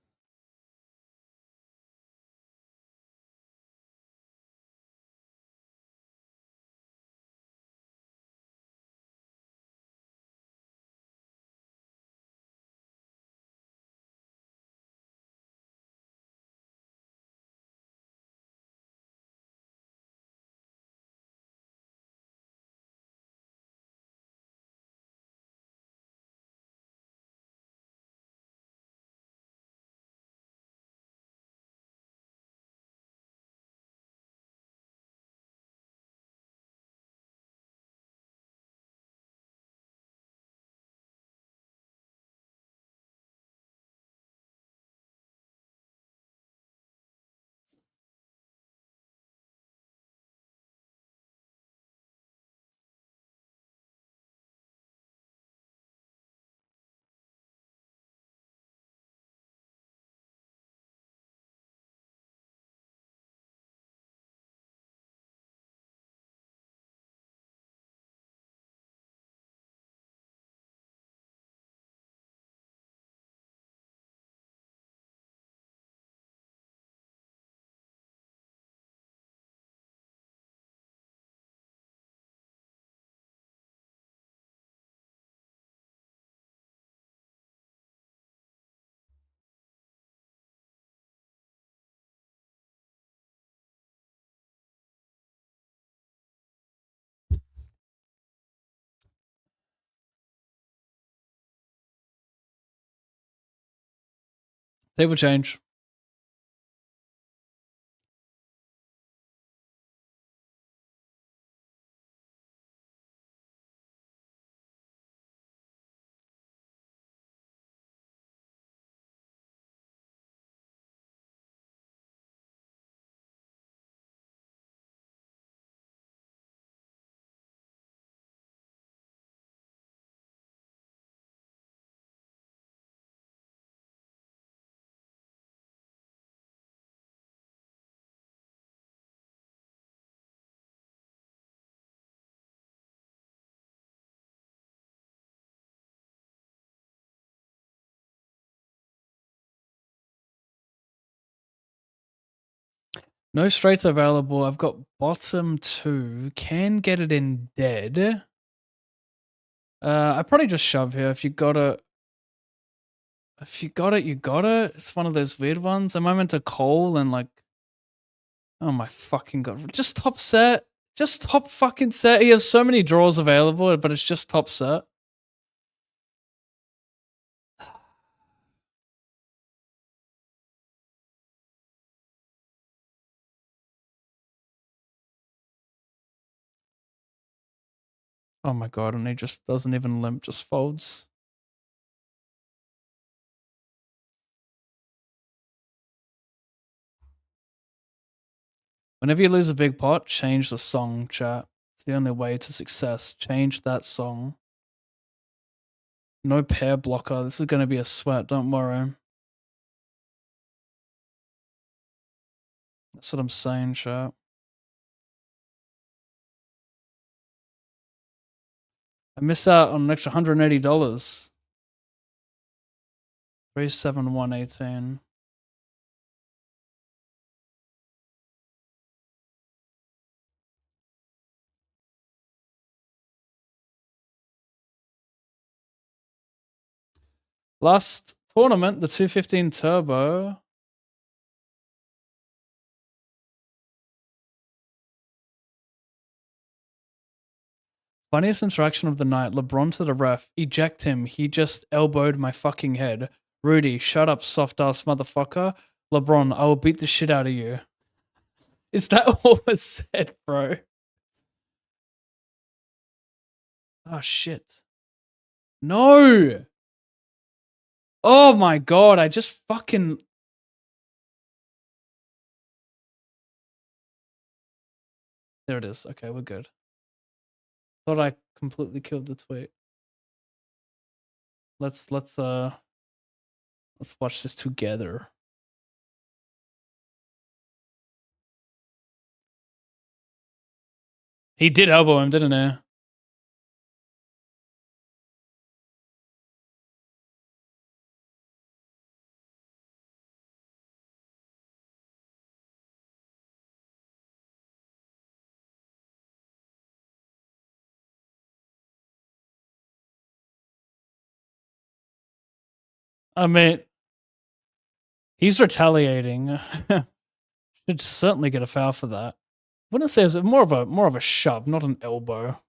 Table change. No straights available. I've got bottom 2. Can get it in dead. I probably just shove here. If you got it, you got it. It's one of those weird ones. Am I meant to call and like? Oh my fucking god! Just top set. Just top fucking set. He has so many draws available, but it's just top set. Oh my god! And he just doesn't even limp. Just folds. Whenever you lose a big pot, change the song, chat. It's the only way to success. Change that song. No pair blocker. This is going to be a sweat. Don't worry. That's what I'm saying, chat. I miss out on an extra $180. 37118. Last tournament, the 215 Turbo. Funniest interaction of the night. LeBron to the ref. Eject him. He just elbowed my fucking head. Rudy, shut up, soft ass motherfucker. LeBron, I will beat the shit out of you. Is that all was said, bro? Oh shit. No. Oh my god, I just fucking. There it is. Okay, we're good. Thought I completely killed the tweet. Let's watch this together. He did elbow him, didn't he? I mean, he's retaliating. Should certainly get a foul for that. Wouldn't say it's more of a shove, not an elbow.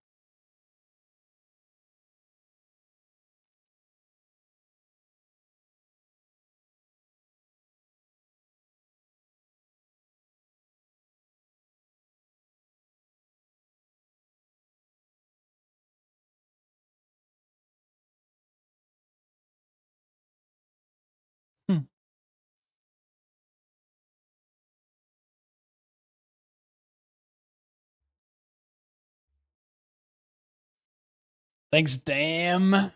Hmm. Thanks, damn.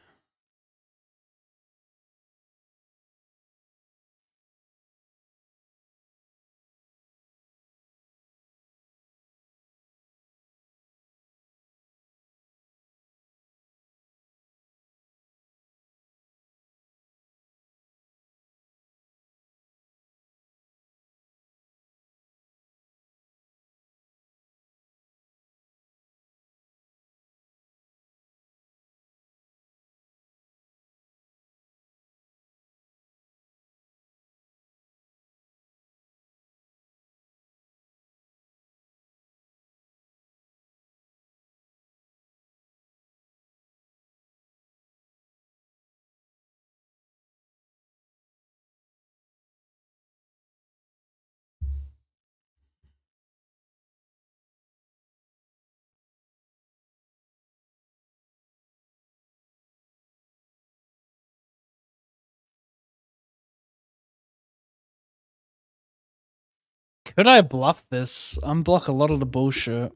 Could I bluff this? Unblock a lot of the bullshit.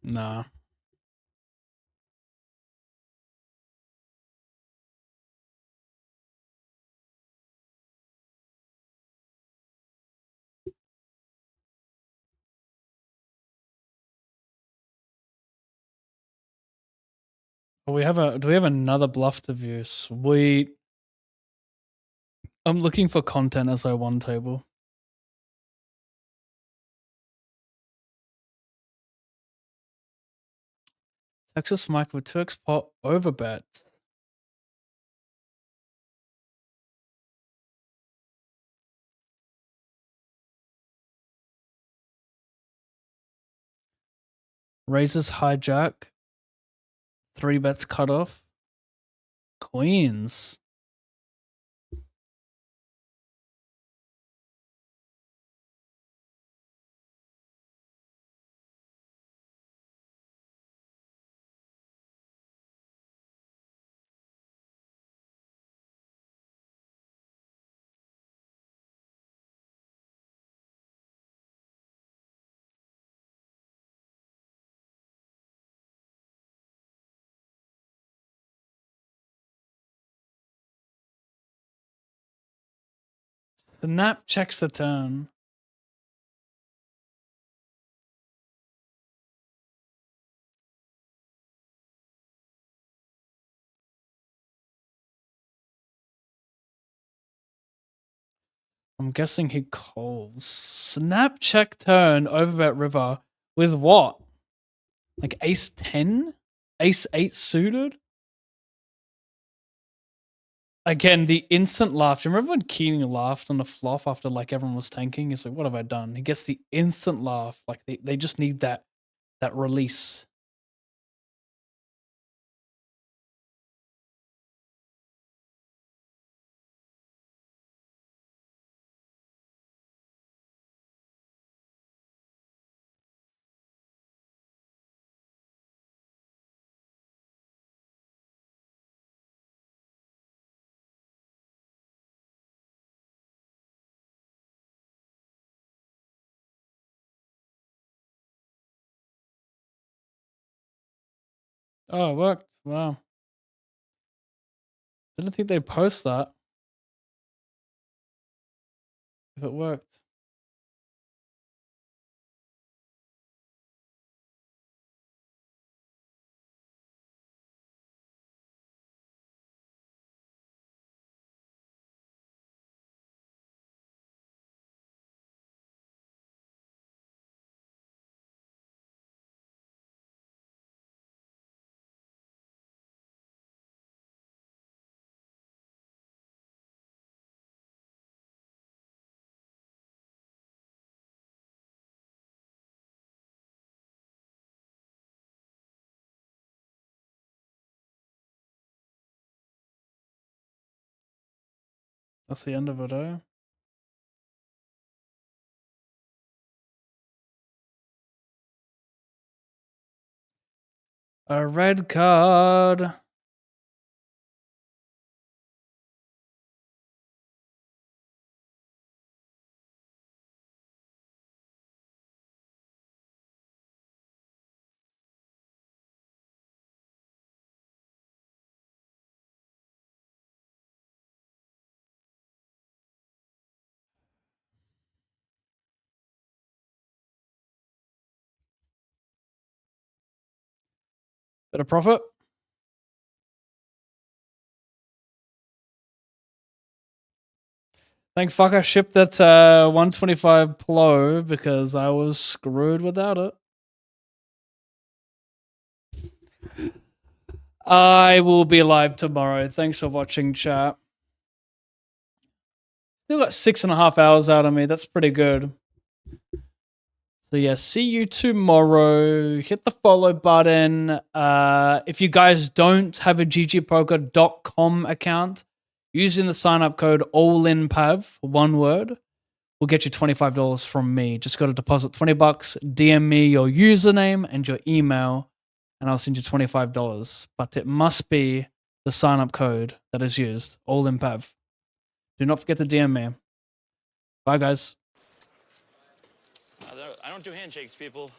Nah. Do we have another bluff to view? Sweet. I'm looking for content as I one table. Texas Mike with 2x pot overbets. Raises hijack. 3 bets cut off. Queens. Snap checks the turn. I'm guessing he calls. Snap check turn overbet river with what? Like ace 10? Ace 8 suited? Again, the instant laugh. Do you remember when Keating laughed on the flop after like everyone was tanking? He's like, what have I done? He gets the instant laugh. Like they just need that release. Oh, it worked. Wow. Didn't think they'd post that. If it worked. That's the end of it, eh? A red card. Bit of profit. Thank fuck I shipped that 125 Plo because I was screwed without it. I will be live tomorrow. Thanks for watching, chat. Still got 6.5 hours out of me. That's pretty good. So yeah, see you tomorrow. Hit the follow button. If you guys don't have a ggpoker.com account, using the sign up code ALLINPAV, one word, will get you $25 from me. Just got to deposit $20, DM me your username and your email, and I'll send you $25. But it must be the sign up code that is used, ALLINPAV. Do not forget to DM me. Bye, guys. I don't do handshakes, people.